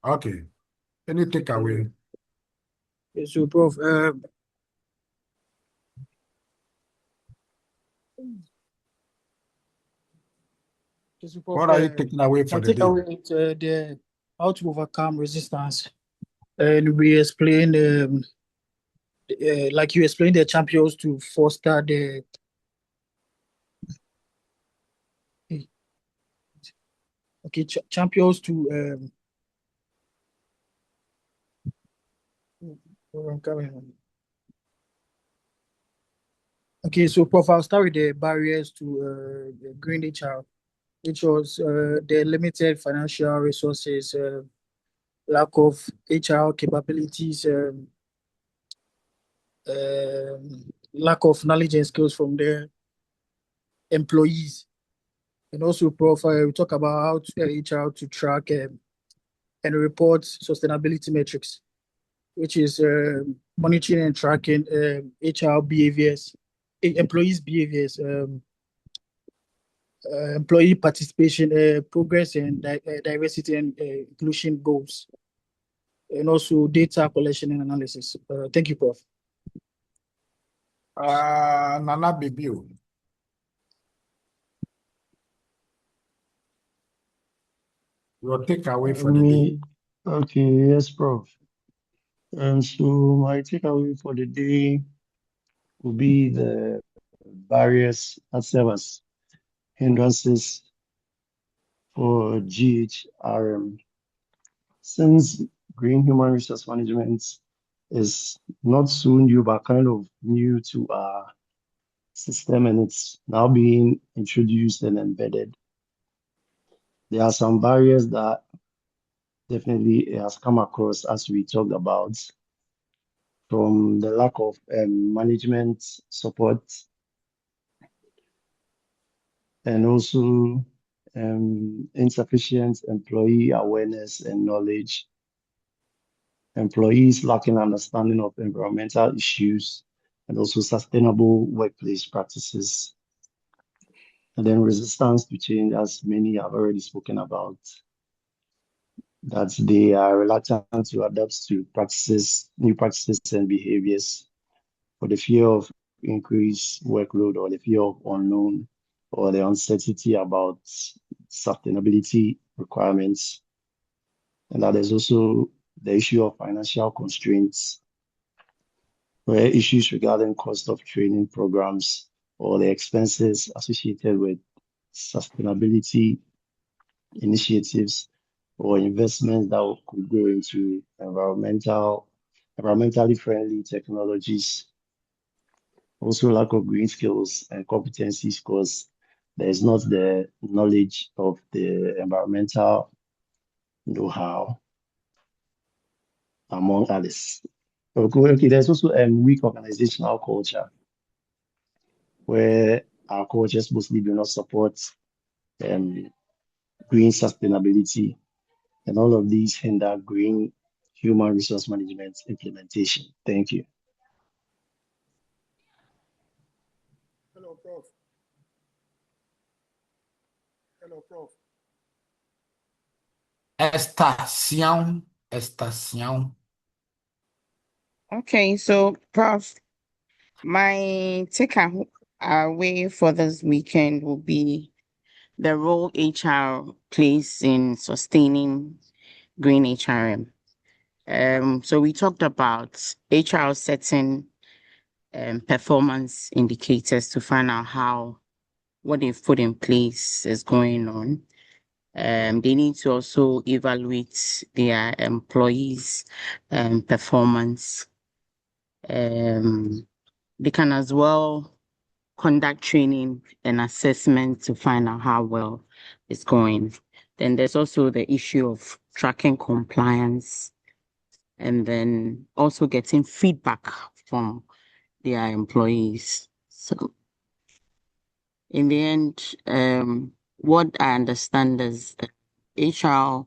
Okay. Any takeaway? Yes, so Prof, What are you taking away for the day? Away the how to overcome resistance, and we explained, like you explained, the champions to foster the. Okay, champions to Okay, so Prof, I'll start with the barriers to the green HR, which was the limited financial resources, lack of HR capabilities, lack of knowledge and skills from the employees. And also, Prof, we talk about how HR to track and report sustainability metrics, which is monitoring and tracking HR behaviors, employees' behaviors, employee participation, progress, and diversity and inclusion goals, and also data collection and analysis. Thank you, Prof. Nana Bibiu. Your takeaway for the day. Okay, yes, Prof. And so my takeaway for the day will be the barriers that serve as hindrances for GHRM. Since green human resource management is not so new, but kind of new to our system, and it's now being introduced and embedded, There are some barriers that definitely has come across as we talked about, from the lack of management support, and also insufficient employee awareness and knowledge, employees lacking understanding of environmental issues, and also sustainable workplace practices. And then resistance to change, as many have already spoken about, that they are reluctant to adapt to new practices and behaviors for the fear of increased workload, or the fear of unknown, or the uncertainty about sustainability requirements. And that there's also the issue of financial constraints, where issues regarding cost of training programs or the expenses associated with sustainability initiatives or investments that could go into environmentally friendly technologies. Also, lack of green skills and competencies, because there's not the knowledge of the environmental know-how, among others. Okay, there's also a weak organizational culture, where our cultures mostly do not support green sustainability, and all of these hinder green human resource management implementation. Thank you. Hello, Prof. Hello, Prof. Estação. Okay, so Prof, my takeaway for this weekend will be the role HR plays in sustaining green HRM. So we talked about HR setting performance indicators to find out how what they've put in place is going on. They need to also evaluate their employees' performance. They can as well conduct training and assessment to find out how well it's going. Then there's also the issue of tracking compliance, and then also getting feedback from their employees. So in the end, what I understand is that HR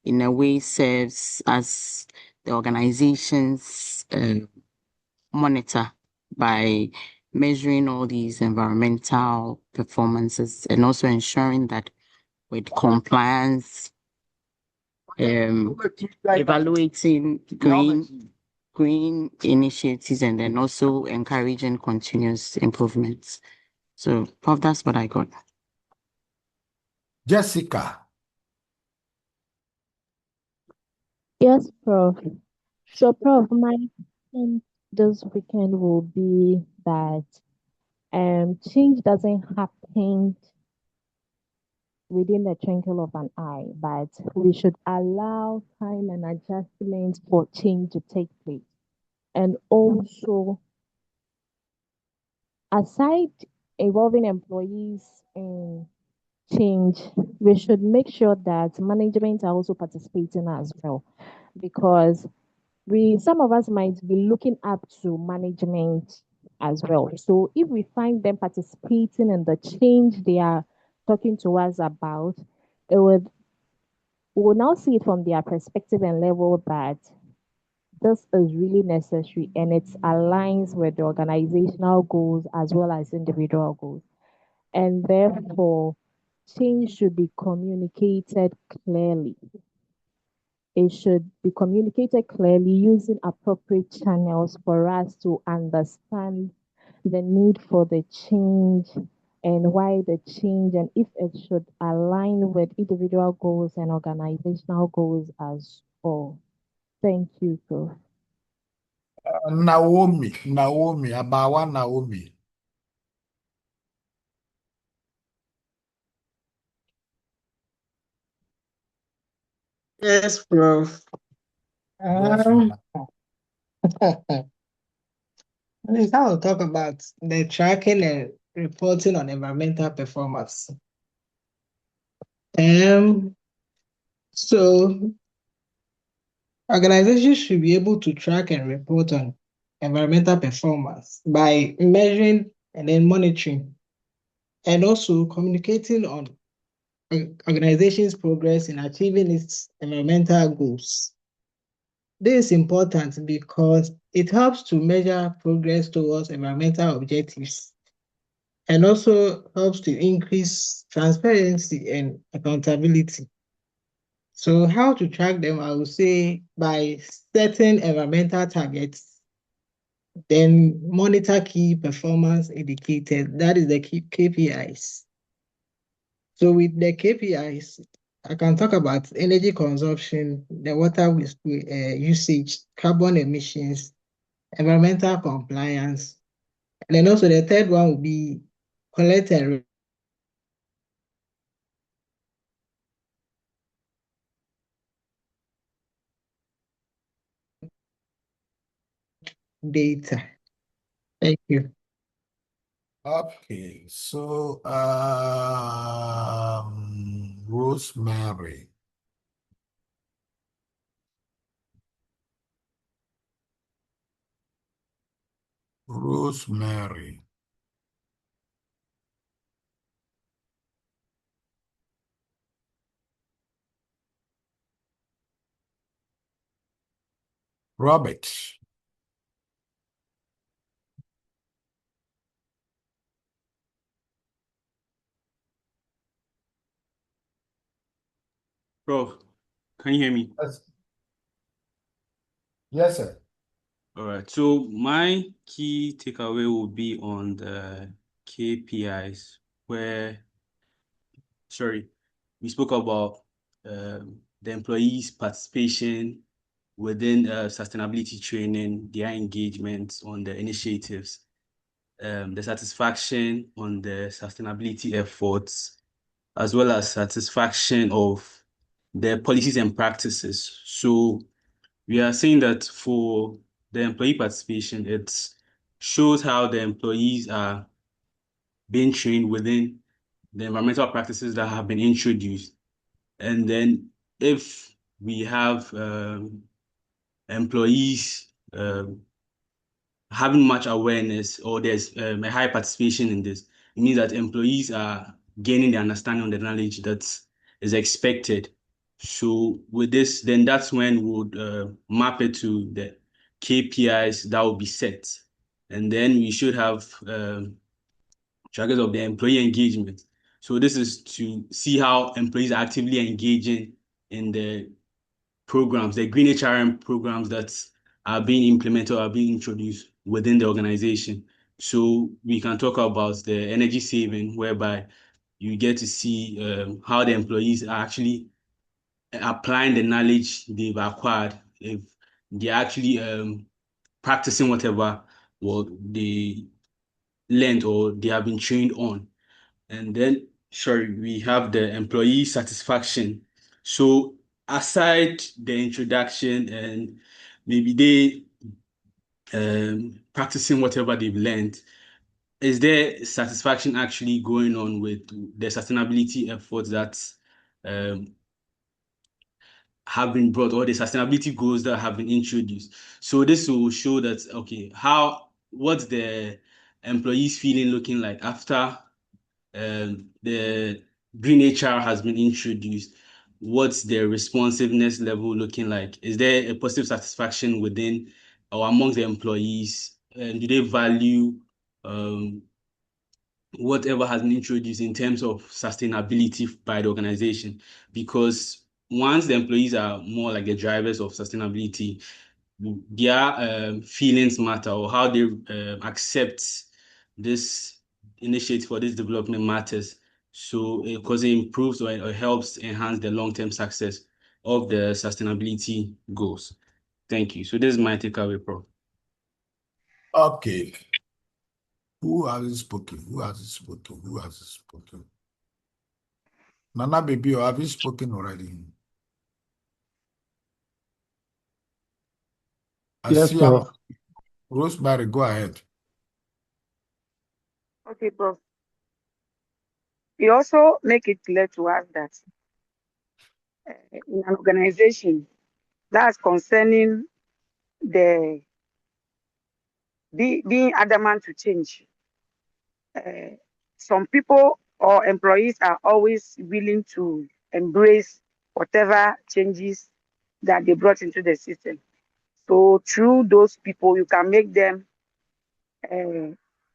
in a way serves as the organization's monitor by measuring all these environmental performances and also ensuring that with compliance, evaluating green initiatives, and then also encouraging continuous improvements. So, Prof, that's what I got. Jessica. Yes, Prof. So, Prof, my question this weekend will be that change doesn't happen within the twinkle of an eye, but we should allow time and adjustment for change to take place. And also, aside involving employees in change, we should make sure that management are also participating as well, because some of us might be looking up to management as well. So if we find them participating in the change they are talking to us about, we will now see it from their perspective and level that this is really necessary and it aligns with the organizational goals as well as individual goals. And therefore, change should be communicated clearly. It should be communicated clearly using appropriate channels for us to understand the need for the change and why the change, and if it should align with individual goals and organizational goals as well. Thank you, Prof. Naomi, Abawa Naomi. Yes, Prof. Please, I will talk about the tracking and reporting on environmental performance. So organizations should be able to track and report on environmental performance by measuring and then monitoring, and also communicating on organization's progress in achieving its environmental goals. This is important because it helps to measure progress towards environmental objectives and also helps to increase transparency and accountability. So how to track them, I would say by setting environmental targets, then monitor key performance indicators, that is the key KPIs. So with the KPIs, I can talk about energy consumption, the water usage, carbon emissions, environmental compliance, and then also the third one would be collect and data. Thank you. Okay, so Rosemary. Rosemary. Robert. Prof, can you hear me? Yes, sir. All right. So my key takeaway will be on the KPIs we spoke about the employees' participation within sustainability training, their engagement on the initiatives, the satisfaction on the sustainability efforts, as well as satisfaction of the policies and practices. So we are saying that for the employee participation, it shows how the employees are being trained within the environmental practices that have been introduced. And then if we have employees having much awareness, or there's a high participation in this, it means that employees are gaining the understanding of the knowledge that is expected. So with this, then that's when we would map it to the KPIs that will be set. And then we should have trackers of the employee engagement. So this is to see how employees are actively engaging in the programs, the green HRM programs that are being implemented or are being introduced within the organization. So we can talk about the energy saving, whereby you get to see how the employees are actually applying the knowledge they've acquired, if they're actually practicing whatever they learned or they have been trained on. And then, we have the employee satisfaction. So aside the introduction and maybe they practicing whatever they've learned, is there satisfaction actually going on with the sustainability efforts that have been brought, or the sustainability goals that have been introduced? So this will show that, okay, what's the employees feeling looking like after the green HR has been introduced? What's their responsiveness level looking like? Is there a positive satisfaction within or among the employees? Do they value whatever has been introduced in terms of sustainability by the organization? Because once the employees are more like the drivers of sustainability, their feelings matter, or how they accept this initiative or this development matters. So because it improves or helps enhance the long-term success of the sustainability goals. Thank you. So this is my takeaway, Prof. Okay. Who hasn't spoken? Who hasn't spoken? Who hasn't spoken? Nana Baby, have you spoken already? Yes, Prof. Rosemary, go ahead. Okay, Prof. You also make it clear to us that in an organization that's concerning the being adamant to change. Some people or employees are always willing to embrace whatever changes that they brought into the system. So through those people, you can make them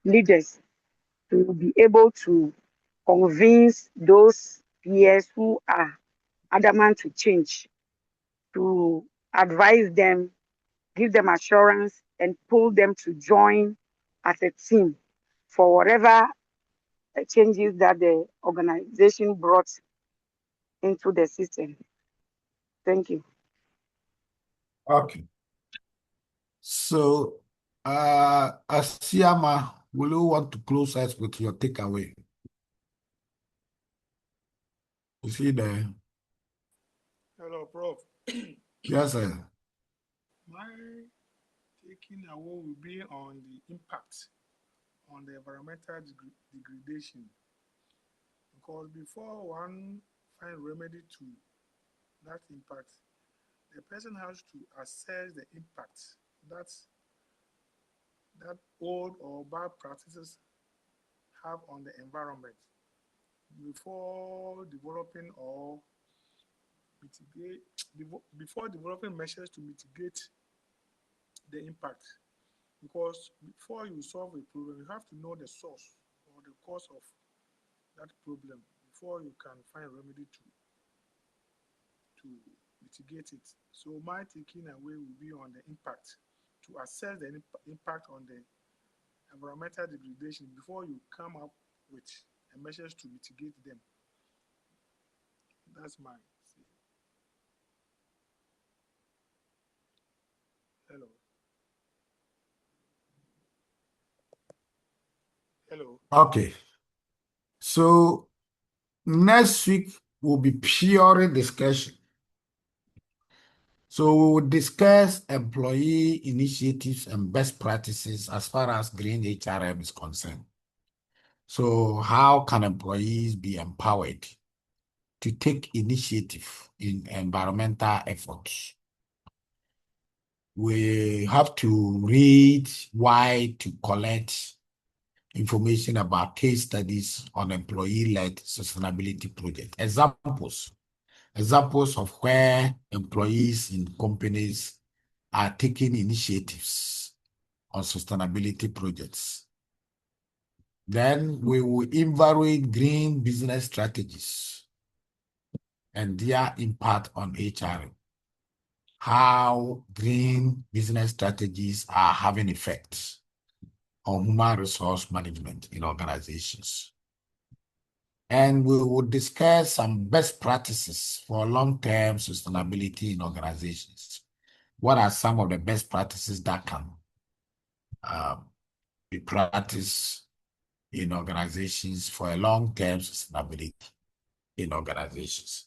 leaders to be able to convince those peers who are adamant to change, to advise them, give them assurance, and pull them to join as a team for whatever changes that the organization brought into the system. Thank you. Okay. So, Asiama, will you want to close us with your takeaway? Is he there? Hello, Prof. Yes, sir. My taking away will be on the impact on the environmental degradation. Because before one find remedy to that impact, the person has to assess the impact that old or bad practices have on the environment before developing or mitigate before developing measures to mitigate the impact. Because before you solve a problem, you have to know the source or the cause of that problem before you can find remedy to mitigate it. So my taking away will be on the impact, to assess the impact on the environmental degradation before you come up with measures to mitigate them. That's my say. Hello. Hello. Okay. So, next week will be pure discussion. So, we will discuss employee initiatives and best practices as far as green HRM is concerned. So, how can employees be empowered to take initiative in environmental efforts? We have to read why to collect information about case studies on employee-led sustainability projects. Examples of where employees in companies are taking initiatives on sustainability projects. Then we will evaluate green business strategies and their impact on HR. How green business strategies are having effects on human resource management in organizations. And we will discuss some best practices for long-term sustainability in organizations. What are some of the best practices that can be practiced in organizations for a long-term sustainability in organizations?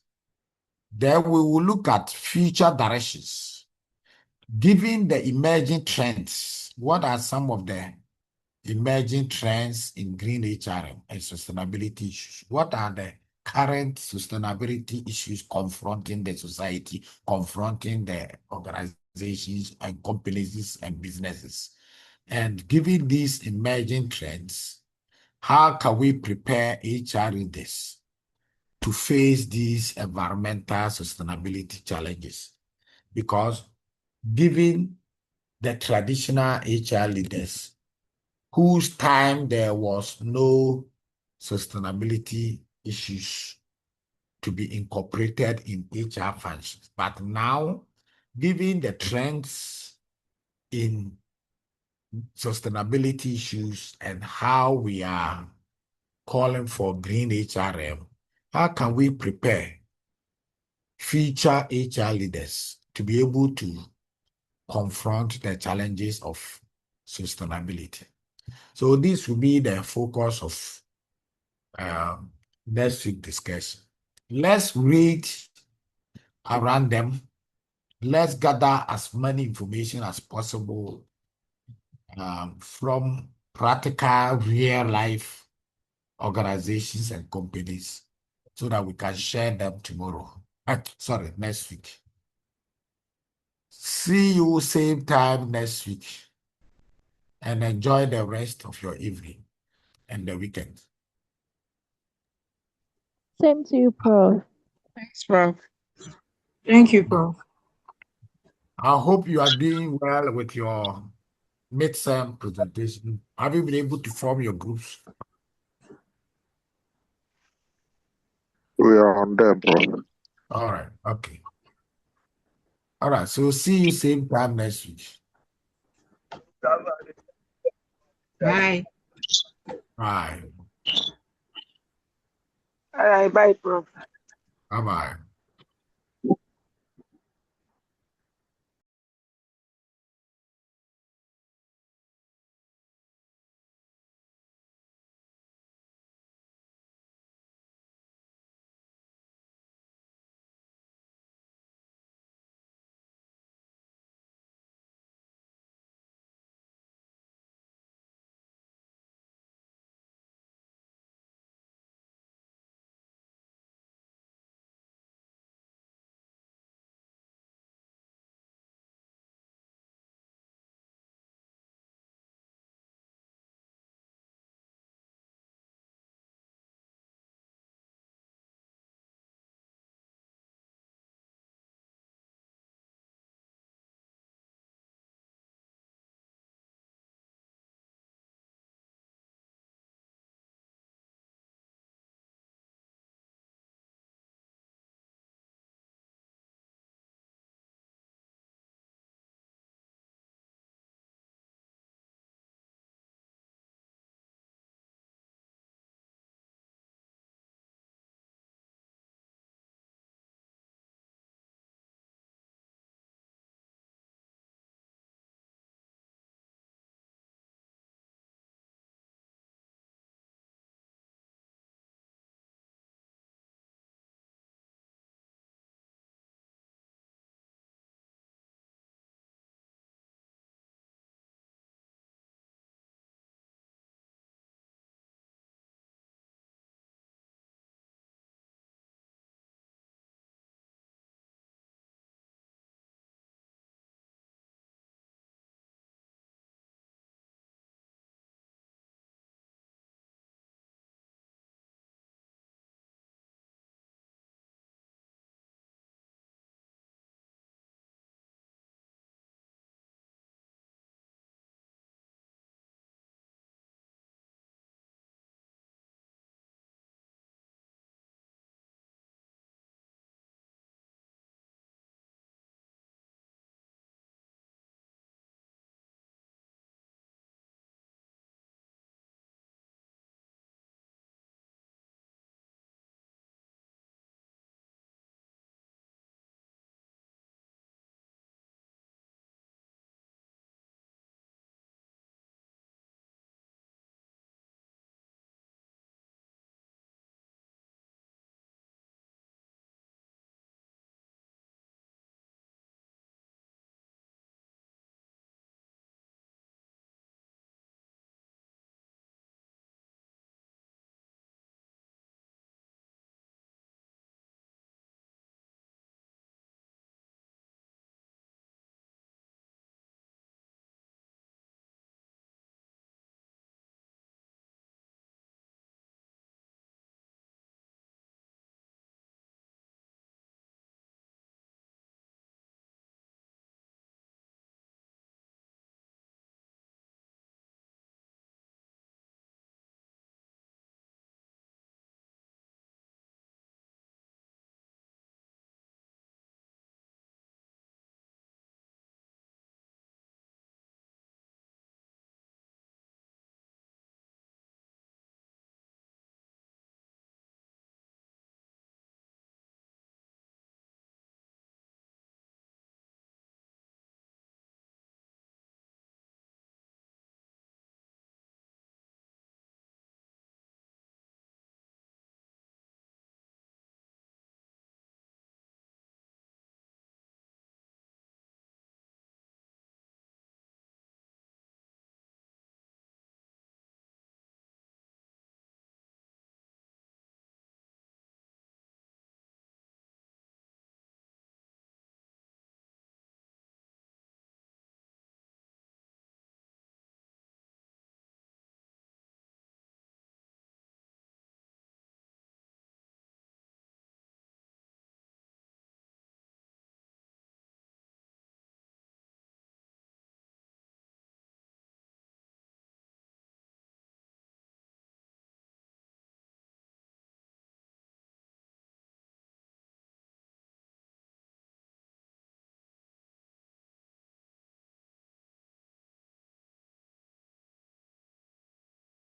Then we will look at future directions. Given the emerging trends, what are some of the emerging trends in green HRM and sustainability issues? What are the current sustainability issues confronting the society, confronting the organizations and companies and businesses? And given these emerging trends, how can we prepare HR leaders to face these environmental sustainability challenges? Because given the traditional HR leaders whose time there was no sustainability issues to be incorporated in HR functions. But now, given the trends in sustainability issues and how we are calling for green HRM, how can we prepare future HR leaders to be able to confront the challenges of sustainability? So this will be the focus of next week discussion. Let's read around them. Let's gather as many information as possible from practical, real-life organizations and companies so that we can share them tomorrow. Sorry, next week. See you same time next week. And enjoy the rest of your evening and the weekend. Same to you, Prof. Thanks, Prof. Thank you, Prof. I hope you are doing well with your midterm presentation. Have you been able to form your groups? We are on them, Prof. All right, okay. All right, so see you same time next week. Bye. Bye. All right, bye, Prof. Bye-bye.